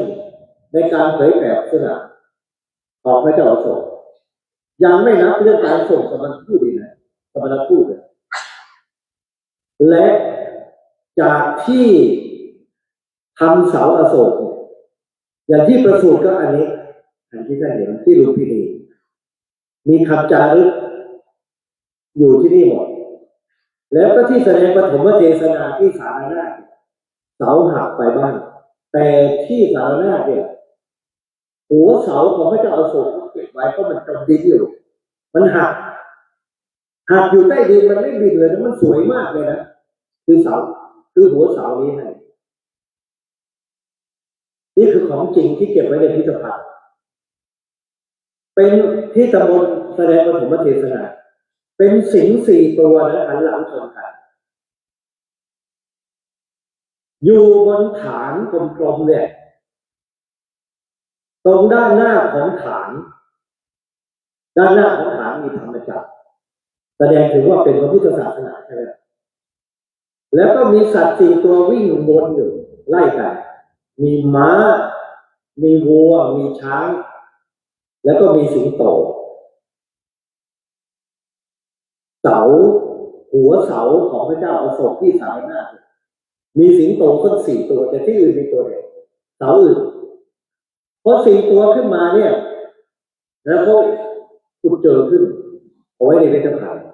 ในการเผยแผ่พุทธศาสนา ของพระเจ้าอโศกยังไม่นับเรื่องการส่งสมณทูตอีกนะสมณทูตและจากที่ทำเสาอโศกอย่างที่ประสูติก็อันนี้ที่ท่านเห็นที่ลุมพินีมีคำจารึกอยู่ที่นี่หมดแล้วก็ที่แสดงปฐมเทศนาที่สาธารณะเสาหักไปบ้างแต่ที่สาธารณะเนี่ยหัวเสาของพระเจ้าอโศกเก็บไว้เพราะมันจมดินอยู่มันหักอยู่ใต้ดินมันไม่บินเลยนะมันสวยมากเลยนะคือเสาคือหัวเสานี้ให้นี่คือของจริงที่เก็บไว้ในพิพิธภัณฑ์เป็นที่ตำบลแสดงปฐมเทศนาเป็นสิงห์4 ตัวนะหันหลังชนกันอยู่บนฐานกลมๆเนี่ยตรงด้านหน้าของฐานมีธรรมจักรแสดงถึงว่าเป็นพระพุทธศาสนาใช่ไหมแล้วก็มีสัตว์4 ตัววิ่งวนอยู่ไล่กันมีม้ามีวัวมีช้างแล้วก็มีสิงโตเสาหัวเสาของพระเจ้าอโศกที่สายหน้ามีสิงโตตั้ง4 ตัวแต่ที่อื่นมีตัวเดียวเสาอื่นพอ4 ตัวขึ้นมาเนี่ยแล้วก็ขุดเจอขึ้นเอาไว้ในพิพิธภัณฑ์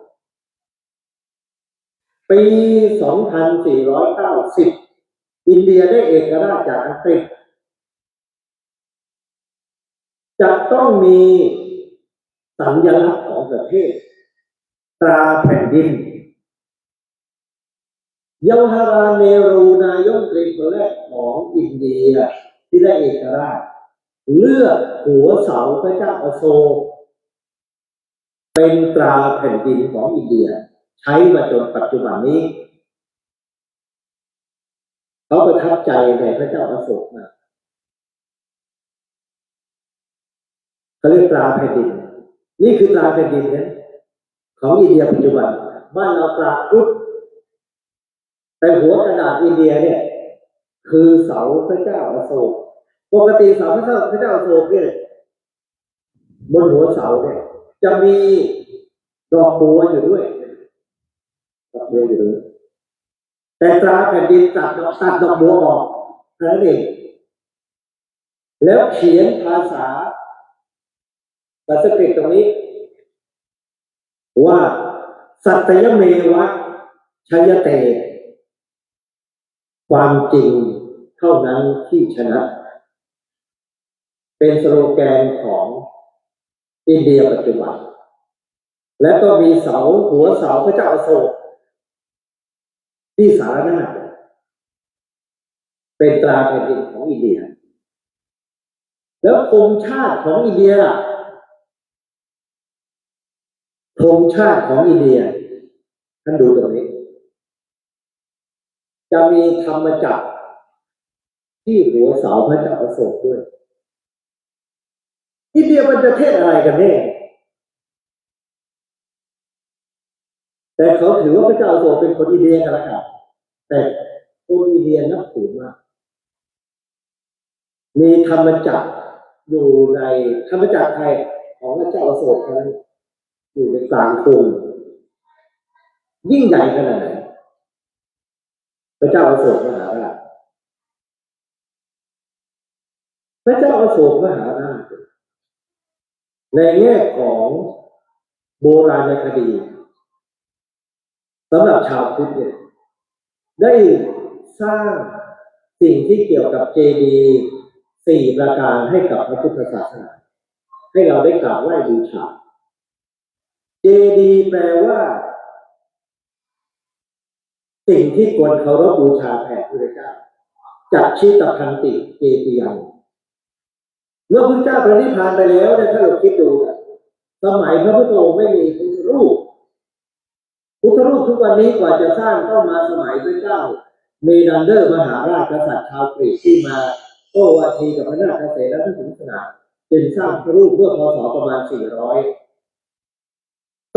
ปี 2490 อินเดียได้เอกราชจากอังกฤษจะต้องมีสัญลักษณ์ของประเทศตราแผ่นดินยาวหาราเนรูนายกรัฐมนตรีคนแรกของอินเดียที่ได้เอกราชเลือกหัวเสาพระเจ้าอโศกเป็นตราแผ่นดินของอินเดียใช้มาจนปัจจุบันนี้เขาประทับใจในพระเจ้าอโศกมากเขาเรียกตราแผ่นดินนี่คือตราแผ่นดินเนี่ยของอินเดียปัจจุบันบ้านเราตราพุทธแต่หัวกระดาษอินเดียเนี่ยคือเสาพระเจ้าอโศกปกติเสาพระเจ้าอโศกเนี่ยบนหัวเสาเนี่ยจะมีดอกบัวอยู่ด้วยแต่ตราแผ่นดินตัดดอกบัวออกนั่นเองแล้วเขียนภาษาสันสกฤตตรงนี้ว่าสัตยเมวะชยเตความจริงเท่านั้นที่ชนะเป็นสโลแกนของอินเดียปัจจุบันและก็มีเสาหัวเสาพระเจ้าอโศกที่สารนาถเป็นตราแผ่นดินของอินเดียแล้วธงชาติของอินเดียธงชาติของอินเดียท่านดูตรงนี้จะมีธรรมจักรที่หัวเสาพระเจ้าอโศกด้วยอินเดียเป็นประเทศอะไรกันแน่แต่เขาถือว่าพระเจ้าอโศกเป็นคนอินเดียกันละกันแต่คนอินเดียนับถือมากมีธรรมจักรอยู่ในธรรมจักรไทยของพระเจ้าอโศกนั้นอยู่ในกลางกรุงยิ่งใหญ่ขนาดไหนพระเจ้าอโศกมหาราชพระเจ้าอโศกมหาราชในแง่ของโบราณคดีสำหรับชาวพุทธเนี่ยได้สร้างสิ่งที่เกี่ยวกับเจดีย์4 ประการให้กับพระพุทธศาสนาให้เราได้กราบไหว้บูชาเจดีย์แปลว่าสิ่งที่ควรเคารพบูชาแผ่พระเจ้าจักชิตพันติเจดียังเมื่อพระเจ้าประนิพพานไปแล้วเนี่ยถ้าเราคิดดูสมัยพระพุทธองค์ไม่มีพุทธรูปทุกวันนี้กว่าจะสร้างต้องมาสมัยพระเจ้าเมนันเดอร์มหาราชกษัตริย์ชาวกรีกที่มาโต้วาทีกับพระนาคเษนและท่านถึงขนาดจึงสร้างพระรูปเมื่อพ.ศ. ประมาณ 400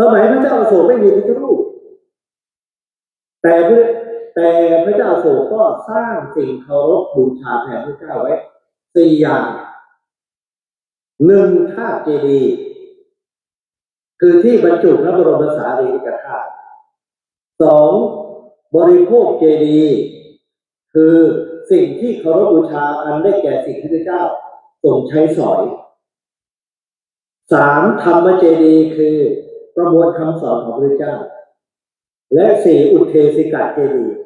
สมัยพระเจ้าอโศกไม่มีพระรูปแต่พระเจ้าอโศกก็สร้างสิ่งเคารพบูชาแทนพระเจ้าไว้4 อย่าง หนึ่งธาตุเจดีย์คือที่บรรจุพระบรมสารีริกธาตุสองบริโภคเจดีย์คือสิ่งที่เคารพบูชาอันได้แก่สิ่งที่พระเจ้าทรงใช้สอยสามธรรมเจดีย์คือประมวลคำสอนของพระเจ้าและสี่อุเทสิกะเจดีย์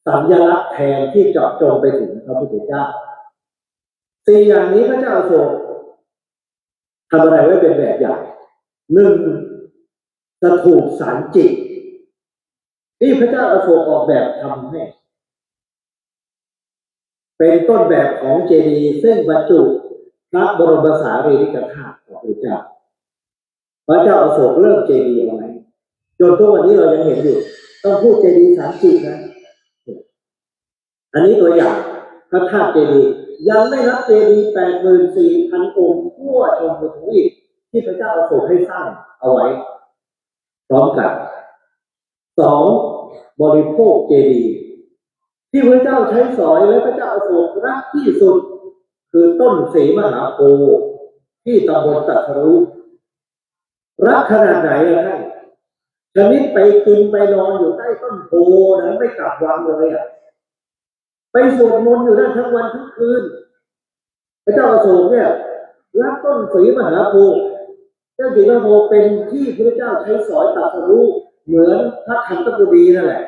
สัญลักษณ์แทนที่เจาะจงไปถึงพระพุทธเจ้าสี่อย่างนี้พระเจ้าทรงทำอะไรไว้เป็นแบบอย่างหนึ่งสถูปสารจิตที่พระเจ้าอโศกออกแบบทำให้เป็นต้นแบบของเจดีย์ซึ่งบรรจุพระบรมสารีริกธาตุของพระเจ้าพระเจ้าอโศกเริ่มเจดีย์เอาไว้จนทุกวันนี้เรายังเห็นอยู่ต้องพูดเจดีย์สารจิตนะอันนี้ตัวอย่างพระธาตุเจดีย์ยังไม่นับเจดีย์ 84,000 องค์ทั่วชมพูทวีปที่พระเจ้าอโศกให้สร้างเอาไว้พร้อมกันสองบริโภคเจดีย์ที่พระเจ้าใช้สอยและพระเจ้าอโศกรักที่สุดคือต้นศรีมหาโพธิ์ที่ตำบลตรัสรู้รักขนาดไหนล่ะท่านชนิดไปกินไปนอนอยู่ใต้ต้นโพนั้นไม่กลับวังเลยอ่ะไปสวดมนต์อยู่นั่นทั้งวันทั้งคืนพระเจ้าอโศกเนี่ยรักต้นศรีมหาโพธิ์เจ้าศรีมหาโพธิ์เป็นที่พระเจ้าใช้สอยตรัสรู้เหมือนพระคันธกุฎีนั่นแหละ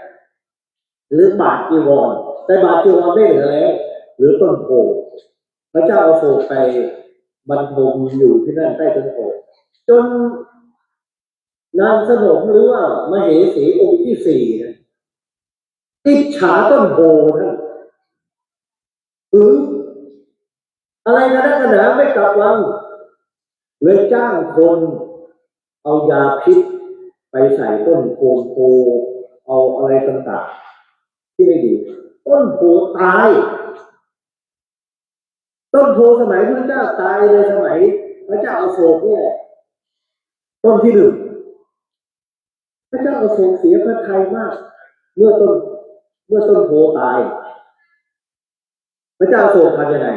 หรือบาทจีวรแต่บาทจีวรไม่เหลือแล้วหรือต้นโพพระเจ้าอโศกไปบรรทมอยู่ที่นั่นใต้ต้นโพจนนางสนมหรือว่ามเหสีองค์ที่สี่นะอิจฉาต้นโพนั่นอะไรกันนักหนาไม่กลับวังเลยจ้างคนเอายาพิษไปใส่ต้นโพเอาอะไรต่างๆที่ไม่ดีต้นโพตายต้นโพสมัยพระเจ้าตายในสมัยพระเจ้าอโศกเนี่ยต้นที่หนึ่งพระเจ้าอโศกเสียพระทัยมากเมื่อต้นโพตายพระเจ้าอโศกทำยังไง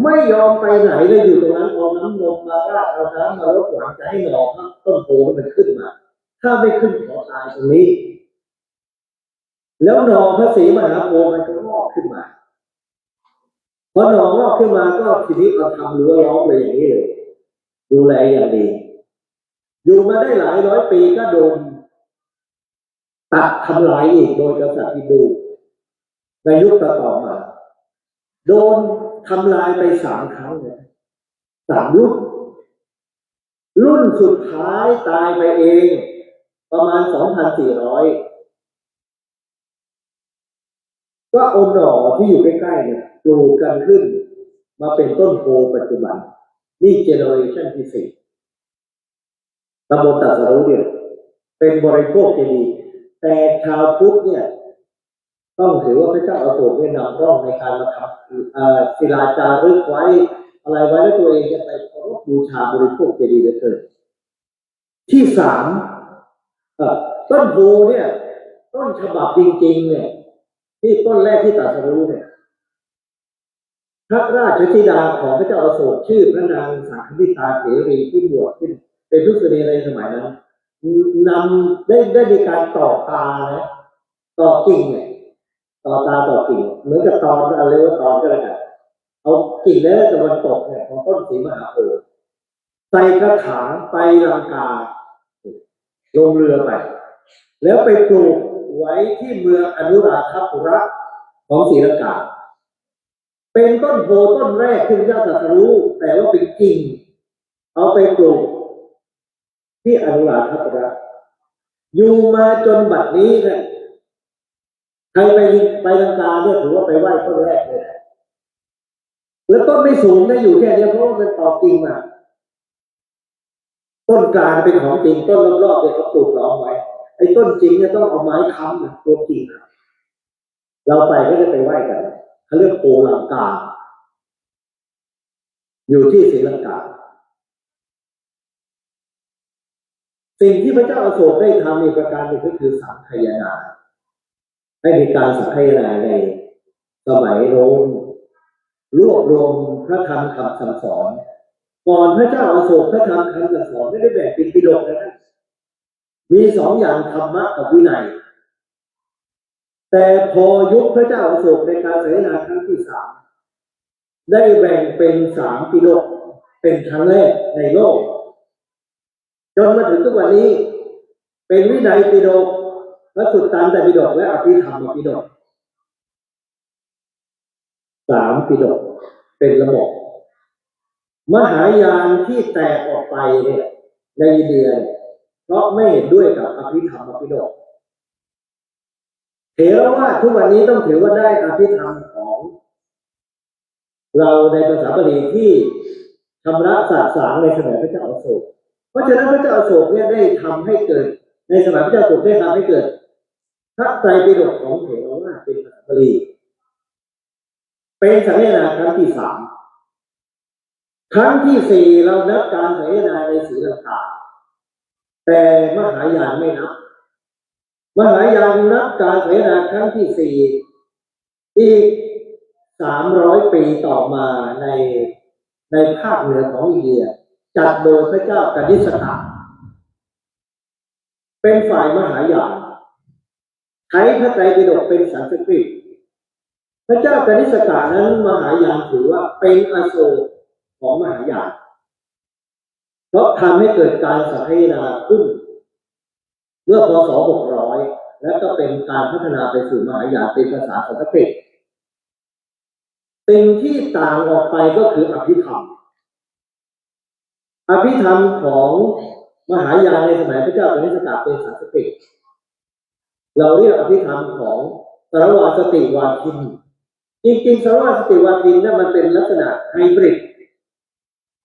ไม่ยอมไปไหนเลยอยู่ตรงนั้นเอาน้ำนมมาราดเอาน้ำมารดหลังจะให้หน่อต้นโพมันขึ้นมาถ้าไม่ขึ้นขอตายตรงนี้แล้วหน่อพระศรีมหาโพธิ์มันก็งอกขึ้นมาพอหน่องอกขึ้นมาก็ทีนี้เราทำรั้วล้อมเลยอย่างนี้เลยดูแลอย่างดีอยู่มาได้หลายร้อยปีก็โดนตัดทำลายอีกโดยกษัตริย์ฮินดูในยุคต่อมาโดนทำลายไป3 ครั้งเลย3 รุ่นสุดท้ายตายไปเองประมาณ 2,400 ก็เอาหน่อที่อยู่ใกล้ๆเนี่ยปลูกกันขึ้นมาเป็นต้นโพปัจจุบันนี่เจเนอเรชั่นที่4ตำบลตรัสรู้เนี่ยเป็นบริโภคเจดีย์แต่ชาวพุทธเนี่ยต้องถือว่าพระเจ้าอโศกได้นำร่องในการมาทำศิลาจารึกไว้อะไรไว้แล้วตัวเองจะไปเคารพบูชาบริโภคเจดีย์เหลือเกินที่3ต้นโพเนี่ยต้นฉบับจริงๆเนี่ยที่ต้นแรกที่ตรัสรู้เนี่ยพระราชธิดาของพระเจ้าอโศกชื่อพระนางสังฆมิตาเถรีที่บวชขึ้นเป็นภิกษุณีในสมัยนั้นนำได้มีการต่อตานะต่อกิ่งเนี่ยต่อตาต่อกิ่งเหมือนกับตอนอะไรว่าตอนก็แล้วกันเอากิ่งแล้วตะวันตกเนี่ยของต้นศรีมหาโพธิ์ใส่กระถางไปลังกาลงเรือไปแล้วไปปลูกไว้ที่เมืองอนุราธปุระของศรีลังกาเป็นต้นโพต้นแรกที่พระเจ้าตรัสรู้แต่ว่าเป็นกิ่งเอาไปปลูกที่อนุราธปุระอยู่มาจนบัดนี้เนี่ยใครไปลังกาเนี่ยถือว่าไปไหว้ต้นแรกเลยแล้วต้นไม่สูงนะอยู่แค่นี้เพราะว่ามันต่อกิ่งมาต้นกลางเป็นของจริงต้นรอบๆเนี่ยเขาปลูกล้อมไว้ไอ้ต้นจริงเนี่ยต้องเอาไม้ค้ำนะตัวจริงเราไปก็จะไปไหว้กันเขาเรียกโพลังกาอยู่ที่ศรีลังกาสิ่งที่พระเจ้าอโศกได้ทำอีกประการหนึ่งก็คือสังฆายนาให้มีการสังฆายนาในสมัยโน้น รวบรวมพระธรรมคำสั่งสอนก่อนพระเจ้าอโศกพระธรรมคำสั่งสอนไม่ได้แบ่งเป็นปิฎกนะมีสองอย่างธรรมะกับวินัยแต่พอยุคพระเจ้าอโศกในการเสนาครั้งที่สามได้แบ่งเป็นสามปิฎกเป็นครั้งแรกในโลกจนมาถึงทุกวันนี้เป็นวินัยปิฎกพระสุตตันตปิฎกและอภิธรรมปิฎกสามปิฎกเป็นระบบมหายานที่แตกออกไปเนี่ยในอินเดียเพราะไม่เห็นด้วยกับอภิธรรมปิฎกเถรวาททุกวันนี้ต้องถือว่าได้อภิธรรมของเราในภาษาบาลีที่ชำระสาสางในสมัยพระเจ้าอโศกเพราะฉะนั้นพระเจ้าอโศกเนี่ยได้ทำให้เกิดในสมัยพระเจ้าอโศกได้ทำให้เกิดพระไตรปิฎกของเถรวาทเป็นภาษาบาลีเป็นสังฆนาครั้งที่สามครั้งที่สี่เรานับการสังฆนาในศรีลังกาแต่มหายานไม่นับมหายานนับการสังฆนาครั้งที่สี่อีก300 ปีต่อมาในภาคเหนือของอินเดียจัดโดยพระเจ้ากนิษฐะเป็นฝ่ายมหายานใช้พระไตรปิฎกเป็นสันสกฤตพระเจ้ากนิษฐะนั้นมหายานถือว่าเป็นอโศกของมหายานเพราะทำให้เกิดการสังฆนาขึ้นเมื่อพ.ศ. 600และก็เป็นการพัฒนาไปสู่มหายานเป็นภาษาสันสกฤตสิ่งที่ต่างออกไปก็คืออภิธรรมของมหายานในสมัยพระเจ้ากนิษฐะเป็นสันสกฤตเราเรียกอภิธรรมของสารวาสติวาทินจริงๆสารวาสติวาทินนั้นมันเป็นลักษณะไฮบริด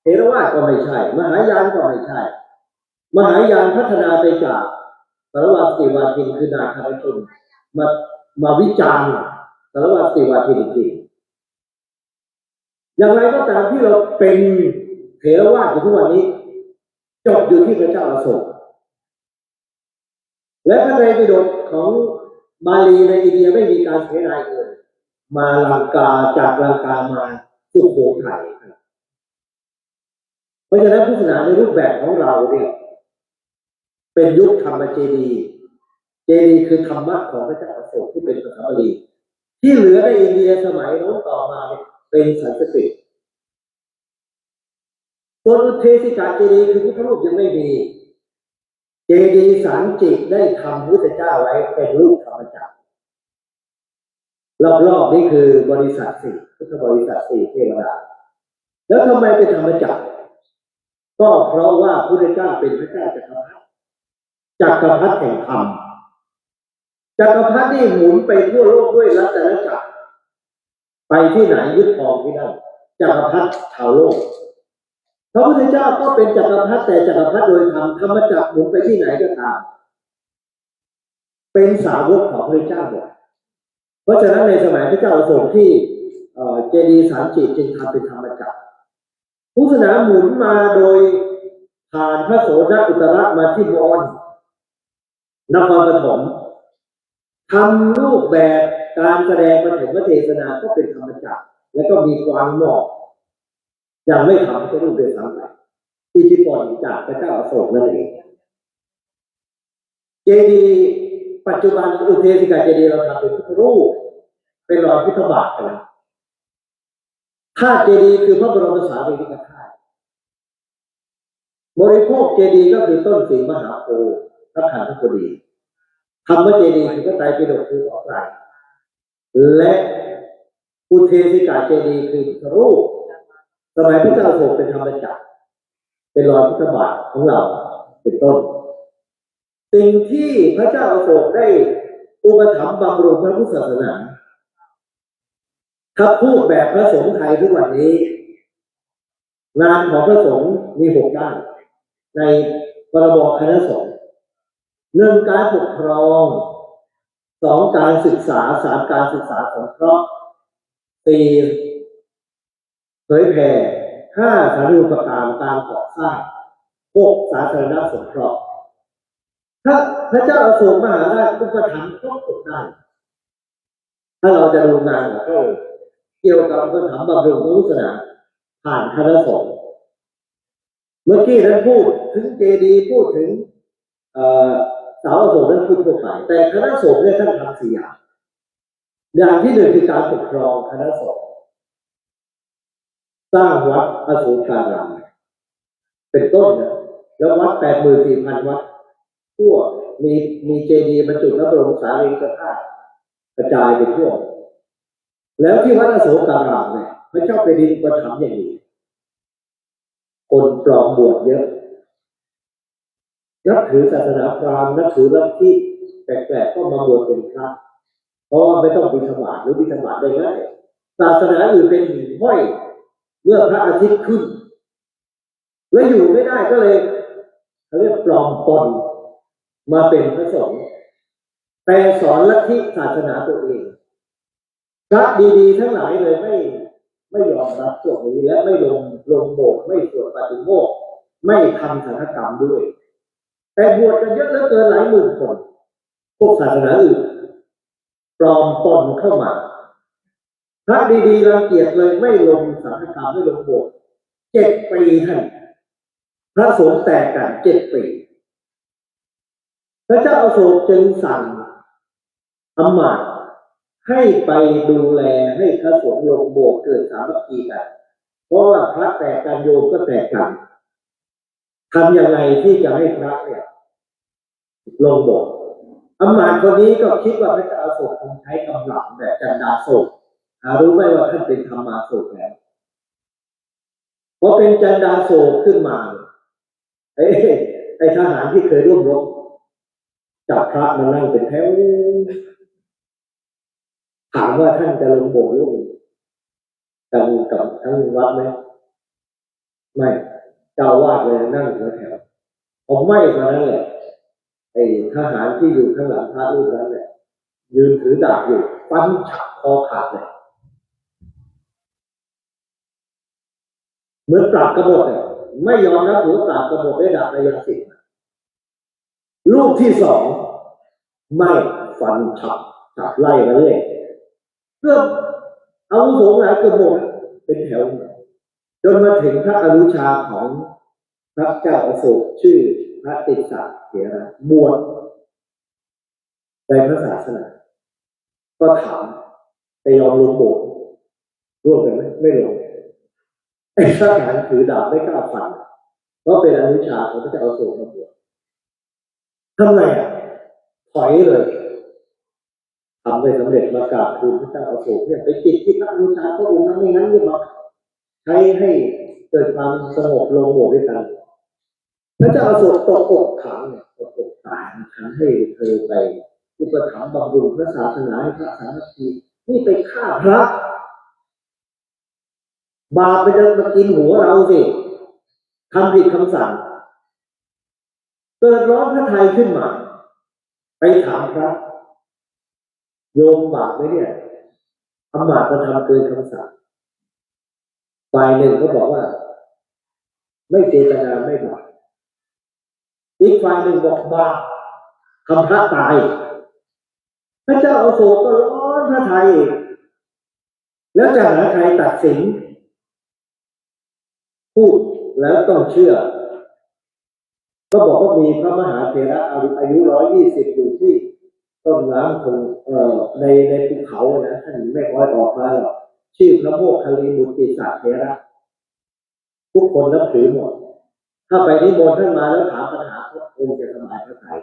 เถรวาทก็ไม่ใช่มหายานก็ไม่ใช่มหายานพัฒนาไปจากสารวาสติวาทินคือนาคาชนมาวิจารณ์สารวาสติวาทินจริงอย่างไรก็ตามที่เราเป็นเถรวาทอยู่ทุกวันนี้จบอยู่ที่พระเจ้าอโศกและพระไตรปิฎกของบาลีในอินเดียไม่มีการเสนาเลยมาลังกาจากลังกามาสุโขทัยเพราะฉะนั้นพุทธศาสนาในรูปแบบของเราเนี่ยเป็นยุคธรรมเจดีย์เจดีย์คือธรรมะของพระเจ้าอโศกที่เป็นภาษาบาลีที่เหลือในอินเดียสมัยโน้นต่อมาเป็นสันสกฤตส่วนอุเทศิกาเจดีย์คือพุทธรูปยังไม่มีเจดีย์สันจิได้ทำพระพุทธเจ้าไว้เป็นรูปธรรมจักรรอบๆนี่คือบริษัทสี่พุทธบริษัทสี่เทวดาแล้วทำไมเป็นธรรมจักรก็เพราะว่าพระพุทธเจ้าเป็นพระเจ้าจักรพรรดิแห่งธรรมจักรพรรดินี่หมุนไปทั่วโลกด้วยรัตนจักรไปที่ไหนยึดครองที่นั่นจักรพรรดิชาวโลกพระพุทธเจ้าก็เป็นจักรพรรดิแต่จักรพรรดิโดยธรรมธรรมจักรหมุนไปที่ไหนก็ตามเป็นสาวกของพระเจ้าหมดเพราะฉะนั้นในสมัยพระเจ้าอโศกที่เจดีย์สันจิจึงทำเป็นธรรมจักรพุทธศาสนาหมุนมาโดยผ่านพระโสดอุตระมาที่มอญนครปฐมทำรูปแบบการแสดงปฐมเทศนาก็เป็นธรรมจักรแล้วก็มีกวางหมอกยังไม่ทำก็รูปเดียวซ้ำไปอิทธิพลจากพระเจ้าอโศกนั่นเองเจดีย์ปัจจุบันอุเทศิกาเจดีย์เราทำเป็นพุทธรูปเป็นรอยพุทธบาทกันธาตุเจดีย์คือพระบรมสารีริกธาตุบริโภคเจดีย์ก็คือต้นสีมหาโพธิ์พระขันธปดีธรรมเจดีย์คือพระไตรปิฎกคือออกไตรและอุเทศิกาเจดีย์คือพุทธรูปสมัยพระเจ้าอโศกเป็นธรรมจักรเป็นรอยพุทธบาทของเราเป็นต้นสิ่งที่พระเจ้าอโศกได้อุปถัมภ์บำรุงพระพุทธศาสนาถ้าพูดแบบพระสงฆ์ไทยทุกวันนี้งานของพระสงฆ์มี6 ด้านในพรบคณะสงฆ์ 1การปกครอง2การศึกษา3การศึกษาสงเคราะห์4เผยแผ่5สาธารณูปการการก่อสร้าง6สาธารณสงเคราะห์ถ้าพระเจ้าอโศกมหาราชอุปถัมภ์ครบ6ด้านถ้าเราจะดูงานของพระองค์ เกี่ยวกับคำถามบำรุงพระพุทธศาสนาผ่านคณะสงฆ์เมื่อกี้นั้นพูดถึงเจดีย์พูดถึงสาวอโศกนั้นพูดทั่วไปแต่คณะสงฆ์เนี่ยท่านทำสี่อย่างอย่างที่หนึ่งคือการปกครองคณะสงฆ์สร้างวัดอโศการามเป็นต้นนะแล้ววัด84,000 วัดทั่วมีเจดีย์บรรจุพระบรมสารีริกธาตุกระจายไปทั่วแล้วที่วัดอโศการามเนี่ยพระเจ้าแผ่นดินประทับอย่างนี้คนปลอมบวชเยอะนับถือศาสนาพราหมณ์นับถือลัทธิแปลกๆก็มาบวชเป็นพระเพราะว่าไม่ต้องบิณฑบาตหรือบิณฑบาตได้ง่ายศาสนาอื่นเป็นหิ่งห้อยเมื่อพระอาทิตย์ขึ้นแล้วอยู่ไม่ได้ก็เลยเขาเรียกปลอมตนมาเป็นพระสงฆ์แต่สอนลัทธิศาสนาตัวเองพระดีๆทั้งหลายเลยไม่ยอมรับพวกนี้และไม่ลงโบสถ์ไม่สวดปฏิโมกข์ไม่ทำสังฆกรรมด้วยแต่บวชกันเยอะเหลือเกินหลายหมื่นคนพวกศาสนาอื่นปลอมตนเข้ามาพระดีๆรังเกียจเลยไม่ลงสังฆกรรมไม่ลงโบสถ์7 ปีท่านพระสงฆ์แตกกัน7 ปีพระเจ้าอโศกจึงสั่งอำมาตย์ให้ไปดูแลให้พระสงฆ์ลงโบสถ์เกิดสามัคคีกันเพราะว่าพระแตกกันโยมก็แตกกันทำยังไงที่จะให้พระเนี่ยลงโบสถ์อำมาตย์คนนี้ก็คิดว่าพระเจ้าอโศกคงใช้กำลังแบบจันดาโศกรู้ไหมว่าท่านเป็นธรรมาโศกแล้วพอเป็นจันดาโศกขึ้นมาไอ้ทหารที่เคยร่วมรบจับพระมานั่งเป็นแถวถามว่าท่านจะลงโบสถ์ร่วมกันกับทั้งวัดไหมไม่เจ้าวาดเลยนั่งอยู่แถวผมไม่มานั้นแหละไอ้ทหารที่อยู่ข้างหลังพระรูปนั้นแหละยืนถือดาบอยู่ฟันฉับคอขาดเลยเหมือนปราบกบฏเนี่ยไม่ยอมรับหรือปราบกบฏได้ดาบระยะสิบลูกที่ 2ไม่ฟันฉับไล่มาเลยเพื่อเอาสงฆ์หลายกบฏเป็นแถวจนมาถึงพระอนุชาของพระเจ้าอโศกชื่อพระติสสะเถระบวชในพระศาสนาก็ถามแต่ยอมลงโบสถ์ร่วมกันไหมไม่ลงไอ้ทหารถือดาบไม่กล้าฟันเพราะเป็นอนุชาของพระเจ้าอโศกมาบวชทำไงถอยเลยทำได้สำเร็จมากราบทูลพระเจ้าอโศกเนี่ยไปติดที่พระอนุชาพระองค์นั้นไม่งั้นจะมาใช้ให้เกิดความสงบลงโบสถ์ด้วยกันพระเจ้าอโศกตกอกถามเนี่ยตกอกตายฉันให้เธอไปอุปถัมภ์บำรุงพระศาสนาให้พระสามัคคีนี่ไปฆ่าพระบาปไปจะมากินหัวเราสิทำผิดคำสั่งเกิดร้อนพระทัยขึ้นมาไปถามพระโยมบาปไหมเนี่ยอำมาตย์มาทำเกินคำสั่งฝ่ายหนึ่งก็บอกว่าไม่เจตนาไม่บาปอีกฝ่ายหนึ่งบอกบาปทำพระตายพระเจ้าอโศกก็ร้อนพระทัยแล้วจะหาใครตัดสินพูดแล้วต้องเชื่อก็บอกว่ามีพระมหาเถระอายุ120อยู่ที่ต้นน้ำของในภูเขานะท่านไม่ค่อยออกมาหรอกชื่อพระโมคคัลลีบุตติสะเถระทุกคนนับถือหมดถ้าไปนิมนต์ท่านมาแล้วถามปัญหาพระองค์จะสบายพระทัย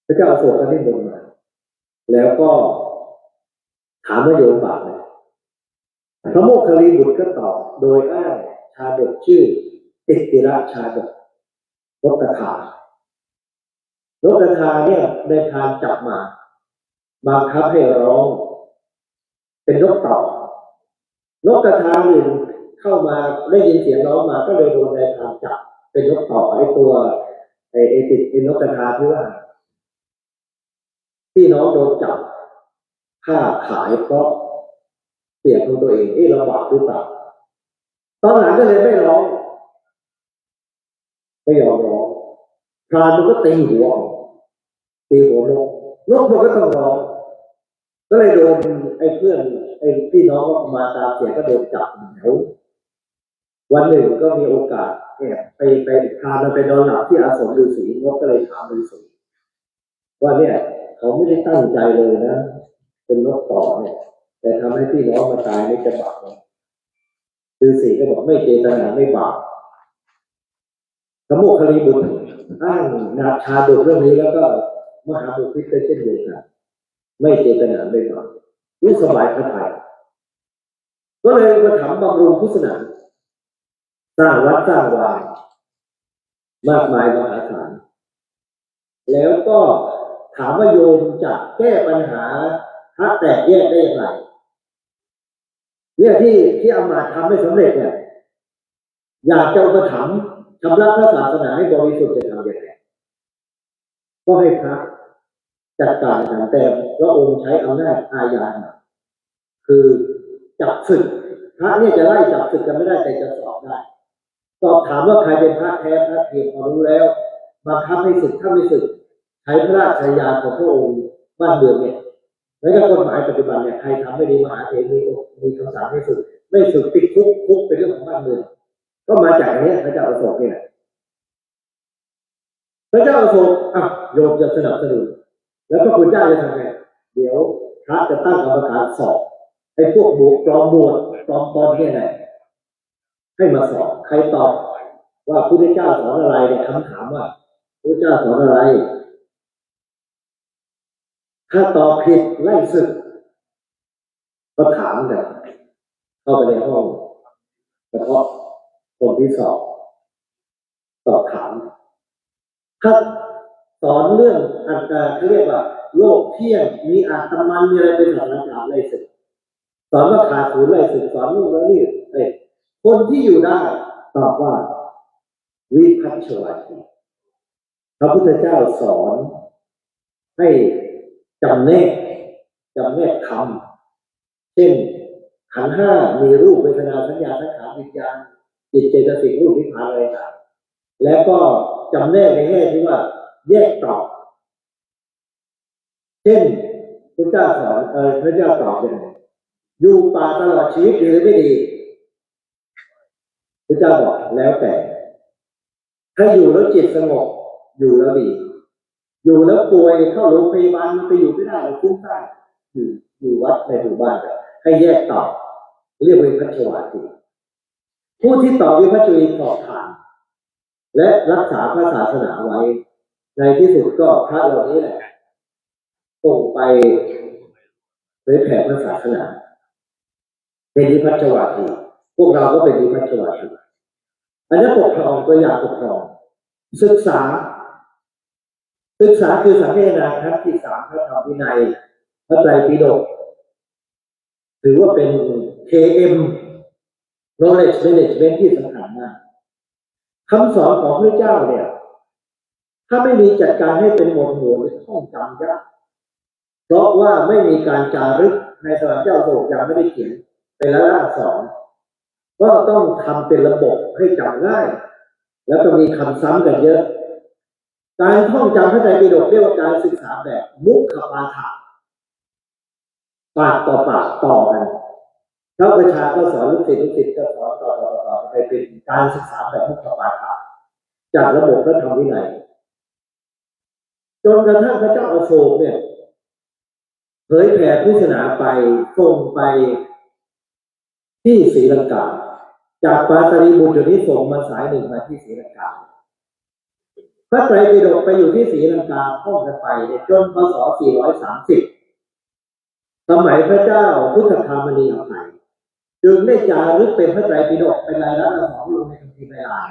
พระเจ้าอโศกก็นิมนต์มาแล้วก็ถามว่าโยมบาปไหมพระโมคคัลลีบุตรก็ตอบโดยอ้างชาดกชื่อติติระชาดกนกกระทานกกระทาเนี่ยในทางจับมาบังคับให้ร้องเป็นนกต่อนกกระทาอื่นเข้ามาได้ยินเสียงร้องมาก็เลยโดนในทางจับเป็นนกต่อไอ้ตัวไอ้ติดเป็นนกกระทาที่ว่าพี่น้องโดนจับฆ่าขายเพราะเสียของตัวเองเราบาปหรือเปล่าตอนหลังก็เลยไม่ร้องไม่ยอมร้องพรานมันก็ตีหัวนกมันก็ต้องร้อง ก็เลยโดนไอ้เพื่อนไอ้พี่น้องมาตามเสียก็โดนจับแถววันหนึ่งก็มีโอกาสแอบไปพามันไปนอนหลับที่อาสมฤาษีนกก็เลยถามฤาษีว่าเนี่ยเขาไม่ได้ตั้งใจเลยนะเป็นนกต่อเนี่ยแต่ทำให้พี่น้องมาตายไม่จะบาปฤาษีก็บอกไม่เจตนาไม่บาปพระโมคคัลลีบุตรอ้างนาชาดกเรื่องนี้แล้วก็มหาบุพิตเช่นเดียวกันไม่เจตนาไม่บาปรู้สบายพระทัยก็เลยมาถามบำรุงพุทธศาสนาสร้างวัดสร้างวามากมายมหาศาลแล้วก็ถามว่าโยมจะแก้ปัญหาพระแตกแยกได้อย่างไรเนี่ยที่อามาตย์ทำไม่สำเร็จเนี่ยอยากจะอุปถัมภ์ชำระพระศาสนาให้บริสุทธิ์จะทำอย่างไรก็ให้พระจัดการกันแต่พระองค์ใช้อำนาจอาญาคือจับศึกพระเนี่ยจะไล่จับศึกกันไม่ได้แต่จะสอบได้สอบถามว่าใครเป็นพระแท้พระเทียมพอรู้แล้วบังคับให้ศึกถ้าไม่ศึกใช้พระราชญาของพระองค์บ้านเมืองเนี่ยแล้วก็กฎหมายปัจจุบันเนี่ยใครทำไม่ดีมหาเถรมีคำสั่งให้ศึกไม่ศึกติดคุกเป็นเรื่องของบ้านเมืองก็มาจากอันนี้พระเจ้าอโศกนี่แหละพระเจ้าอโศกโยมจะสนับสนุนแล้วก็คุณเจ้าจะทำไงเดี๋ยวพระจะตั้งกรรมการสอบไอ้พวกบวกปลอมบวชปลอมปลอมเนี่ยไหนให้มาสอบใครตอบว่าพระพุทธเจ้าสอนอะไรเนี่ยคำถามว่าพระพุทธเจ้าสอนอะไรถ้าตอบผิดไล่ศึกก็ถามกันเข้าไปในห้องเฉพาะคนที่สอบถามถ้าสอนเรื่องเขาเรียกว่าโลกเที่ยงมีอาตมันมีอะไรเป็นศาสนาไล่ศึกสอนว่าขาดศูนย์ไล่ศึกสอนนู่นแล้วนี่คนที่อยู่ได้ตอบว่าวิพัชชวาทีพระพุทธเจ้าสอนให้จำแนกธรรมเช่นขันธ์ห้ามีรูปเวทนาสัญญาสังขารวิญญาณจิตเจตสิกรูปนิพพานอะไรต่างแล้วก็จำแนกในแง่ที่ว่าแยกตอบเช่นพระเจ้าสอนพระเจ้าตอบอย่างไรอยู่ป่าตลอดชีวิตดีหรือไม่ดีพระเจ้าบอกแล้วแต่ถ้าอยู่แล้วจิตสงบอยู่แล้วดีอยู่แล้วป่วยเข้าโรงพยาบาลมันไปอยู่ไม่ได้เราคุ้มได้อยู่วัดในหมู่บ้านให้แยกตอบเรียกวิพัชชวาทีผู้ที่ตอบวิพัชชวีตอบผ่านและรักษาพระศาสนาไว้ในที่สุดก็พระเหล่านี้แหละส่งไปเผยแผ่พระศาสนาเป็นวิพัชชวาทีพวกเราก็เป็นวิพัชชวาทีอันนี้ปกครองตัวอย่างปกครองศึกษาคือสังเกตนาครั้งที่3พระธรรมวินัยพระไตรปิฎกถือว่าเป็น KM knowledge management ที่สำคัญมากคำสอนของพระเจ้าเนี่ยถ้าไม่มีจัดการให้เป็นหมวดหมู่ท่องจำยากเพราะว่าไม่มีการจารึกในสมัยเจ้าโศกยังไม่ได้เขียนเป็นละล่าสอนก็ต้องทำเป็นระบบให้จำง่ายแล้วก็มีคำซ้ำกันเยอะการท่องจำพระไตรปิฎกเรียกว่าการศึกษาแบบมุขปาฐะปากต่อปากต่อกันพระประชาก็สอนลูกศิษย์ก็สอนต่อไปเป็นการศึกษาแบบมุขปาฐะจากระบบพระธรรมวินัยจนกระทั่งพระเจ้าอโศกเนี่ยเผยแผ่พุทธศาสนาไปส่งไปที่ศรีลังกาจากปาตลีบุตรนี้ส่งมาสายหนึ่งมาที่ศรีลังกาพระไตรปิฎกไปอยู่ที่ศรีลังกาท่องกันไปจนพ.ศ. 430สมัยพระเจ้าพุทธคามณีอภัยจึงได้จารึกเป็นพระไตรปิฎกเป็นลายลักษณ์อักษรลงในคัมภีร์ลาย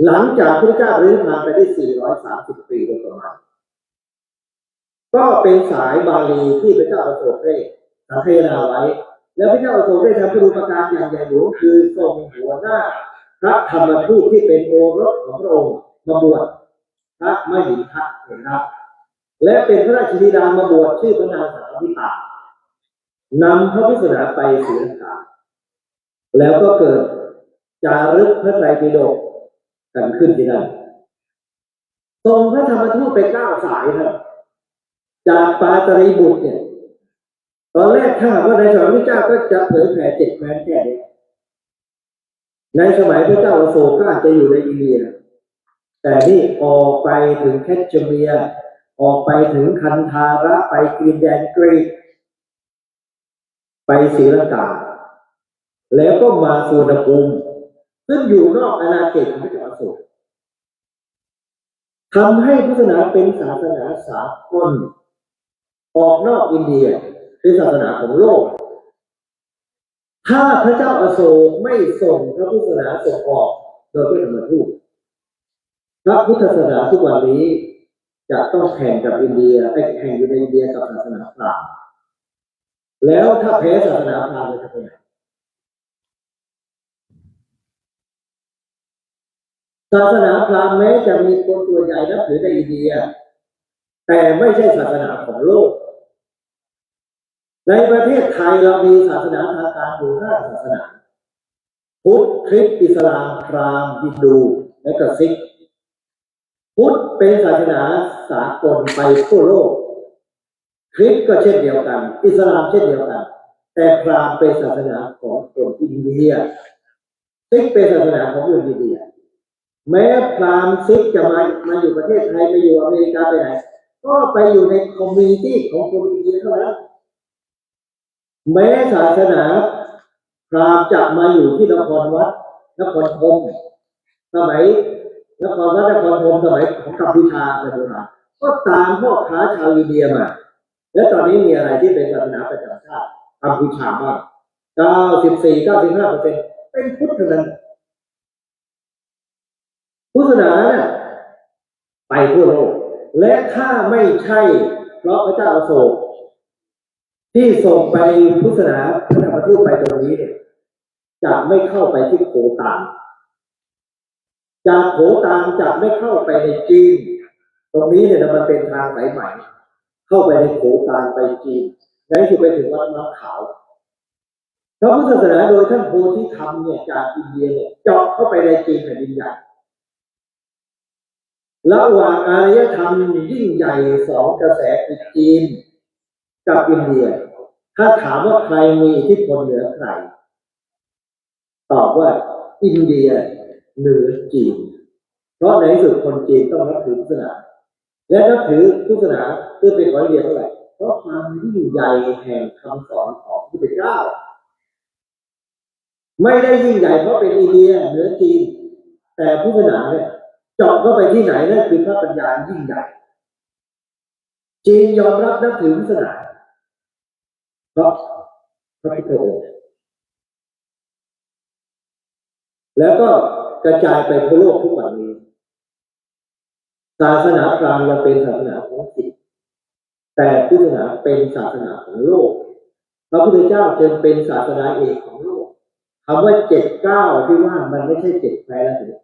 หลังจากพระเจ้าปรินิพพานไปได้430 ปีโดยประมาณก็เป็นสายบาลีที่พระเจ้าอโศกได้สังเทนาไว้แล้วพระเจ้าอโศกได้ทำคุณูปการอย่างใหญ่หลวงคือทรงหัวหน้าพระธรรมทูตที่เป็นโอรสของพระองค์มาบวชพระมหินทะเถระและเป็นพระราชธิดามาบวชชื่อพระนางสังฆทิตานำพระพุทธศาสนาไปศรีลังกาแล้วก็เกิดจารึกพระไตรปิฎกกันขึ้นที่นั่นทรงพระธรรมทูตไป9 สายครับจากปาตลีบุตรเนี่ย ตอนแรกถ้าหากว่าในสมัยพระเจ้าก็จะเผยแผ่7 แคว้นแค่นี้ในสมัยพระเจ้าอโศกก็อาจจะอยู่ในอินเดียแต่นี่ออกไปถึงแคชเมียร์ออกไปถึงคันธาระไปกรีนแดนกรีกไปศรีลังกาแล้วก็มาสุวรรณภูมิซึ่งอยู่นอกอาณาเขตของพระเจ้าอโศกทำให้พุทธศาสนาเป็นศาสนาสากลออกนอกอินเดียคือศาสนาของโลกถ้าพระเจ้าอโศกไม่ส่งพระพุทธศาสนาส่งออกโดยพระธรรมทูตพระพุทธศาสนาทุกวันนี้จะต้องแข่งกับอินเดียแข่งอยู่ในอินเดียกับศาสนาพราหมณ์แล้วถ้าแพ้ศาสนาพราหมณ์จะเป็นไงศาสนาพราหมณ์แม้จะมีคนส่วนใหญ่นับถือในอินเดียแต่ไม่ใช่ศาสนาของโลกในประเทศไทยเรามีศาสนาทางการอยู่5 ศาสนาพุทธคริสต์อิสลามพราหมณ์ฮินดูและก็ซิกพุทธเป็นศาสนาสากลไปทั่วโลกคริสต์ก็เช่นเดียวกันอิสลามเช่นเดียวกันแต่พราหมณ์เป็นศาสนาของคนอินเดียซิกเป็นศาสนาของคนอินเดียแม้พราหมณ์ซิกจะมาอยู่ประเทศไทยไปอยู่อเมริกาไปไหนก็ไปอยู่ในคอมมูนิตี้ของคนอินเดียเท่านั้นแม้ศาสนาพราหมณ์จะมาอยู่ที่นครวัดนครธมสมัยนครวัดนครธมสมัยของกัมพูชาโบราณก็ตามพ่อค้าชาวอินเดียมาและตอนนี้มีอะไรที่เป็นศาสนาประจำชาติกัมพูชาบ้าง94-95%เป็นพุทธทั้งนั้นพุทธศาสนาเนี่ยไปทั่วโลกและถ้าไม่ใช่เพราะพระเจ้าอโศกที่ส่งไปพุทธศาสนาพระธรรมทูตไปตรงนี้เนี่ยจะไม่เข้าไปที่โขตานจากโขตานจะไม่เข้าไปในจีนตรงนี้เนี่ยมันเป็นทางสายใหม่เข้าไปในโขตานไปจีนในที่สุดไปถึงวัดน้ำขาวพระพุทธศาสนาโดยท่านโพธิธรรมเนี่ยจากอินเดียเนี่ยเจาะเข้าไปในจีนแผ่นดินใหญ่ระหว่างอารยธรรมยิ่งใหญ่2 กระแสคือจีนกับอินเดียถ้าถามว่าใครมีอิทธิพลเหนือใครตอบว่าอินเดียเหนือจีนเพราะในที่สุดคนจีนต้องนับถือพุทธศาสนาและนับถือพุทธศาสนาเพื่อเป็นของอินเดียเท่าไหร่เพราะความยิ่งใหญ่แห่งคำสอนของพระพุทธเจ้าไม่ได้ยิ่งใหญ่เพราะเป็นอินเดียเหนือจีนแต่พุทธศาสนาเนี่ยเจาะเข้าไปที่ไหนนั่นคือพระปัญญายิ่งใหญ่จีนยอมรับนับถือพุทธศาสนาเพราะพระพุทธองค์แล้วก็กระจายไปทั่วโลกทุกวันนี้ศาสนาพราหมณ์เราเป็นศาสนาของจิตแต่พุทธศาสนาเป็นศาสนาของโลกพระพุทธเจ้าจึงเป็นศาสนาเอกของโลกคำว่า7 9ที่ว่ามันไม่ใช่7 แคว้นแล้ว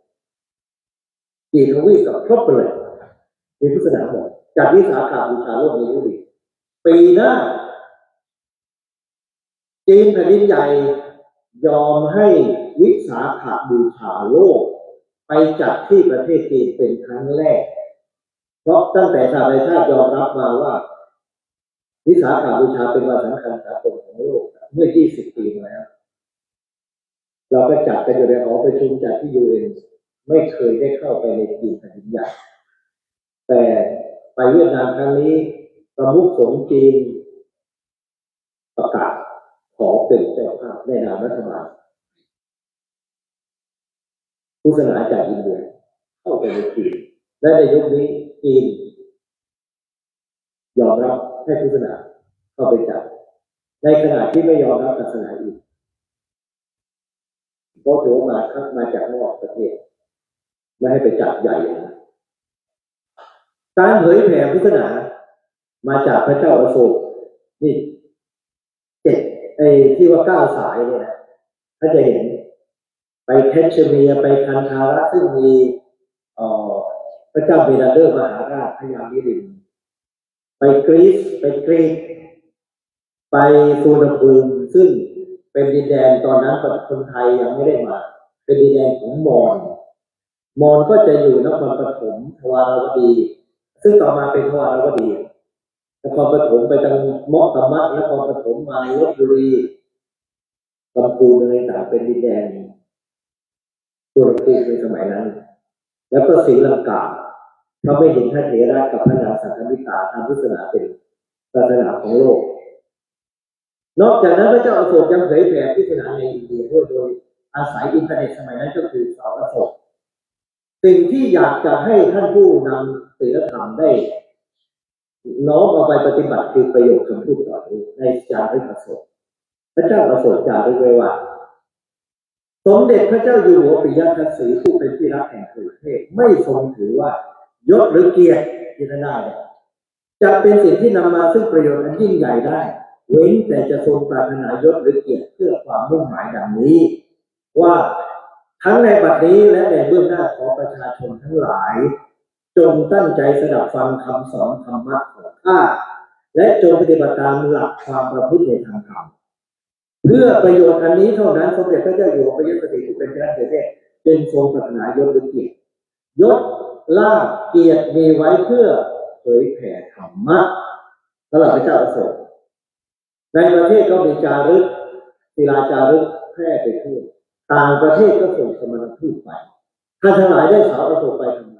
กี่ทวีปกับครบไปเลยมีพุทธศาสนาบอกจากวิสาขบูชาโลกนี้รู้ดีปีหน้าจีนแผ่นดินใหญ่ยอมให้วิสาขบูชาโลกไปจัดที่ประเทศจีนเป็นครั้งแรกเพราะตั้งแต่สหประชาชาติยอมรับมาว่าวิสาขบูชาเป็นวันสำคัญสากลของโลกเมื่อ20 ปีมาแล้วเราก็จัดกันอยู่ในหอประชุมจัดที่ UN ไม่เคยได้เข้าไปในจีนแผ่นดินใหญ่แต่ไปเวียดนามครั้งนี้ประมุขสงฆ์จีนประกาศขอเป็นเจ้าภาพในนามรัฐบาลพุทธศาสนาจากอินเดียเข้าไปในจีนและในยุคนี้จีนยอมรับให้พุทธศาสนาเข้าไปจัดในขณะที่ไม่ยอมรับศาสนาอื่นเพราะถือว่ามาจากนอกประเทศไม่ให้ไปจัดใหญ่นะการเผยแผ่พุทธศาสนามาจากพระเจ้าอโศกนี่ที่ว่า9 สายเนี่ยนะถ้าจะเห็นไปแคชเมียร์ไปคันธาระซึ่งมีพระเจ้าเมนาเดอร์มหาราชพญามิลินไปกรีซไปกรีกไปสุวรรณภูมิซึ่งเป็นดินแดนตอนนั้นคนไทยยังไม่ได้มาเป็นดินแดนของมอญก็จะอยู่นครปฐมทวารวดีซึ่งต่อมาเป็นทวารวดี นครปฐมไปทางมอตมะนครปฐมมาลบบุรีลำพูนอะไรต่างเป็นดินแดนตัวลำพูนในสมัยนั้น แล้วก็ศรีลังกาเขาไม่เห็นพระเถระกับพระนางสังฆมิตาทางพุทธศาสนาเป็นศาสนาของโลกนอกจากนั้นพระเจ้าอโศกยังเผยแผ่พุทธศาสนาในอินเดียด้วยโดยอาศัยอินเทอร์เน็ตสมัยนั้นก็คือเสาอโศกสิ่งที่อยากจะให้ท่านผู้นำศีลธรรมได้น้อมเอาไปปฏิบัติคือประโยชน์คำพูดต่อนี้ในจารึกอโศกพระเจ้าอโศกจารึกไว้ว่าสมเด็จพระเจ้าอยู่หัวปิยทัศสีผู้เป็นที่รักแห่งประเทศไม่ทรงถือว่ายศหรือเกียรติที่ได้จะเป็นสิ่งที่นำมาซึ่งประโยชน์อันยิ่งใหญ่ได้เว้นแต่จะทรงปรารถนายศหรือเกียรติเพื่อความมุ่งหมายดังนี้ว่าทั้งในบัดนี้และในเบื้องหน้าของประชาชนทั้งหลายจงตั้งใจสดับฟังคำสอนธรรมะของข้าและจงปฏิบัติตามหลักความประพฤติในทางธรรมเพื่อประโยชน์อันนี้เท่านั้นสมเด็จพระเจ้าอยู่หัวปิยทัศสีผู้เป็นพระราชาจึงทรงปรารถนายศหรือเกียรติยศลาภเกียรติมีไว้เพื่อเผยแผ่ธรรมะสำหรับพระเจ้าอโศกในประเทศก็มีจารึกศิลาจารึกแพร่ไปทั่วต่างประเทศก็ส่งสมณทูตไปท่านทั้งหลายได้สาวอโศกไปทำไม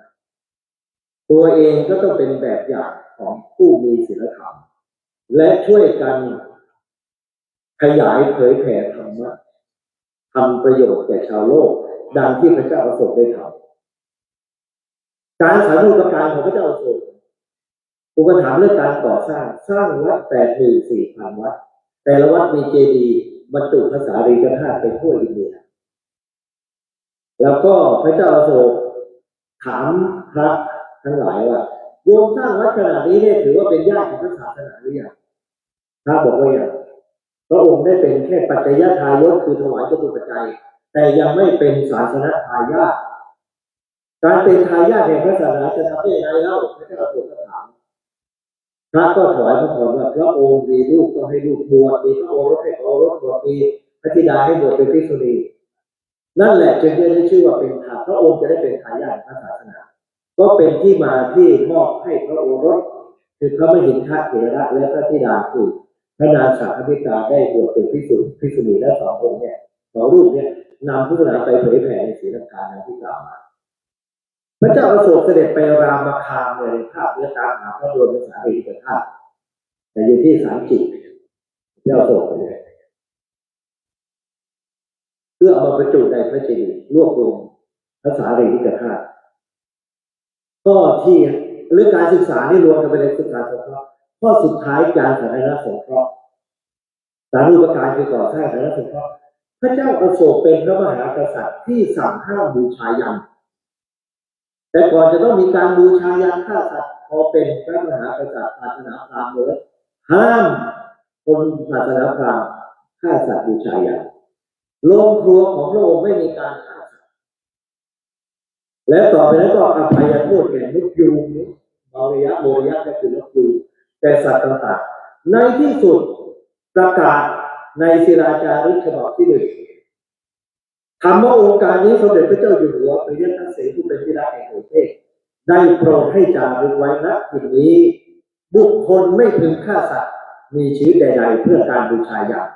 ตัวเองก็ต้องเป็นแบบอย่างของผู้มีศีลธรรมและช่วยกันขยายเผยแผ่ธรรมะทำประโยชน์แก่ชาวโลกดังที่พระเจ้าอโศกได้ทำการสาธุประการของพระเจ้าอโศกอุปถัมภ์เรื่องการก่อสร้างวัด84,000 วัดแต่ละวัดมีเจดีย์บรรจุพระสารีริกธาตุไปทั่วอินเดียแล้วก็พระเจ้าอโศกถามพระทั้งหลายว่าโยมสร้างวัดขนาดนี้เนี่ยถือว่าเป็นญาติของพระศาสนาหรือยังพระบอกว่าอย่างพระองค์ได้เป็นแค่ปัจจัยทายกคือถวายจตุปัจจัยแต่ยังไม่เป็นศาสนทายาทการเป็นทายาทแห่งพระศาสนาจะทำได้ยังไงเล่าพระเจ้าอโศกถามพระก็ถวายพระพรว่าพระองค์มีลูกก็ให้ลูกบวชมีพระโอรสให้โอรสบวชมีพระธิดาให้บวชเป็นภิกษุณีนั่นแหละจึงได้ชื่อว่าเป็นพระองค์จะได้เป็นทายาทพระศาสนาก็เป็นที่มาที่มอบให้พระโอรสคือพระมหินทเถระและพระธิดาคือพระนางสังฆมิตาได้บวชเป็นภิกษุณีและ2 องค์เนี่ย2 รูปเนี่ยนำพุทธศาสนาไปเผยแผ่ในศรีลังกาดังที่กล่าวมาพระเจ้าอโศกเสด็จไปรามคามในภาพเนื้อตามหาพระบรมสารีริกธาตุแต่อยู่ที่สามจิตพระเจ้าอโศกเลยเพื่อเอามาประจุในพระเจดีย์รวบรวมพระสารีริกธาตุข้อที่เรื่องการศึกษานี่รวมกันไปในศึกษาสงเคราะห์ข้อสุดท้ายการสาธารณสงเคราะห์สารูปการคือก่อสร้างสาธารณสงเคราะห์พระเจ้าอโศกเป็นพระมหากษัตริย์ที่สั่งห้ามบูชายันแต่ก่อนจะต้องมีการบูชายันฆ่าสัตว์พอเป็นพระมหากษัตริย์ศาสนาพราหมณ์เลยห้ามคนศาสนาพราหมณ์ฆ่าสัตว์บูชายันโรงครัวของพระองค์ไม่มีการฆ่าสัตว์และต่อไปนั้นก็อภัยโทษแก่นกยูงโมริยะก็คือนกยูงแต่สัตว์ต่างๆในที่สุดประกาศในศิลาจารึกฉบับที่ 1ธรรมองค์การนี้สมเด็จพระเจ้าอยู่หัวปิยทัศสีผู้เป็นที่รักแห่งประเทศได้โปรดให้จารึกไว้ณที่นี้บุคคลไม่พึงฆ่าสัตว์มีชีวิตใดๆเพื่อการบูชายัน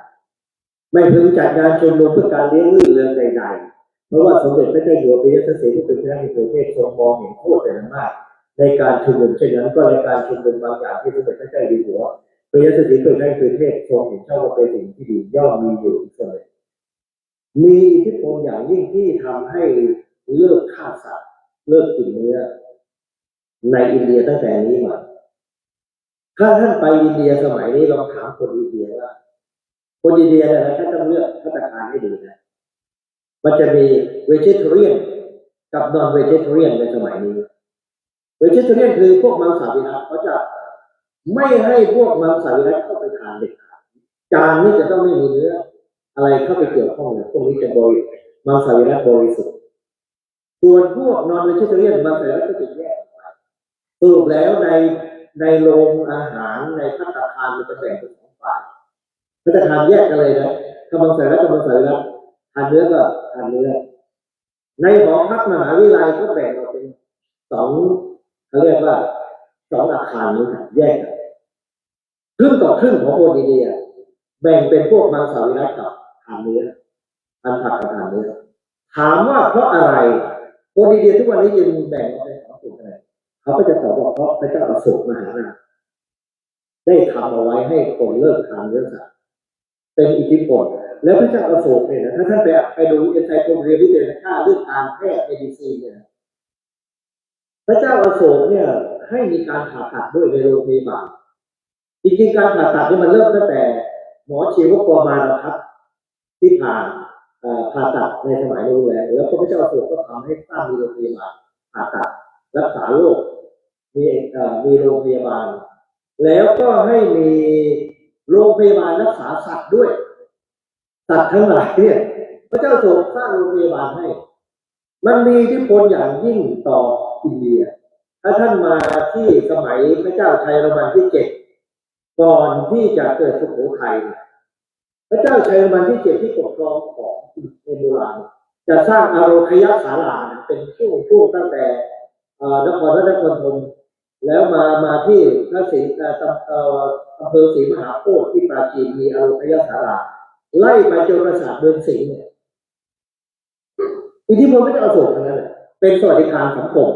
ไม่พึงจัดงานชมรมเพื่อการเลี้ยงลื่นเริงใดๆเพราะว่าสมเด็จพระเจ้าอยู่หัวปิยทัศสีผู้เป็นที่รักแห่งประเทศทรงมองเห็นโทษเป็นมากในการชุมนุมเช่นนั้นก็ในการชุมนุมบางอย่างที่สมเด็จพระเจ้าอยู่หัวปิยทัศสีผู้เป็นที่รักแห่งประเทศทรงเห็นชอบว่าเป็นสิ่งที่ดีย่อมมีอยู่เสมอมีอิทธิพลอย่างยิ่งที่ทำให้เลิกฆ่าสัตว์เลิกกินเนื้อในอินเดียตั้งแต่นี้มาถ้าท่านไปอินเดียสมัยนี้ลองถามคนอินเดียว่าคนอินเดียเนี่ยถ้าต้องเลือกภัตตาคารให้ดีนะมันจะมี vegetarian กับ non vegetarian ในสมัยนี้ vegetarian คือพวกมังสวิรัติเขาจะไม่ให้พวกมังสวิรัติเข้าไปทานเด็ดขาดจานนี้จะต้องไม่มีเนื้ออะไรเข้าไปเกี่ยวข้องเนี่ยพวกนี้จะมังสวิรัติบริสุทธิ์ส่วนพวกนอนเวจิเทเรียนมังสวิรัติก็จะแยกออกไปสรุปแล้วในโรงอาหารในภัตตาคารมันจะแบ่งเป็น2 ฝ่ายภัตตาคารแยกกันเลยนะถ้ามังสวิรัติกับมังสวิรัติทานเนื้อก็ทานเนื้อในหอพักมหาวิทยาลัยก็แบ่งออกเป็น2เขาเรียกว่า2 อาคารนี้แยกกัน ครึ่งต่อครึ่งของโอดีเดียแบ่งเป็นพวกมังสวิรัติกับทานเนื้ออันผักกับทานเนื้อถามว่าเพราะอะไรโอดีเดียทุกวันนี้ยังแบ่งออกเป็นสองกลุ่มอะไรเขาก็จะตอบว่าเพราะพระเจ้าอโศกมหาราชได้ทำเอาไว้ให้คนเลิกทานเนื้อสัตว์เป็นอิทธิพลแล้วพระเจ้าอโศกเนี่ยนะถ้าท่านไปดูเอนไซโคลเรียวิเทนค่าเรื่องการแพทย์เมดิซีนเนี่ยพระเจ้าอโศกเนี่ยให้มีการผ่าตัดด้วยในโรงพยาบาลจริงๆการผ่าตัดนี่มันเริ่มตั้งแต่หมอชีวกรมารพัฒน์ที่ผ่าตัดในสมัยนู้นแล้วพระเจ้าอโศกก็ทำให้สร้างมีโรงพยาบาลผ่าตัดรักษาโรคมีโรงพยาบาลแล้วก็ให้มีโรงพยาบาลรักษาสัตว์ด้วยสัตว์ทั้งหลายเนี่ยพระเจ้าอโศกสร้างโรงพยาบาลให้มันมีอิทธิพลอย่างยิ่งต่ออินเดียถ้าท่านมาที่สมัยพระเจ้าชัยรมันที่ 7ก่อนที่จะเกิดสุโขทัยพระเจ้าชัยรมันที่ 7ที่ปกครองของในโบราณจะสร้างอาโรคยศาลาเป็นช่วงตั้งแต่นครราชธานีแล้วมาที่พระศรีอำเภอศรีมหาโพธิ์ที่ปราจีนมีอาโรคยศาลาไล่ไปจนปราสาทเมืองสิงห์เนี่ยอิทธิพลพระเจ้าอโศกทั้งนั้นเป็นสวัสดิการสังคม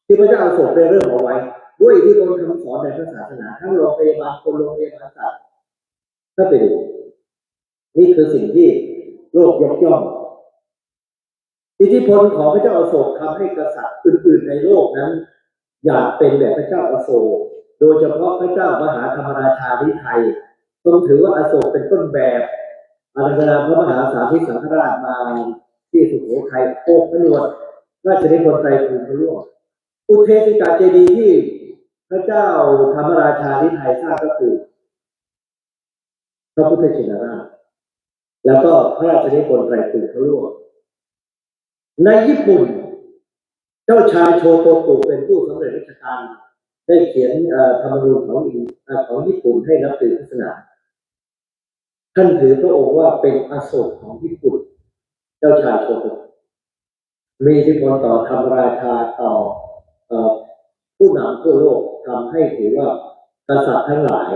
ที่พระเจ้าอโศกได้เริ่มเอาไว้ด้วยอิทธิพลคำสอนในพระศาสนาทั้งโรงพยาบาลโรงพยาบาลสัตว์ถ้าไปดูนี่คือสิ่งที่โลกยกย่องอิทธิพลของพระเจ้าอโศกทำให้กษัตริย์อื่นๆในโลกนั้นอยากเป็นแบบพระเจ้าอโศกโดยเฉพาะพระเจ้ามหาธรรมราชาธิไทยต้องถือว่าอโศกเป็นต้นแบบอารัธนาพระมหาสาธิสังฆราชมาที่สุโขทัยโคกพนวดราชนิพนธ์ไตรภูมิพระร่วงอุเทศิกาเจดีย์ที่พระเจ้าธรรมราชาธิไทยสร้างก็คือพระพุทธชินราชแล้วก็พระราชนิพนธ์ไตรภูมิพระร่วงในญี่ปุ่นเจ้าชายโชโตกุเป็นผู้สำเร็จราชการได้เขียนธรรมนูญของญี่ปุ่นให้นับถือศาสนาท่านถือพระองค์ว่าเป็นอโศกของญี่ปุ่นเจ้าชายโชโตกุมีอิทธิพลต่อธรรมราชาต่อผู้นำทั่วโลกทำให้ถือว่ากษัตริย์ทั้งหลาย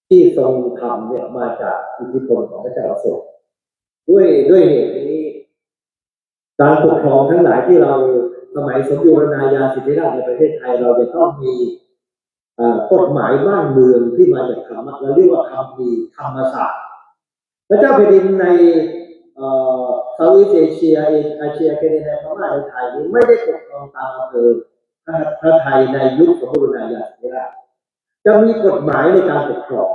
ที่ทรงทำเนี่ยมาจากอิทธิพลของพระเจ้าอโศกด้วยเหตุนี้การปกครองทั้งหลายที่เราสมัยสมบูรณาญาสิทธิราชย์ในประเทศไทยเราจะต้องมีกฎหมายบ้านเมืองที่มาจากธรรมะเราเรียกว่าธรรมศาสตร์พระเจ้าแผ่นดินในเซาท์อีสต์เอเชียแคนาดาพม่าในไทยนี้ไม่ได้ปกครองตามอำเภอพระไทยในยุคสมบูรณาญาสิทธิราชย์จะมีกฎหมายในการปกครอง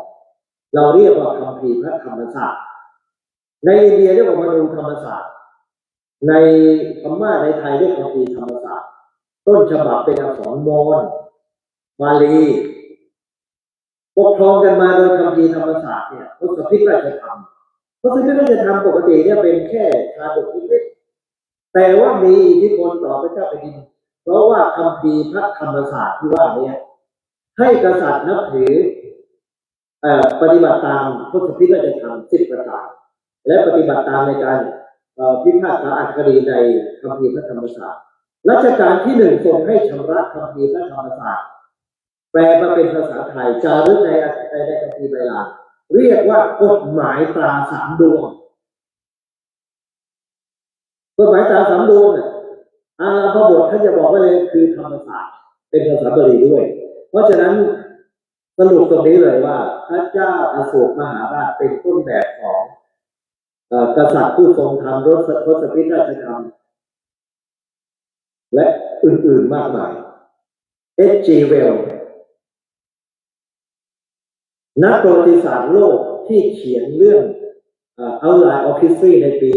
เราเรียกว่าคัมภีร์พระธรรมศาสตร์ในอินเดียเรียกว่ามนูธรรมศาสตร์ในพม่าในไทยเรียกคัมภีร์ธรรมศาสตร์ต้นฉบับเป็นอักษรมอญบาลีปกครองกันมาโดยคัมภีร์ธรรมศาสตร์เนี่ยทศพิธราชธรรมทศพิธราชธรรมปกติเนี่ยเป็นแค่ชาดกเล็กๆแต่ว่ามีอิทธิพลต่อพระเจ้าแผ่นดินเพราะว่าคัมภีร์พระธรรมศาสตร์ที่ว่าเนี่ยให้กษัตริย์นับถือปฏิบัติตามทศพิธราชธรรม10 ประการและปฏิบัติตามในการพิพากษาอัคดีในคัมภีร์พระธรรมศาสตร์รัชกาลที่ 1ทรงให้ชำระคัมภีร์พระธรรมศาสตร์แปลมาเป็นภาษาไทยจารึกในคัมภีร์ไบลาเรียกว่ากฎหมายตรา3 ดวงกฎหมายตรา3 ดวงเนี่ยอาราภบทท่านจะบอกไว้เลยคือธรรมศาสตร์เป็นภาษาบาลีด้วยเพราะฉะนั้นสรุปตรงนี้เลยว่าพระเจ้าอโศกมหาราชเป็นต้นแบบของกษัตริย์ผู้ทรงธรรมทศพิธราชธรรมและอื่นๆมากมายH.G. Wells นักประวัติศาสตร์โลกที่เขียนเรื่อง Outline of History ในปี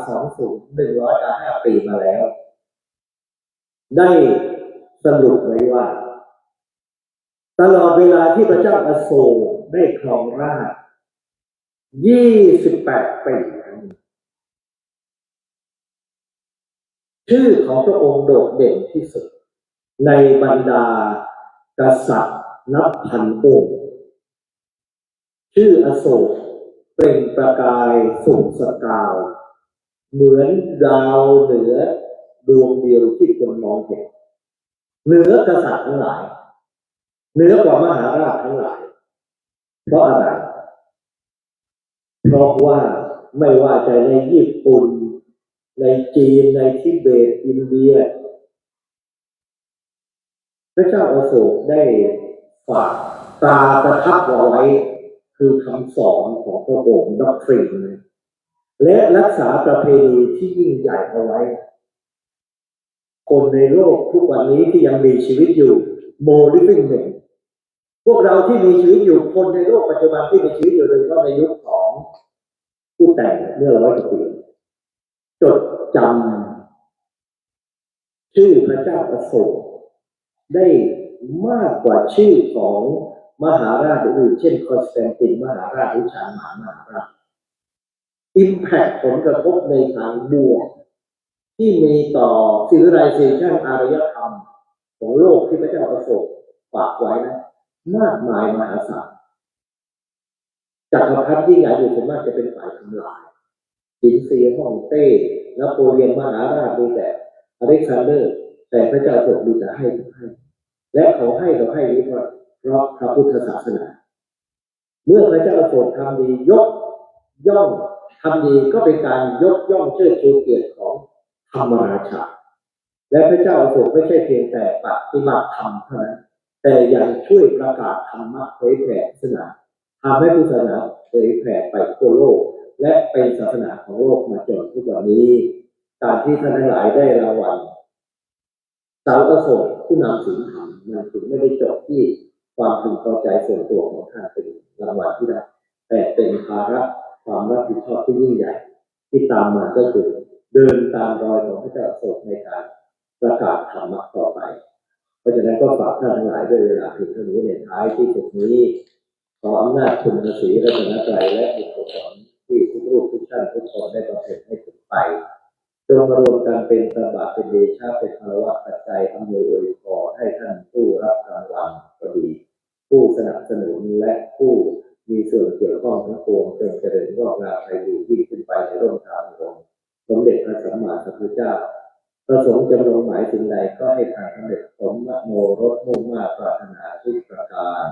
1920 105 ปีมาแล้วได้สรุปไว้ว่าตลอดเวลาที่พระเจ้าอโศกได้ครองราชย์28 ปีชื่อของพระองค์โดดเด่นที่สุดในบรรดากษัตริย์นับพันองค์ชื่ออโศกเปล่งประกายสุขสกาวเหมือนดาวเหนือดวงเดียวที่คนมองเห็นเหนือกษัตริย์ทั้งหลาย เหนือกว่ามหาราชทั้งหลายเพราะอะไรเพราะว่าไม่ว่าจะในญี่ปุ่นในจีนในทิเบตอินเดียพระเจ้าอโศกได้ฝากตราประทับเอาไว้คือคำสอนของพระองค์ด็อกทรินและรักษาประเพณีที่ยิ่งใหญ่เอาไว้คนในโลกทุกวันนี้ที่ยังมีชีวิตอยู่โมลิฟิงเมนพวกเราที่มีชีวิตอยู่คนในโลกปัจจุบันที่มีชีวิตอยู่โดยเฉพาะในยุคของผู้แต่งเมื่อ100 กว่าปีจดจำชื่อพระเจ้าอโศกได้มากกว่าชื่อของมหาราชอื่นเช่นคอนสแตนตินมหาราชหรือชาญมหาราชimpact ผลกระทบในทางบวกที่มีต่อ civilization อารยธรรมของโลกที่พระเจ้าอโศกฝากไว้นะมากมายมหาศาลจักรพรรดิยิ่งใหญ่อยู่ส่วนมากจะเป็นฝ่ายทำลายสินซีฮ่องเต้นโปเลียนมหาราชมีแต่อเล็กซานเดอร์แต่พระเจ้าอโศกมีแต่ให้และเขาให้เราให้นี้เพราะพระพุทธศาสนาเมื่อพระเจ้าอโศกทำดียกย่องทำดีก็เป็นการยกย่องเชิดชูเกียรติของธรรมราชาและพระเจ้าอโศกไม่ใช่เพียงแต่ปฏิบัติธรรมเท่านั้นแต่ยังช่วยประกาศธรรมะเผยแผ่ศาสนาทำให้พุทธศาสนาเผยแผ่ไปทั่วโลกและเป็นศาสนาของโลกมาจนทุกวันนี้การที่ท่านทั้งหลายได้รางวัลเสาอโศกผู้นำศีลธรรมมันถึงไม่ได้จบที่ความพึงพอใจส่วนตัวของท่านเป็นรางวัลที่ได้แต่เป็นภาระความรับผิดชอบที่ยิ่งใหญ่ที่ตามมาก็คือเดินตามรอยของพระเจ้าอโศกในการประกาศธรรมะต่อไปเพราะฉะนั้นก็ฝากท่านทั้งหลายด้วยเวลาเพียงเท่านี้ในท้ายที่สุดนี้ขออำนาจคุณพระศรีรัตนตรัยและบุญกุศลที่ทุกรูปทุกท่านทุกคนได้บำเพ็ญให้ถึงไปจงมารวมกันเป็นตบะเป็นเดชะเป็นภาวะปัจจัยอำนวยอวยพรให้ท่านผู้รับรางวัลก็ดีผู้สนับสนุนและผู้มีส่วนเกี่ยวข้องทั้งปวงจงเจริญงอกงามไปดีที่ขึ้นไปในร่มธรรมของสมเด็จพระสัมมาสัมพุทธเจ้าประสงค์จำลงหมายสิ่งใดก็ให้ทางสำเร็จสมโมรสมุ่งมาปรารถนาทุกประการ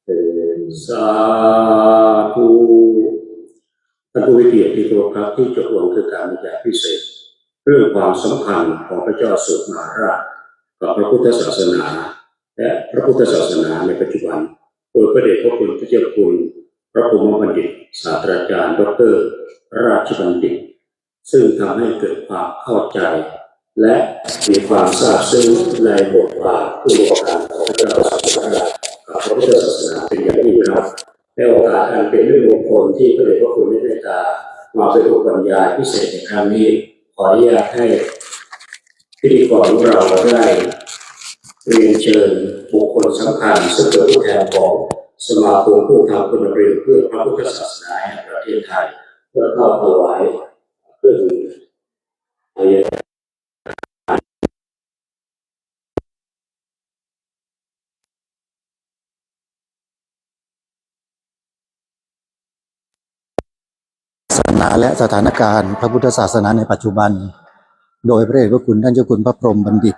เถิดสาธุท่านผู้มีเกียรติที่เคารพครับที่จบลงคือการบรรยายพิเศษเรื่องความสัมพันธ์ของพระเจ้าอโศกมหาราชกับพระพุทธศาสนาและพระพุทธศาสนาในปัจจุบันโดยพระเดชพระคุณพระเจ้าคุณพระพรหมบัณฑิตศาสตราจารย์ดร.ราชบัณฑิตซึ่งทำให้เกิดความเข้าใจและมีความทราบซึ้งในบทบาทผู้ประกอบการของพระเจ้าศาสนากับพระพุทธศาสนาเป็นอย่างยิ่งครับในโอกาสอันเป็นเรื่องมงคลที่พระเดชพระคุณได้เมตตามาเป็นบทบรรยายพิเศษในครั้งนี้ขออนุญาตให้พิธีกรของเราได้เรียนเชิญบุคคลสำคัญซึ่งเป็นผู้แทนของสมาคมผู้ทำคุณประโยชน์เพื่อพระพุทธศาสนาแห่งประเทศไทยเพื่อเข้าถวายเครื่องศาสนาและสถานการณ์พระพุทธศาสนาในปัจจุบันโดยพระเดชพระคุณท่านเจ้าคุณพระพรหมบัณฑิต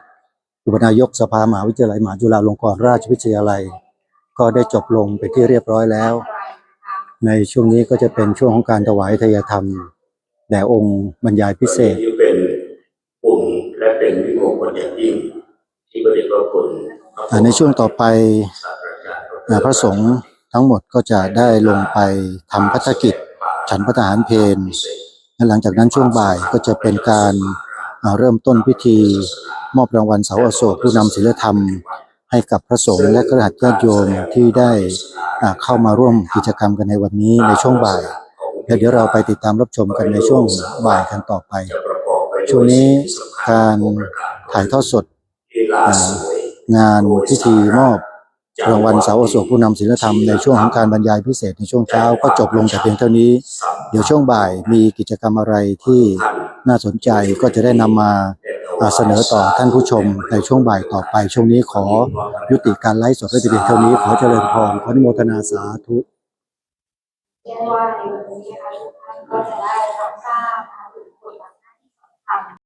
อุปนายกสภามหาวิทยาลัยมหาจุฬาลงกรณราชวิทยาลัยก็ได้จบลงไปที่เรียบร้อยแล้วในช่วงนี้ก็จะเป็นช่วงของการถวายทายธรรมแด่องค์บรรยายพิเศษเป็นบุญและเป็นวิโมกข์อย่างยิ่งที่พระเดชพระคุณในช่วงต่อไปพระสงฆ์ทั้งหมดก็จะได้ลงไปทำภัตกิจฉันพระทหารเพลและหลังจากนั้นช่วงบ่ายก็จะเป็นการเริ่มต้นพิธีมอบรางวัลเสาอโศกผู้นำศีลธรรมให้กับพระสงฆ์และคฤหัสถ์ญาติโยมที่ได้เข้ามาร่วมกิจกรรมกันในวันนี้ในช่วงบ่ายเดี๋ยวเราไปติดตามรับชมกันในช่วงบ่ายกันต่อไปช่วงนี้การถ่ายทอดสดงานพิธีมอบรางวัลเสาอโศกผู้นำศีลธรรมในช่วงของการบรรยายพิเศษในช่วงเช้าก็จบลงแต่เพียงเท่านี้เดี๋ยวช่วงบ่ายมีกิจกรรมอะไรที่น่าสนใจก็จะได้นำมาเสนอต่อท่านผู้ชมในช่วงบ่ายต่อไปช่วงนี้ขอยุติการไลฟ์สดไว้แต่เพียงเท่านี้ขอเจริญพรขออนุโมทนาสาธุเรียกว่าในวันนี้นะคะทุกท่านก็จะได้รับทราบถึงผลลัพธ์ที่สำคัญ